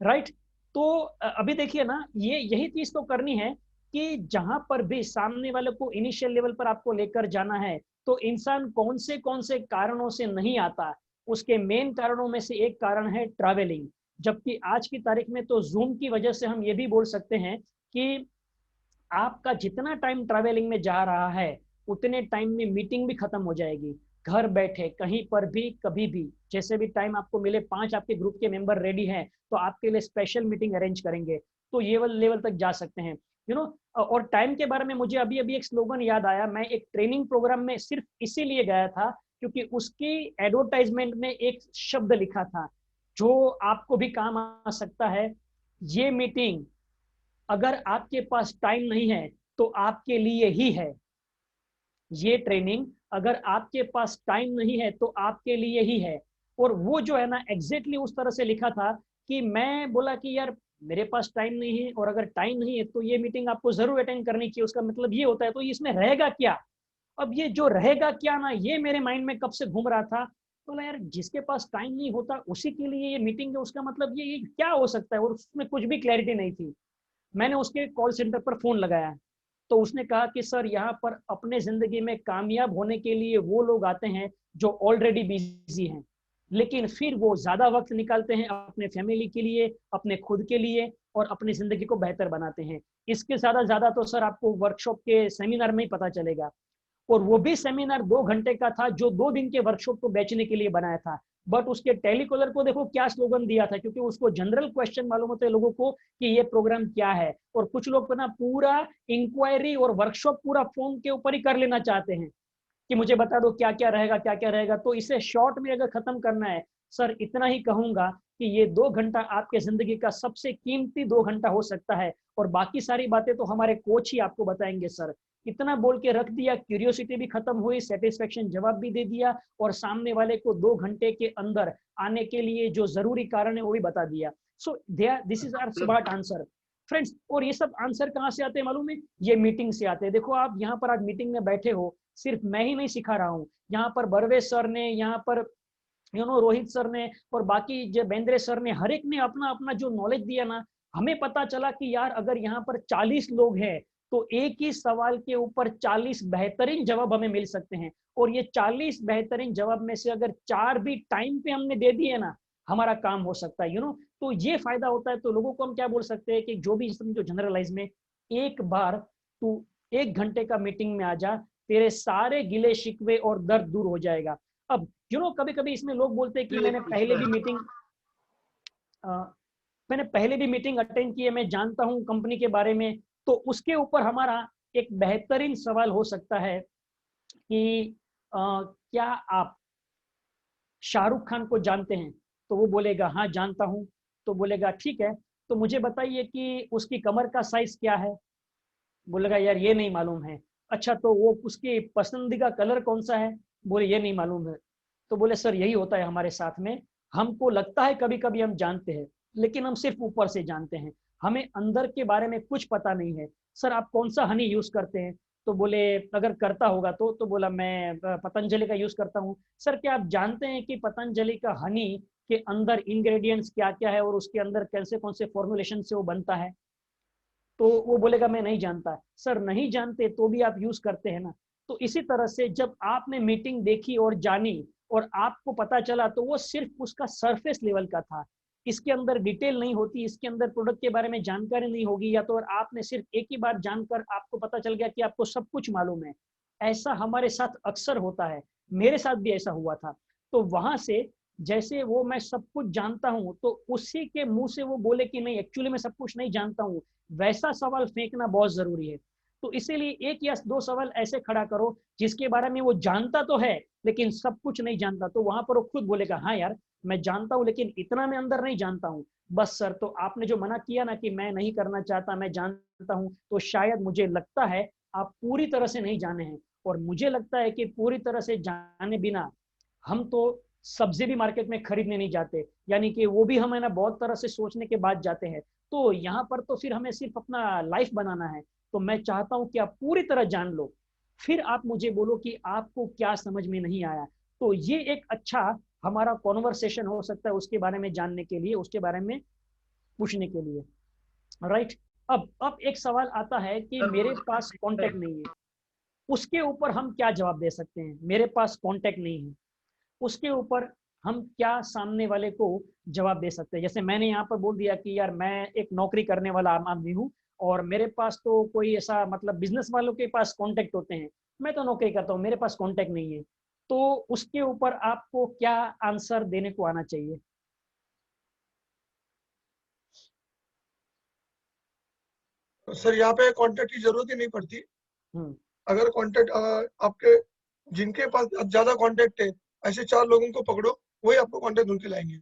राइट। तो अभी देखिए ना, ये यही चीज तो करनी है कि जहां पर भी सामने वाले को इनिशियल लेवल पर आपको लेकर जाना है, तो इंसान कौन से कारणों से नहीं आता, उसके मेन कारणों में से एक कारण है ट्रैवलिंग। जबकि आज की तारीख में तो जूम की वजह से हम ये भी बोल सकते हैं कि आपका जितना टाइम ट्रैवलिंग में जा रहा है, उतने टाइम में मीटिंग भी खत्म हो जाएगी। घर बैठे कहीं पर भी कभी भी जैसे भी टाइम आपको मिले, 5 आपके ग्रुप के मेंबर रेडी हैं तो आपके लिए स्पेशल मीटिंग अरेंज करेंगे, तो ये लेवल तक जा सकते हैं, और टाइम के बारे में मुझे अभी अभी एक स्लोगन याद आया। मैं एक ट्रेनिंग प्रोग्राम में सिर्फ इसीलिए गया था क्योंकि उसकी एडवर्टाइजमेंट में एक शब्द लिखा था जो आपको भी काम आ सकता है। ये मीटिंग अगर आपके पास टाइम नहीं है तो आपके लिए ही है। ये ट्रेनिंग अगर आपके पास टाइम नहीं है तो आपके लिए ही है। और वो जो है ना एग्जैक्टली उस तरह से लिखा था कि मैं बोला कि यार मेरे पास टाइम नहीं है, और अगर टाइम नहीं है तो ये मीटिंग आपको जरूर अटेंड करनी चाहिए। उसका मतलब ये होता है, तो इसमें रहेगा क्या? अब ये जो रहेगा क्या ना, ये मेरे माइंड में कब से घूम रहा था। बोला यार जिसके पास टाइम नहीं होता उसी के लिए ये मीटिंग है, उसका मतलब ये क्या हो सकता है? और उसमें कुछ भी क्लैरिटी नहीं थी। मैंने उसके कॉल सेंटर पर फोन लगाया तो उसने कहा कि सर यहाँ पर अपने जिंदगी में कामयाब होने के लिए वो लोग आते हैं जो ऑलरेडी बिजी हैं, लेकिन फिर वो ज्यादा वक्त निकालते हैं अपने फैमिली के लिए, अपने खुद के लिए, और अपनी जिंदगी को बेहतर बनाते हैं। इसके ज्यादा तो सर आपको वर्कशॉप के सेमिनार में ही पता चलेगा। और वो भी सेमिनार 2 घंटे का था, जो 2 दिन के वर्कशॉप को बेचने के लिए बनाया था। बट उसके टेलीकॉलर को देखो क्या स्लोगन दिया था, क्योंकि उसको जनरल क्वेश्चन मालूम होते हैं लोगों को कि ये प्रोग्राम क्या है, और कुछ लोग ना पूरा इंक्वायरी और वर्कशॉप पूरा फोन के ऊपर ही कर लेना चाहते हैं कि मुझे बता दो क्या क्या रहेगा, क्या क्या रहेगा। तो इसे शॉर्ट में अगर खत्म करना है सर, इतना ही कहूंगा कि ये 2 घंटा आपके जिंदगी का सबसे कीमती 2 घंटा हो सकता है, और बाकी सारी बातें तो हमारे कोच ही आपको बताएंगे सर। इतना बोल के रख दिया, क्यूरियोसिटी भी खत्म हुई, सेटिस्फेक्शन जवाब भी दे दिया, और सामने वाले को 2 घंटे के अंदर आने के लिए जो जरूरी कारण है वो भी बता दिया। So this is our smart answer friends. और ये सब आंसर कहाँ से आते हैं मालूम है? ये मीटिंग से आते हैं। देखो आप यहाँ पर आज मीटिंग में बैठे हो, सिर्फ मैं ही नहीं सिखा रहा हूँ, यहाँ पर बर्वे सर ने, यहाँ पर रोहित सर ने, और बाकी जो बेंद्रे सर ने, हर एक ने अपना अपना जो नॉलेज दिया ना, हमें पता चला कि यार अगर यहाँ पर 40 लोग हैं तो एक ही सवाल के ऊपर 40 बेहतरीन जवाब हमें मिल सकते हैं। और ये 40 बेहतरीन जवाब में से अगर 4 भी टाइम पे हमने दे दिए ना, हमारा काम हो सकता है तो ये फायदा होता है। तो लोगों को हम क्या बोल सकते हैं कि जो भी समझो जनरलाइज में, एक बार तू 1 घंटे का मीटिंग में आ जा, तेरे सारे गिले शिकवे और दर्द दूर हो जाएगा। अब कभी कभी इसमें लोग बोलते हैं कि मैंने पहले भी मीटिंग अटेंड की है, मैं जानता हूं कंपनी के बारे में। तो उसके ऊपर हमारा एक बेहतरीन सवाल हो सकता है कि क्या आप शाहरुख खान को जानते हैं? तो वो बोलेगा हाँ जानता हूं। तो बोलेगा ठीक है, तो मुझे बताइए कि उसकी कमर का साइज क्या है? बोलेगा यार ये नहीं मालूम है। अच्छा, तो वो उसकी पसंदीदा कलर कौन सा है? बोले ये नहीं मालूम है। तो बोले सर यही होता है हमारे साथ में, हमको लगता है कभी कभी हम जानते हैं, लेकिन हम सिर्फ ऊपर से जानते हैं, हमें अंदर के बारे में कुछ पता नहीं है। सर आप कौन सा हनी यूज करते हैं? तो बोले अगर करता होगा तो बोला मैं पतंजलि का यूज करता हूँ। सर क्या आप जानते हैं कि पतंजलि का हनी के अंदर इंग्रेडिएंट्स क्या क्या है और उसके अंदर कैसे कौन से फॉर्मुलेशन से वो बनता है? तो वो बोलेगा मैं नहीं जानता। सर नहीं जानते तो भी आप यूज करते हैं ना। तो इसी तरह से जब आपने मीटिंग देखी और जानी और आपको पता चला, तो वो सिर्फ उसका सरफेस लेवल का था, इसके अंदर डिटेल नहीं होती, इसके अंदर प्रोडक्ट के बारे में जानकारी नहीं होगी, या तो और आपने सिर्फ एक ही बार जानकर आपको पता चल गया कि आपको सब कुछ मालूम है। ऐसा हमारे साथ अक्सर होता है, मेरे साथ भी ऐसा हुआ था। तो वहां से जैसे वो मैं सब कुछ जानता हूं, तो उसी के मुंह से वो बोले कि नहीं एक्चुअली मैं सब कुछ नहीं जानता हूं, वैसा सवाल फेंकना बहुत जरूरी है। तो इसीलिए 1 या 2 सवाल ऐसे खड़ा करो जिसके बारे में वो जानता तो है लेकिन सब कुछ नहीं जानता। तो वहां पर वो खुद बोलेगा हाँ यार मैं जानता हूं लेकिन इतना मैं अंदर नहीं जानता हूं। बस सर, तो आपने जो मना किया ना कि मैं नहीं करना चाहता, मैं जानता हूं, तो शायद मुझे लगता है आप पूरी तरह से नहीं जाने हैं। और मुझे लगता है कि पूरी तरह से जाने बिना हम तो सब्जी भी मार्केट में खरीदने नहीं जाते, यानी कि वो भी हम है ना बहुत तरह से सोचने के बाद जाते हैं। तो यहाँ पर तो फिर हमें सिर्फ अपना लाइफ बनाना है। तो मैं चाहता हूँ कि आप पूरी तरह जान लो, फिर आप मुझे बोलो कि आपको क्या समझ में नहीं आया। तो ये एक अच्छा हमारा कॉन्वर्सेशन हो सकता है उसके बारे में जानने के लिए, उसके बारे में पूछने के लिए, राइट। अब एक सवाल आता है कि मेरे पास कांटेक्ट नहीं है, उसके ऊपर हम क्या जवाब दे सकते हैं? मेरे पास कांटेक्ट नहीं है, उसके ऊपर हम क्या सामने वाले को जवाब दे सकते हैं? जैसे मैंने यहाँ पर बोल दिया कि यार मैं एक नौकरी करने वाला आम आदमी हूँ और मेरे पास तो कोई ऐसा मतलब बिजनेस वालों के पास कांटेक्ट होते हैं, मैं तो नौकरी करता हूँ, मेरे पास कांटेक्ट नहीं है। तो उसके ऊपर आपको क्या आंसर देने को आना चाहिए? तो सर यहाँ पे कांटेक्ट की जरूरत ही नहीं पड़ती। अगर कांटेक्ट आपके जिनके पास ज्यादा कांटेक्ट है, ऐसे 4 लोगों को पकड़ो, वही आपको कांटेक्ट ढूंढ के लाएंगे।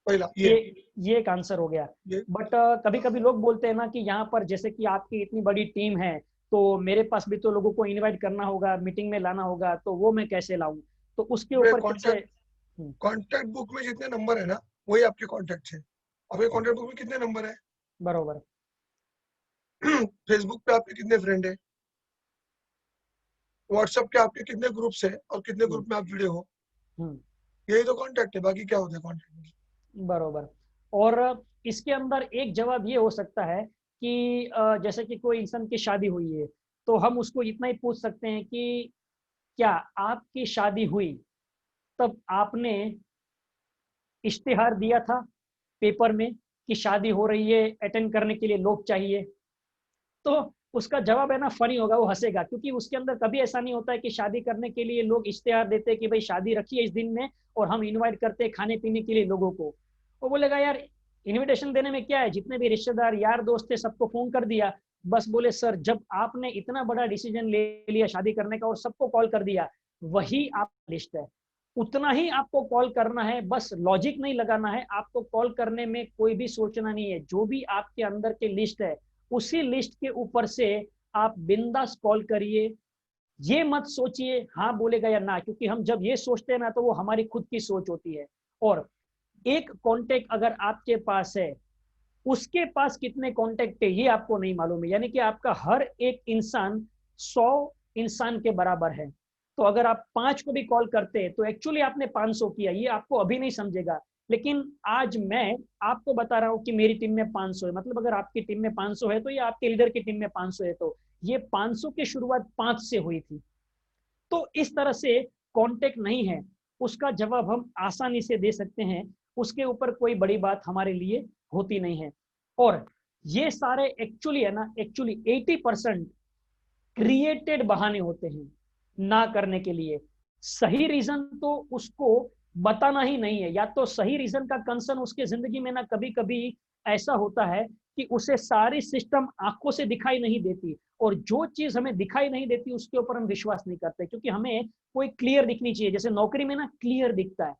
पहला ये एक आंसर हो गया। बट कभी कभी लोग बोलते हैं ना कि यहाँ पर जैसे कि आपकी इतनी बड़ी टीम है, तो मेरे पास भी तो लोगों को इनवाइट करना होगा, मीटिंग में लाना होगा, तो वो मैं कैसे लाऊं? तो उसके ऊपर कांटेक्ट बुक में जितने नंबर है ना, वही आपके कांटेक्ट है। आपके कांटेक्ट बुक में कितने नंबर है? बरोबर। फेसबुक पे आपके कितने फ्रेंड है? व्हाट्सएप के आपके कितने ग्रुप्स है और कितने ग्रुप में आप जुड़े हो? यही तो कांटेक्ट है, बाकी क्या होता है कांटेक्ट? बरोबर। और इसके अंदर एक जवाब ये हो सकता है कि जैसे कि कोई इंसान की शादी हुई है, तो हम उसको इतना ही पूछ सकते हैं कि क्या आपकी शादी हुई तब आपने इश्तिहार दिया था पेपर में कि शादी हो रही है, अटेंड करने के लिए लोग चाहिए? तो उसका जवाब है ना फनी होगा, वो हंसेगा, क्योंकि उसके अंदर कभी ऐसा नहीं होता है कि शादी करने के लिए लोग इश्तेहार देते हैं कि भाई शादी रखिए इस दिन में और हम इनवाइट करते हैं खाने पीने के लिए लोगों को। वो बोलेगा यार इनविटेशन देने में क्या है, जितने भी रिश्तेदार यार दोस्त थे सबको फोन कर दिया। बस बोले सर जब आपने इतना बड़ा डिसीजन ले लिया शादी करने का और सबको कॉल कर दिया, वही आप लिस्ट है, उतना ही आपको कॉल करना है, बस लॉजिक नहीं लगाना है, आपको कॉल करने में कोई भी सोचना नहीं है। जो भी आपके अंदर के लिस्ट है उसी लिस्ट के ऊपर से आप बिंदास कॉल करिए। ये मत सोचिए हाँ बोलेगा या ना, क्योंकि हम जब ये सोचते हैं ना तो वो हमारी खुद की सोच होती है। और एक कांटेक्ट अगर आपके पास है, उसके पास कितने कांटेक्ट है ये आपको नहीं मालूम है, यानी कि आपका हर एक इंसान 100 इंसान के बराबर है। तो अगर आप 5 को भी कॉल करते हैं तो एक्चुअली आपने 500 किया, ये आपको अभी नहीं समझेगा। लेकिन आज मैं आपको बता रहा हूं कि मेरी टीम में 500 है, मतलब अगर आपकी टीम में 500 है तो ये आपके लीडर की टीम में 500 है, तो ये 500 की शुरुआत 5 से हुई थी। तो इस तरह से कांटेक्ट नहीं है, उसका जवाब हम आसानी से दे सकते हैं, उसके ऊपर कोई बड़ी बात हमारे लिए होती नहीं है। और ये सारे एक्चुअली है ना, एक्चुअली 80% क्रिएटेड बहाने होते हैं ना करने के लिए। सही रीजन तो उसको बताना ही नहीं है, या तो सही रीजन का कंसर्न उसके जिंदगी में ना कभी कभी ऐसा होता है कि उसे सारी सिस्टम आंखों से दिखाई नहीं देती, और जो चीज हमें दिखाई नहीं देती उसके ऊपर हम विश्वास नहीं करते, क्योंकि हमें कोई क्लियर दिखनी चाहिए। जैसे नौकरी में ना क्लियर दिखता है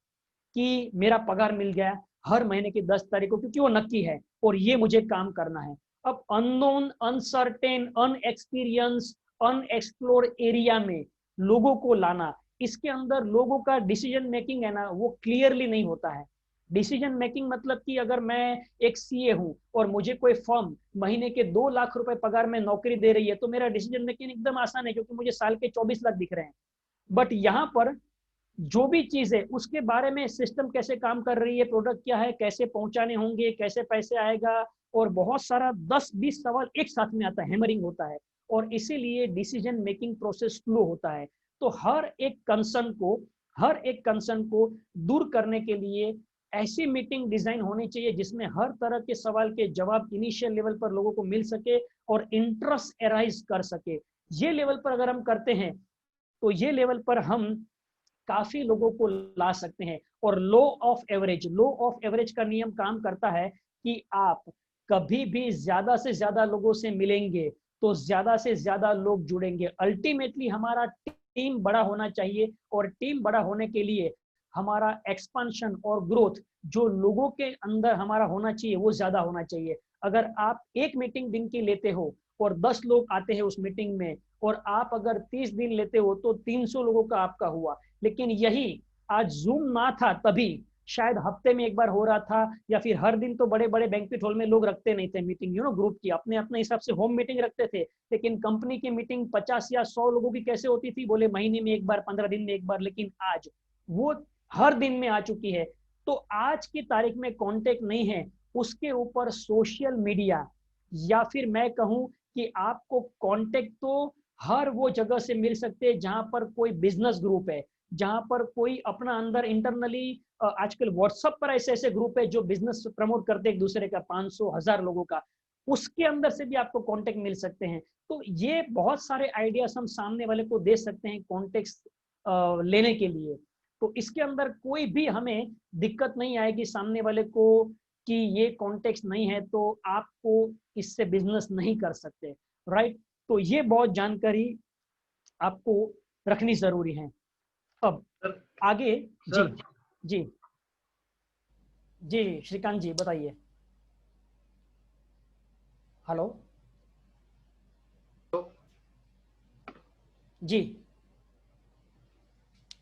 कि मेरा पगार मिल गया हर महीने की 10 तारीख को, क्योंकि वो नक्की है और ये मुझे काम करना है। अब अननोन, अनसर्टेन, अनएक्सपीरियंस, अनएक्सप्लोर एरिया में लोगों को लाना, इसके अंदर लोगों का डिसीजन मेकिंग है ना वो क्लियरली नहीं होता है। डिसीजन मेकिंग मतलब कि अगर मैं एक सीए हूं और मुझे कोई फर्म महीने के 2 लाख रुपए पगार में नौकरी दे रही है, तो मेरा डिसीजन मेकिंग एकदम आसान है, क्योंकि मुझे साल के 24 लाख दिख रहे हैं। बट यहाँ पर जो भी चीज है उसके बारे में, सिस्टम कैसे काम कर रही है, प्रोडक्ट क्या है, कैसे पहुंचाने होंगे, कैसे पैसे आएगा, और बहुत सारा 10-20 सवाल एक साथ में आता है, हैमरिंग होता है, और इसीलिए डिसीजन मेकिंग प्रोसेस स्लो होता है। तो हर एक कंसर्न को दूर करने के लिए ऐसी मीटिंग डिजाइन होनी चाहिए जिसमें हर तरह के सवाल के जवाब इनिशियल लेवल पर लोगों को मिल सके और इंटरेस्ट एराइज कर सके। ये लेवल पर अगर हम करते हैं तो ये लेवल पर हम काफी लोगों को ला सकते हैं। और लॉ ऑफ एवरेज का नियम काम करता है कि आप कभी भी ज्यादा से ज्यादा लोगों से मिलेंगे तो ज्यादा से ज्यादा लोग जुड़ेंगे। अल्टीमेटली हमारा टीम बड़ा होना चाहिए, और टीम बड़ा होने के लिए हमारा एक्सपांशन और ग्रोथ जो लोगों के अंदर हमारा होना चाहिए वो ज्यादा होना चाहिए। अगर आप एक मीटिंग दिन की लेते हो और 10 लोग आते हैं उस मीटिंग में, और आप अगर 30 दिन लेते हो तो 300 लोगों का आपका हुआ। लेकिन यही आज जूम ना था तभी शायद हफ्ते में एक बार हो रहा था, या फिर हर दिन तो बड़े बड़े बैंक्वेट हॉल में लोग रखते नहीं थे मीटिंग, ग्रुप की अपने अपने हिसाब से होम मीटिंग रखते थे। लेकिन कंपनी की मीटिंग 50 या 100 लोगों की कैसे होती थी, बोले महीने में एक बार, 15 दिन में एक बार। लेकिन आज वो हर दिन में आ चुकी है। तो आज की तारीख में कांटेक्ट नहीं है, उसके ऊपर सोशल मीडिया, या फिर मैं कहूं कि आपको कांटेक्ट तो हर वो जगह से मिल सकते हैं जहां पर कोई बिजनेस ग्रुप है, जहां पर कोई अपना अंदर इंटरनली, आजकल व्हाट्सएप पर ऐसे ऐसे ग्रुप है जो बिजनेस प्रमोट करते हैं एक दूसरे का, 500-1000 लोगों का, उसके अंदर से भी आपको कांटेक्ट मिल सकते हैं। तो ये बहुत सारे आइडियाज हम सामने वाले को दे सकते हैं कांटेक्ट लेने के लिए। तो इसके अंदर कोई भी हमें दिक्कत नहीं आएगी सामने वाले को कि ये कॉन्टेक्स्ट नहीं है तो आपको इससे बिजनेस नहीं कर सकते, राइट। तो ये बहुत जानकारी आपको रखनी जरूरी है। अब आगे जी जी जी श्रीकांत जी बताइए। हेलो जी,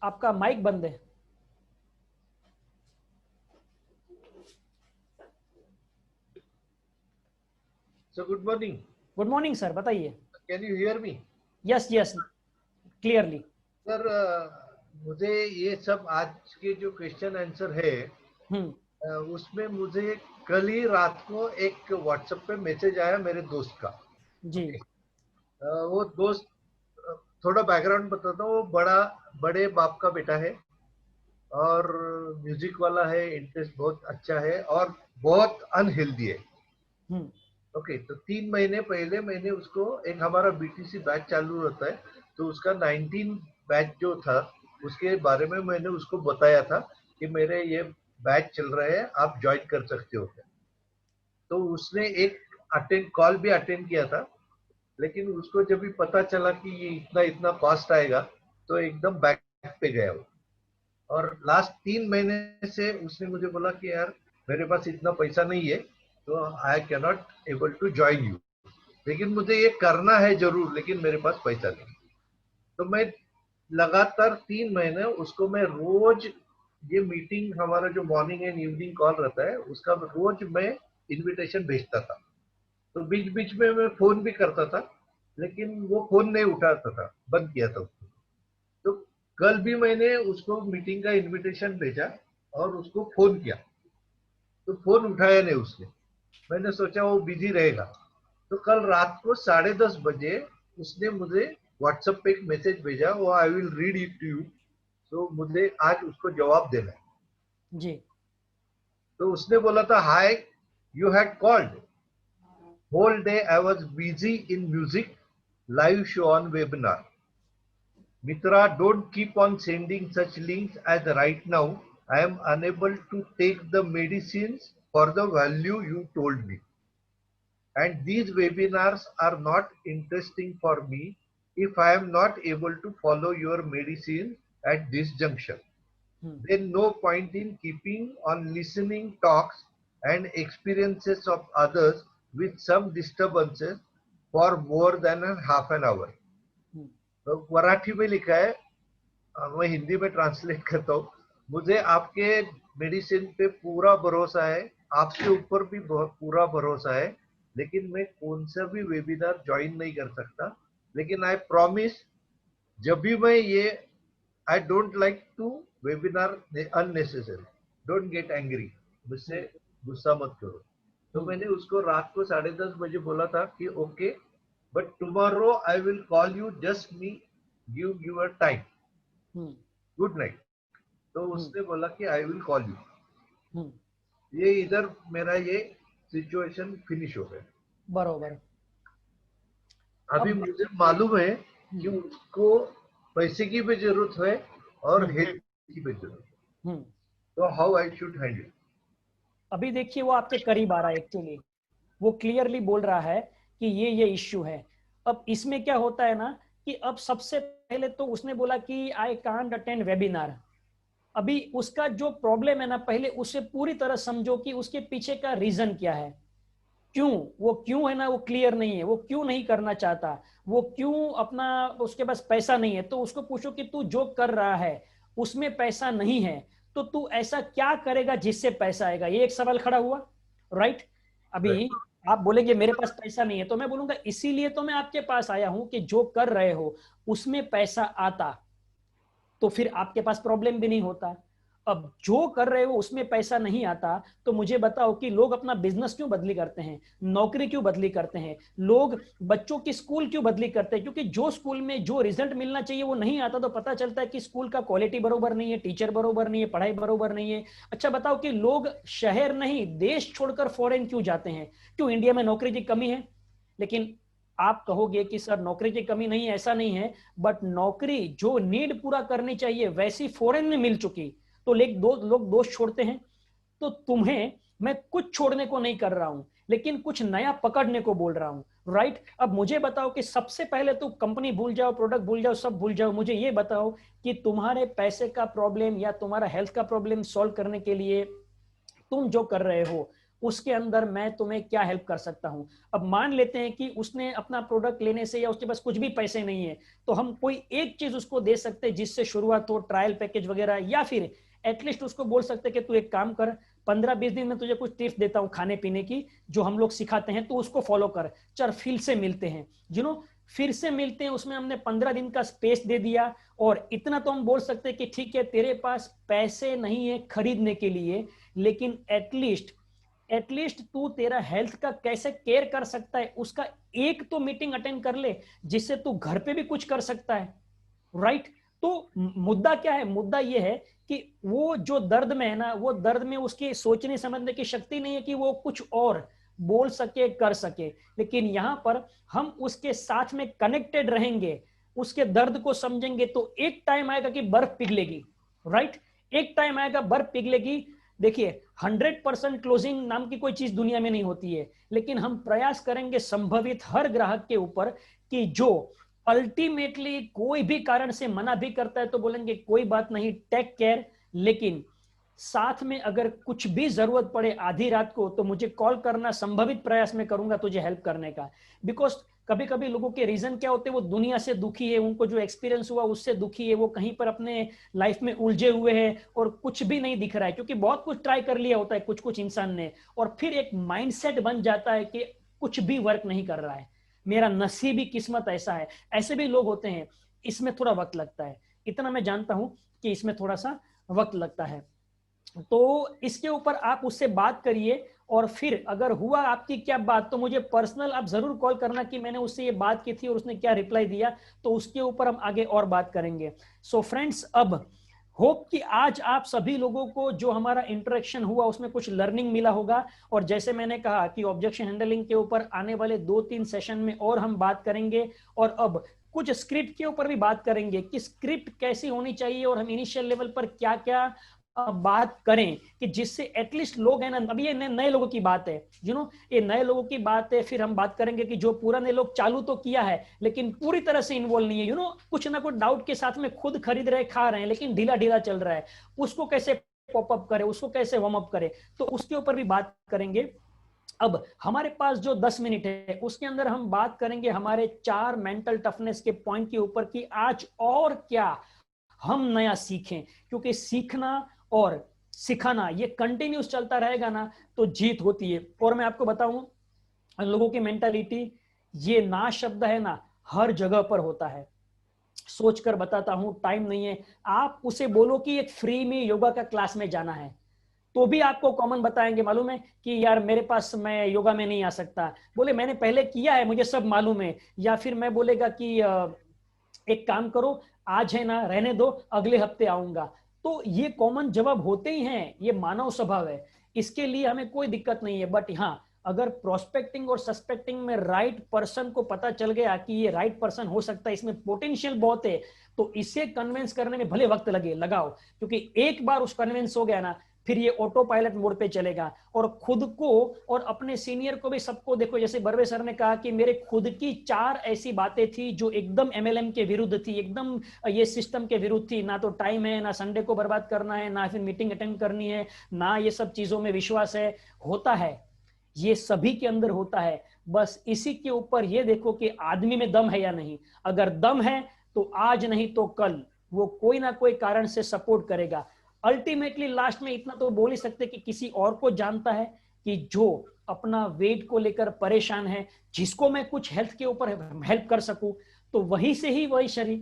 आपका माइक बंद है। So good morning. Good morning sir, बताइए। Can you hear me? Yes yes clearly. Sir मुझे ये सब आज के जो क्वेश्चन आंसर है उसमें मुझे कल ही रात को एक व्हाट्सएप पे मैसेज आया मेरे दोस्त का जी। वो दोस्त, थोड़ा बैकग्राउंड बताता हूँ, वो बड़े बाप का बेटा है और म्यूजिक वाला है, इंटरेस्ट बहुत अच्छा है और बहुत अनहेल्दी है। ओके, तो 3 महीने पहले मैंने उसको, एक हमारा बीटीसी बैच चालू रहता है, तो उसका 19 बैच जो था उसके बारे में मैंने उसको बताया था कि मेरे ये बैच चल रहे हैं, आप ज्वाइन कर सकते हो क्या। तो उसने एक कॉल भी अटेंड किया था, लेकिन उसको जब भी पता चला कि ये इतना इतना कॉस्ट आएगा तो एकदम बैक पे गया वो। और लास्ट 3 महीने से उसने मुझे बोला कि यार मेरे पास इतना पैसा नहीं है, तो I can not able to join you, लेकिन मुझे ये करना है जरूर, लेकिन मेरे पास पैसा नहीं। तो मैं लगातार 3 महीने उसको मैं रोज, ये मीटिंग हमारा जो मॉर्निंग एंड इवनिंग कॉल रहता है उसका रोज मैं इनविटेशन भेजता था। तो बीच बीच में मैं फोन भी करता था, लेकिन वो फोन नहीं उठाता था, बंद किया था उसको। तो कल भी मैंने उसको मीटिंग का इनविटेशन भेजा और उसको फोन किया, तो फोन उठाया नहीं उसने। मैंने सोचा वो बिजी रहेगा, तो कल रात को 10:30 बजे उसने मुझे व्हाट्सएप पे एक मैसेज भेजा, वो I will read it to you, तो मुझे आज उसको जवाब देना है जी। तो उसने बोला था, hi you had called, whole day I was busy in music, live show on webinar. Mitra, don't keep on sending such links, as right now I am unable to take the medicines for the value you told me. And these webinars are not interesting for me if I am not able to follow your medicine at this juncture. Then no point in keeping on listening talks and experiences of others with some disturbances for more than a half an hour. तो मराठी में लिखा है, मैं हिंदी में translate करता हूँ। मुझे आपके मेडिसिन पे पूरा भरोसा है, आपके ऊपर भी पूरा भरोसा है, लेकिन मैं कौन सा भी वेबिनार ज्वाइन नहीं कर सकता। लेकिन आई प्रॉमिस, जब भी मैं ये, I don't like to webinar unnecessary, don't get angry, मुझसे गुस्सा मत करो। तो मैंने उसको रात को 10:30 बजे बोला था कि okay, but tomorrow I will call you, just me give your time, good night. तो उसने बोला कि I will call you. ये इधर मेरा ये सिचुएशन फिनिश हो गया। बरोबर। अभी मुझे मालूम है कि उसको पैसे की भी जरूरत है और हेल्थ की भी जरूरत है, तो हाउ आई शुड हैंडल। अभी देखिए वो आपके करीब आ रहा है, एक्चुअली वो क्लियरली बोल रहा है कि ये इश्यू है। अब इसमें क्या होता है ना कि अब सबसे पहले तो उसने बोला कि आई कांट अटेंड वेबिनार। अभी उसका जो प्रॉब्लम है ना, पहले उसे पूरी तरह समझो कि उसके पीछे का रीजन क्या है, वो क्यों है ना, वो क्लियर नहीं है, वो क्यों नहीं करना चाहता, वो क्यों अपना, उसके पास पैसा नहीं है। तो उसको पूछो कि तू जो कर रहा है उसमें पैसा नहीं है, तो तू ऐसा क्या करेगा जिससे पैसा आएगा, ये एक सवाल खड़ा हुआ, राइट। अभी आप बोलेंगे मेरे पास पैसा नहीं है, तो मैं बोलूंगा इसीलिए तो मैं आपके पास आया हूं कि जो कर रहे हो उसमें पैसा आता तो फिर आपके पास प्रॉब्लम भी नहीं होता। अब जो कर रहे हो उसमें पैसा नहीं आता, तो मुझे बताओ कि लोग अपना बिजनेस क्यों बदली करते हैं, नौकरी क्यों बदली करते हैं, लोग बच्चों की स्कूल क्यों बदली करते हैं, क्योंकि जो स्कूल में जो रिजल्ट मिलना चाहिए वो नहीं आता। तो पता चलता है कि स्कूल का क्वालिटी बरोबर नहीं है, टीचर बरोबर नहीं है, पढ़ाई बरोबर नहीं है। अच्छा बताओ कि लोग शहर नहीं देश छोड़कर फॉरेन क्यों जाते हैं, क्यों इंडिया में नौकरी की कमी है। लेकिन आप कहोगे कि सर नौकरी की कमी नहीं है, ऐसा नहीं है, बट नौकरी जो नीड पूरा करनी चाहिए वैसी फॉरेन में मिल चुकी, तो लोग दोष छोड़ते हैं। तो तुम्हें मैं कुछ छोड़ने को नहीं कर रहा हूं, लेकिन कुछ नया पकड़ने को बोल रहा हूं, राइट। अब मुझे बताओ कि सबसे पहले तो कंपनी भूल जाओ, प्रोडक्ट भूल जाओ, सब भूल जाओ। मुझे ये बताओ कि तुम्हारे पैसे का प्रॉब्लम या तुम्हारा हेल्थ का प्रॉब्लम सॉल्व करने के लिए तुम जो कर रहे हो उसके अंदर मैं तुम्हें क्या हेल्प कर सकता हूं। अब मान लेते हैं कि उसने अपना प्रोडक्ट लेने से या उसके पास कुछ भी पैसे नहीं है, तो हम कोई एक चीज उसको दे सकते हैं जिससे शुरुआत हो, ट्रायल पैकेज वगैरह, या फिर एटलीस्ट उसको बोल सकते कि तू एक काम कर, 15-20 दिन में तुझे कुछ टिप्स देता हूं खाने पीने की जो हम लोग सिखाते हैं, तो उसको फॉलो कर, चल फिर से मिलते हैं। फिर से मिलते हैं, उसमें हमने 15 दिन का स्पेस दे दिया। और इतना तो हम बोल सकते हैं कि ठीक है तेरे पास पैसे नहीं है खरीदने के लिए, लेकिन एटलीस्ट तू तेरा हेल्थ का कैसे केयर कर सकता है उसका एक तो मीटिंग अटेंड कर ले, जिससे तू घर पे भी कुछ कर सकता है, राइट। तो मुद्दा क्या है, मुद्दा ये है कि वो जो दर्द में है ना, वो दर्द में उसकी सोचने समझने की शक्ति नहीं है कि वो कुछ और बोल सके, कर सके। लेकिन यहाँ पर हम उसके साथ में कनेक्टेड रहेंगे, उसके दर्द को समझेंगे, तो एक टाइम आएगा कि बर्फ पिघलेगी, राइट? एक टाइम आएगा बर्फ पिघलेगी। देखिए 100% क्लोजिंग नाम की कोई चीज दुनिया में नहीं होती है, लेकिन हम प्रयास करेंगे संभवित हर ग्राहक के ऊपर कि जो अल्टीमेटली कोई भी कारण से मना भी करता है तो बोलेंगे कोई बात नहीं, टेक केयर, लेकिन साथ में अगर कुछ भी जरूरत पड़े आधी रात को तो मुझे कॉल करना, संभवित प्रयास में करूंगा तुझे हेल्प करने का। बिकॉज कभी कभी लोगों के रीजन क्या होते हैं, वो दुनिया से दुखी है, उनको जो एक्सपीरियंस हुआ उससे दुखी है, वो कहीं पर अपने लाइफ में उलझे हुए हैं और कुछ भी नहीं दिख रहा है, क्योंकि बहुत कुछ ट्राई कर लिया होता है कुछ कुछ इंसान ने, और फिर एक माइंडसेट बन जाता है कि कुछ भी वर्क नहीं कर रहा है, मेरा नसीब ही किस्मत ऐसा है। ऐसे भी लोग होते हैं। इसमें थोड़ा वक्त लगता है, इतना मैं जानता हूं कि इसमें थोड़ा सा वक्त लगता है। तो इसके ऊपर आप उससे बात करिए, और फिर अगर हुआ आपकी क्या बात तो मुझे पर्सनल आप जरूर कॉल करना कि मैंने उससे ये बात की थी और उसने क्या रिप्लाई दिया, तो उसके ऊपर हम आगे और बात करेंगे। सो फ्रेंड्स, अब होप कि आज आप सभी लोगों को जो हमारा इंटरेक्शन हुआ उसमें कुछ लर्निंग मिला होगा। और जैसे मैंने कहा कि ऑब्जेक्शन हैंडलिंग के ऊपर आने वाले 2-3 सेशन में और हम बात करेंगे, और अब कुछ स्क्रिप्ट के ऊपर भी बात करेंगे कि स्क्रिप्ट कैसी होनी चाहिए और हम इनिशियल लेवल पर क्या क्या बात करें कि जिससे एटलीस्ट लोग है ना, अभी ये नए लोगों की बात है, ये नए लोगों की बात है। फिर हम बात करेंगे कि जो पुराने लोग चालू तो किया है लेकिन पूरी तरह से इन्वॉल्व नहीं है, कुछ ना कुछ डाउट के साथ में खुद खरीद रहे, खा रहे हैं, लेकिन ढीला ढीला चल रहा है, उसको कैसे पॉपअप करे, उसको कैसे वार्म अप करे, तो उसके ऊपर भी बात करेंगे। अब हमारे पास जो 10 मिनट है उसके अंदर हम बात करेंगे हमारे 4 मेंटल टफनेस के पॉइंट के ऊपर कि आज और क्या हम नया सीखें, क्योंकि सीखना और सिखाना ये कंटिन्यूस चलता रहेगा ना तो जीत होती है। और मैं आपको बताऊं, लोगों की मेंटालिटी, ये ना शब्द है ना हर जगह पर होता है। सोचकर बताता हूं, टाइम नहीं है, आप उसे बोलो कि एक फ्री में योगा का क्लास में जाना है तो भी आपको कॉमन बताएंगे, मालूम है कि यार मेरे पास, मैं योगा में नहीं आ सकता, बोले मैंने पहले किया है मुझे सब मालूम है। या फिर मैं बोलेगा कि एक काम करो, आज है ना रहने दो, अगले हफ्ते आऊंगा। तो ये कॉमन जवाब होते ही हैं, ये मानव स्वभाव है, इसके लिए हमें कोई दिक्कत नहीं है। बट हाँ, अगर प्रोस्पेक्टिंग और सस्पेक्टिंग में राइट पर्सन को पता चल गया कि ये राइट पर्सन हो सकता है, इसमें पोटेंशियल बहुत है, तो इसे कन्विंस करने में भले वक्त लगाओ, क्योंकि एक बार उस कन्विंस हो गया ना फिर ये ऑटो पायलट मोड पे चलेगा। और खुद को और अपने सीनियर को भी, सबको देखो, जैसे बर्वे सर ने कहा कि मेरे खुद की 4 ऐसी बातें थी जो एकदम MLM के विरुद्ध थी, एकदम ये सिस्टम के विरुद्ध थी, ना तो टाइम है, ना संडे को बर्बाद करना है, ना फिर मीटिंग अटेंड करनी है, ना ये सब चीजों में विश्वास है। होता है, ये सभी के अंदर होता है, बस इसी के ऊपर ये देखो कि आदमी में दम है या नहीं। अगर दम है तो आज नहीं तो कल वो कोई ना कोई कारण से सपोर्ट करेगा। अल्टीमेटली लास्ट में इतना तो बोल ही सकते कि किसी और को जानता है कि जो अपना वेट को लेकर परेशान है, जिसको मैं कुछ हेल्थ के ऊपर हेल्प कर सकूं, तो वही से ही वही शरीर।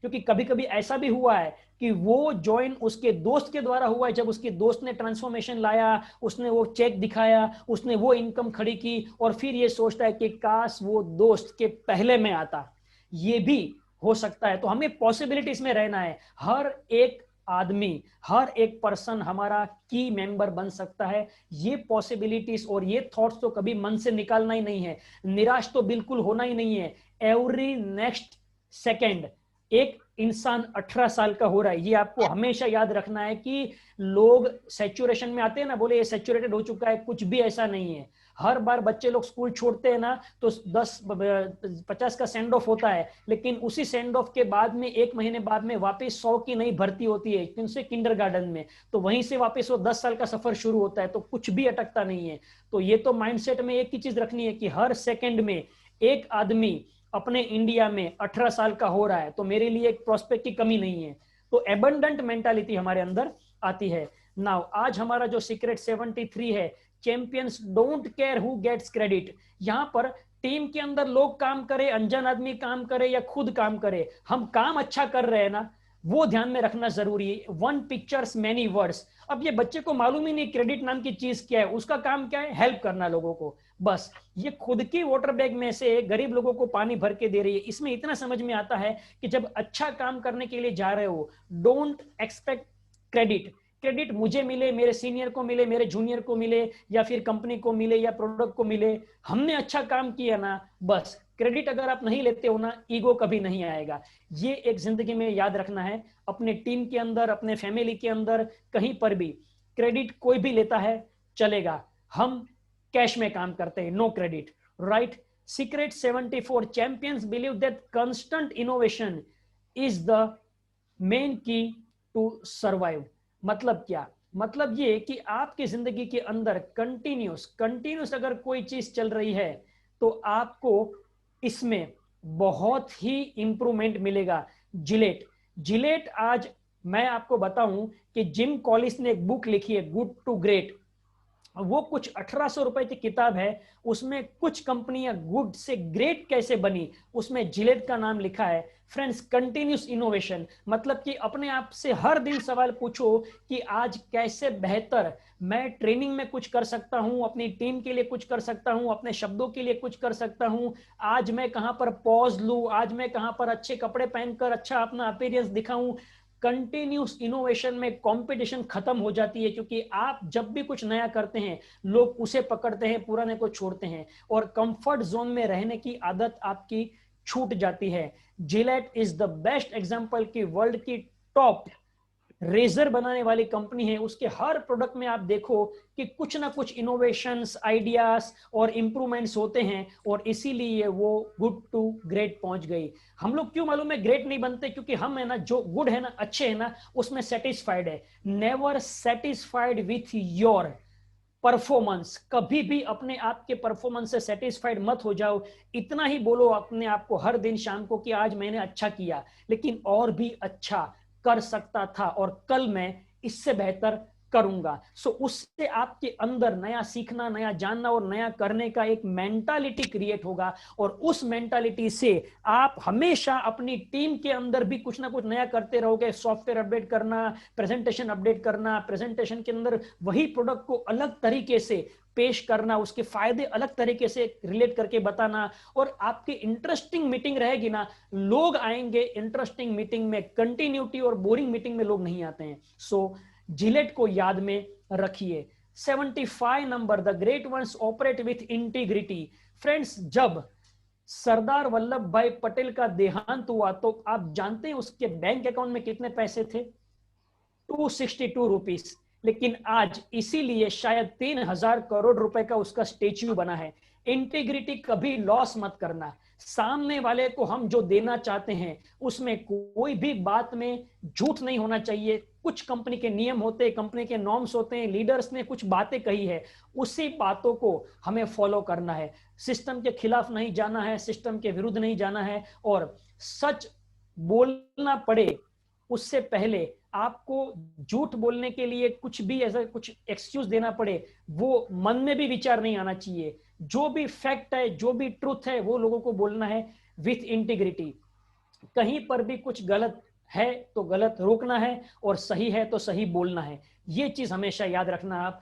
क्योंकि कभी कभी ऐसा भी हुआ है कि वो ज्वाइन उसके दोस्त के द्वारा हुआ है, जब उसके दोस्त ने ट्रांसफॉर्मेशन लाया, उसने वो चेक दिखाया, उसने वो इनकम खड़ी की, और फिर ये सोचता है कि काश वो दोस्त के पहले में आता। ये भी हो सकता है। तो हमें पॉसिबिलिटीज में रहना है। हर एक आदमी, हर एक पर्सन हमारा की मेंबर बन सकता है। ये पॉसिबिलिटीज और ये थॉट्स तो कभी मन से निकालना ही नहीं है। निराश तो बिल्कुल होना ही नहीं है। एवरी नेक्स्ट सेकेंड एक इंसान 18 साल का हो रहा है, ये आपको हमेशा याद रखना है कि लोग सैचुरेशन में आते हैं ना, बोले ये सैचुरेटेड हो चुका है, कुछ भी ऐसा नहीं है। हर बार बच्चे लोग स्कूल छोड़ते हैं ना तो 10-50 का सेंड ऑफ होता है, लेकिन उसी सेंड ऑफ के बाद में 1 महीने बाद में वापस 100 की नई भर्ती होती है, किनसे, किंडरगार्टन में, तो वहीं से वापस वो 10 साल का सफर शुरू होता है। तो कुछ भी अटकता नहीं है। तो ये तो माइंडसेट में एक ही चीज रखनी है कि हर सेकंड में एक आदमी अपने इंडिया में 18 साल का हो रहा है, तो मेरे लिए एक प्रोस्पेक्ट की कमी नहीं है। तो एबंडेंट मेंटालिटी हमारे अंदर आती है। नाउ आज हमारा जो सीक्रेट 73 है, champions don't care who gets credit. यहां पर टीम के अंदर लोग काम करे, अनजान आदमी काम करे या खुद काम करे, हम काम अच्छा कर रहे हैं ना, वो ध्यान में रखना जरूरी है। 1 पिक्चर्स मैनी वर्ड्स। अब ये बच्चे को मालूम ही नहीं क्रेडिट नाम की चीज क्या है, उसका काम क्या है, हेल्प करना लोगों को। बस ये खुद की वाटर बैग में से गरीब लोगों को पानी भर के दे रही है। इसमें इतना समझ में आता है कि जब अच्छा काम करने के लिए जा रहे हो, डोंट एक्सपेक्ट क्रेडिट। क्रेडिट मुझे मिले, मेरे सीनियर को मिले, मेरे जूनियर को मिले, या फिर कंपनी को मिले, या प्रोडक्ट को मिले, हमने अच्छा काम किया ना, बस क्रेडिट अगर आप नहीं लेते हो ना, ईगो कभी नहीं आएगा। ये एक जिंदगी में याद रखना है, अपने टीम के अंदर, अपने फैमिली के अंदर, कहीं पर भी क्रेडिट कोई भी लेता है चलेगा, हम कैश में काम करते हैं, no credit, right. Secret 74 champions believe that constant innovation is the main key to survive. मतलब क्या? मतलब ये कि आपकी जिंदगी के अंदर कंटिन्यूस अगर कोई चीज चल रही है तो आपको इसमें बहुत ही इंप्रूवमेंट मिलेगा। जिलेट आज मैं आपको बताऊं कि जिम कॉलिस ने एक बुक लिखी है, गुड टू ग्रेट। वो कुछ 1800 रुपए की किताब है, उसमें कुछ कंपनियां गुड से ग्रेट कैसे बनी, उसमें जिलेट का नाम लिखा है। फ्रेंड्स, कंटिन्यूस इनोवेशन मतलब कि अपने आप से हर दिन सवाल पूछो कि आज कैसे बेहतर मैं ट्रेनिंग में कुछ कर सकता हूं, अपनी टीम के लिए कुछ कर सकता हूं, अपने शब्दों के लिए कुछ कर सकता हूं, आज मैं कहां पर पॉज लूं, आज मैं कहां पर अच्छे कपड़े पहनकर अच्छा अपना अपीयरेंस दिखाऊं। कंटिन्यूस इनोवेशन में कंपटीशन खत्म हो जाती है, क्योंकि आप जब भी कुछ नया करते हैं लोग उसे पकड़ते हैं, पुराने को छोड़ते हैं, और कंफर्ट जोन में रहने की आदत आपकी छूट जाती है। Gillette is the best example की वर्ल्ड की टॉप रेजर बनाने वाली कंपनी है। उसके हर प्रोडक्ट में आप देखो कि कुछ ना कुछ इनोवेशंस, आइडियाज और इंप्रूवमेंट्स होते हैं, और इसीलिए वो गुड टू ग्रेट पहुंच गई। हम लोग क्यों मालूम है ग्रेट नहीं बनते? क्योंकि हम है ना, जो गुड है ना, अच्छे है ना, उसमें सेटिस्फाइड है। Never satisfied with your performance. कभी भी अपने आप के परफॉर्मेंस से सेटिस्फाइड मत हो जाओ। इतना ही बोलो अपने आप को हर दिन शाम को कि आज मैंने अच्छा किया, लेकिन और भी अच्छा कर सकता था, और कल मैं इससे बेहतर करूंगा। सो उससे आपके अंदर नया सीखना, नया जानना और नया करने का एक मेंटालिटी क्रिएट होगा, और उस मेंटालिटी से आप हमेशा अपनी टीम के अंदर भी कुछ ना कुछ नया करते रहोगे। सॉफ्टवेयर अपडेट करना, प्रेजेंटेशन अपडेट करना, प्रेजेंटेशन के अंदर वही प्रोडक्ट को अलग तरीके से पेश करना, उसके फायदे अलग तरीके से रिलेट करके बताना, और आपकी इंटरेस्टिंग मीटिंग रहेगी ना, लोग आएंगे इंटरेस्टिंग मीटिंग में। कंटिन्यूटी और बोरिंग मीटिंग में लोग नहीं आते हैं। सो जिलेट को याद में रखिए। 75 number, the great once operate with integrity. Friends, जब सरदार वल्लभ भाई पटेल का देहांत हुआ तो आप जानते हैं उसके बैंक अकाउंट में कितने पैसे थे? 262 रुपीस। लेकिन आज इसीलिए शायद 3000 करोड़ रुपए का उसका स्टेच्यू बना है। इंटीग्रिटी कभी लॉस मत करना। सामने वाले को हम जो देना चाहते हैं उसमें कोई भी बात में झूठ नहीं होना चाहिए। कुछ कंपनी के नियम होते हैं, कंपनी के नॉर्म्स होते हैं, लीडर्स ने कुछ बातें कही है, उसी बातों को हमें फॉलो करना है। सिस्टम के खिलाफ नहीं जाना है, सिस्टम के विरुद्ध नहीं जाना है, और सच बोलना पड़े उससे पहले आपको झूठ बोलने के लिए कुछ भी ऐसा कुछ एक्सक्यूज देना पड़े, वो मन में भी विचार नहीं आना चाहिए। जो भी फैक्ट है, जो भी ट्रुथ है, वो लोगों को बोलना है विथ इंटीग्रिटी। कहीं पर भी कुछ गलत है तो गलत रोकना है, और सही है तो सही बोलना है। ये चीज हमेशा याद रखना।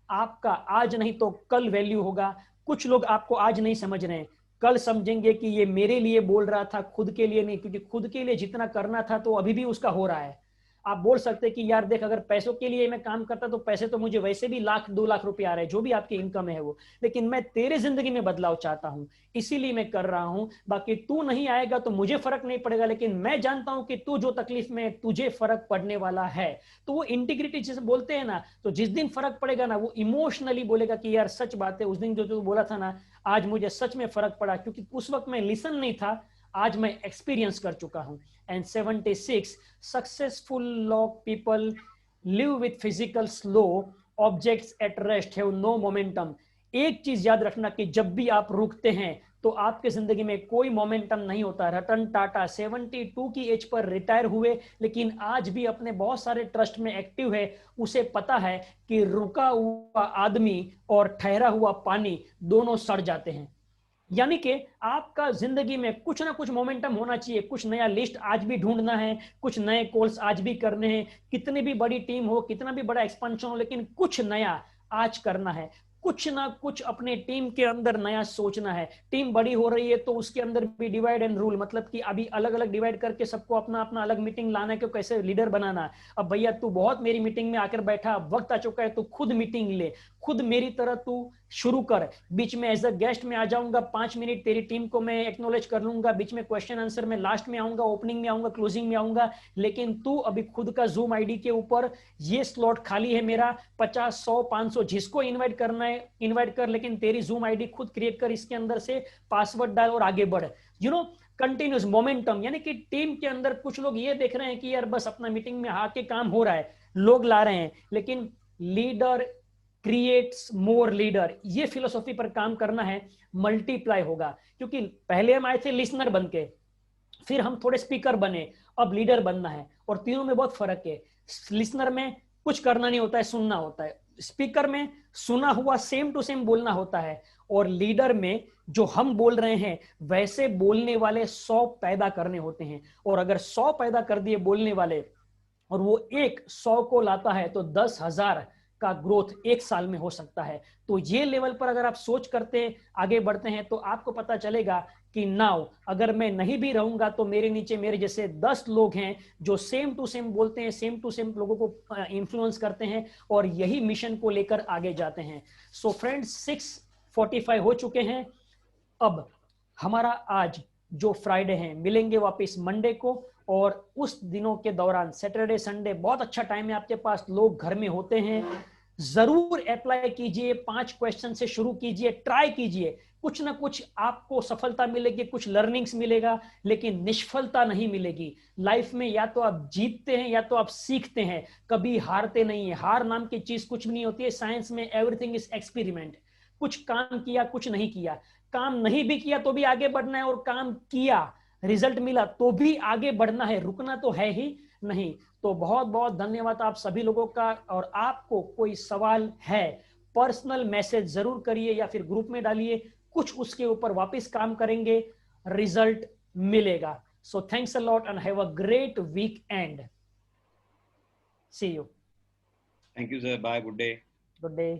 आपका आज नहीं तो कल वैल्यू होगा। कुछ लोग आपको आज नहीं समझ रहे हैं, कल समझेंगे कि ये मेरे लिए बोल रहा था, खुद के लिए नहीं, क्योंकि खुद के लिए जितना करना था तो अभी भी उसका हो रहा है। आप बोल सकते हैं कि यार देख, अगर पैसों के लिए मैं काम करता तो पैसे तो मुझे वैसे भी 1,00,000 2 लाख रुपए आ रहे हैं, जो भी आपकी इनकम है वो, लेकिन मैं तेरे जिंदगी में बदलाव चाहता हूं, इसीलिए मैं कर रहा हूं। बाकी तू नहीं आएगा तो मुझे फर्क नहीं पड़ेगा, लेकिन मैं जानता हूं कि तू जो तकलीफ में, तुझे फर्क पड़ने वाला है। तो वो इंटीग्रिटी जिसे बोलते हैं ना, तो जिस दिन फर्क पड़ेगा ना, वो इमोशनली बोलेगा कि यार सच बात है, उस दिन जो तू बोला था ना, आज मुझे सच में फर्क पड़ा, क्योंकि उस वक्त मैं लिसन नहीं था, आज मैं एक्सपीरियंस कर चुका हूं। And 76 successful lock people live with physical slow objects at rest have no momentum. एक चीज याद रखना कि जब भी आप रुकते हैं तो आपके जिंदगी में कोई मोमेंटम नहीं होता। रतन टाटा 72 की एज पर रिटायर हुए, लेकिन आज भी अपने बहुत सारे ट्रस्ट में एक्टिव है। उसे पता है कि रुका हुआ आदमी और ठहरा हुआ पानी दोनों सड़ जाते हैं। यानी कि आपका जिंदगी में कुछ ना कुछ मोमेंटम होना चाहिए। कुछ नया लिस्ट आज भी ढूंढना है, कुछ नए कॉल्स आज भी करने हैं, कितनी भी बड़ी टीम हो, कितना भी बड़ा एक्सपेंशन हो, लेकिन कुछ नया आज करना है। कुछ ना कुछ अपने टीम के अंदर नया सोचना है। टीम बड़ी हो रही है तो उसके अंदर भी डिवाइड एंड रूल, मतलब कि अभी अलग अलग डिवाइड करके सबको अपना अपना अलग मीटिंग लाना है कि कैसे लीडर बनाना है। अब भैया तू बहुत मेरी मीटिंग में आकर बैठा, वक्त आ चुका है तू खुद मीटिंग ले, खुद मेरी तरह तू शुरू कर। बीच में एज अ गेस्ट में आ जाऊंगा, 5 मिनट तेरी टीम को मैं एक्नॉलेज कर लूंगा, बीच में क्वेश्चन आंसर में लास्ट में आऊंगा, ओपनिंग में आऊंगा, क्लोजिंग में आऊंगा, लेकिन तू अभी खुद का जूम आईडी के ऊपर ये स्लॉट खाली है मेरा, 50, 100, 500 जिसको इनवाइट करना है इनवाइट कर, लेकिन तेरी जूम आईडी खुद क्रिएट कर, इसके अंदर से पासवर्ड डाल और आगे बढ़। यू नो, कंटिन्यूस मोमेंटम, यानी कि टीम के अंदर कुछ लोग ये देख रहे हैं कि यार बस अपना मीटिंग में आके काम हो रहा है, लोग ला रहे हैं, लेकिन लीडर क्रिएट्स मोर लीडर, ये फिलोसॉफी पर काम करना है, मल्टीप्लाई होगा। क्योंकि पहले हम आए थे लिसनर बन के, फिर हम थोड़े स्पीकर बने, अब लीडर बनना है, और तीनों में बहुत फर्क है। लिसनर में कुछ करना नहीं होता है, सुनना होता है। स्पीकर में सुना हुआ सेम टू सेम बोलना होता है, और लीडर में जो हम बोल रहे हैं वैसे बोलने वाले 100 पैदा करने होते हैं। और अगर 100 पैदा कर दिए बोलने वाले, और वो एक 100 को लाता है, तो 10,000 का ग्रोथ 1 साल में हो सकता है। तो ये लेवल पर अगर आप सोच करते आगे बढ़ते हैं तो आपको पता चलेगा कि नाउ अगर मैं नहीं भी रहूंगा तो मेरे नीचे मेरे जैसे 10 लोग हैं जो सेम टू सेम बोलते हैं, सेम टू सेम लोगों को इन्फ्लुएंस करते हैं, और यही मिशन को लेकर आगे जाते हैं। सो फ्रेंड्स, 6:45 हो चुके हैं। अब हमारा आज जो फ्राइडे है, मिलेंगे वापस मंडे को, और उस दिनों के दौरान सैटरडे संडे बहुत अच्छा टाइम है आपके पास, लोग घर में होते हैं, जरूर अप्लाई कीजिए, 5 क्वेश्चन से शुरू कीजिए, ट्राई कीजिए, कुछ ना कुछ आपको सफलता मिलेगी, कुछ लर्निंग्स मिलेगा, लेकिन निष्फलता नहीं मिलेगी लाइफ में। या तो आप जीतते हैं या तो आप सीखते हैं, कभी हारते नहीं है। हार नाम की चीज कुछ भी नहीं होती है साइंस में, एवरीथिंग इज एक्सपेरिमेंट। कुछ काम किया, कुछ नहीं किया, काम नहीं भी किया तो भी आगे बढ़ना है, और काम किया, रिजल्ट मिला तो भी आगे बढ़ना है, रुकना तो है ही नहीं। तो बहुत बहुत धन्यवाद आप सभी लोगों का। और आपको कोई सवाल है, पर्सनल मैसेज जरूर करिए या फिर ग्रुप में डालिए, कुछ उसके ऊपर वापस काम करेंगे, रिजल्ट मिलेगा। So thanks a lot and have a great weekend. See you. Thank you sir, bye, good day. Good day.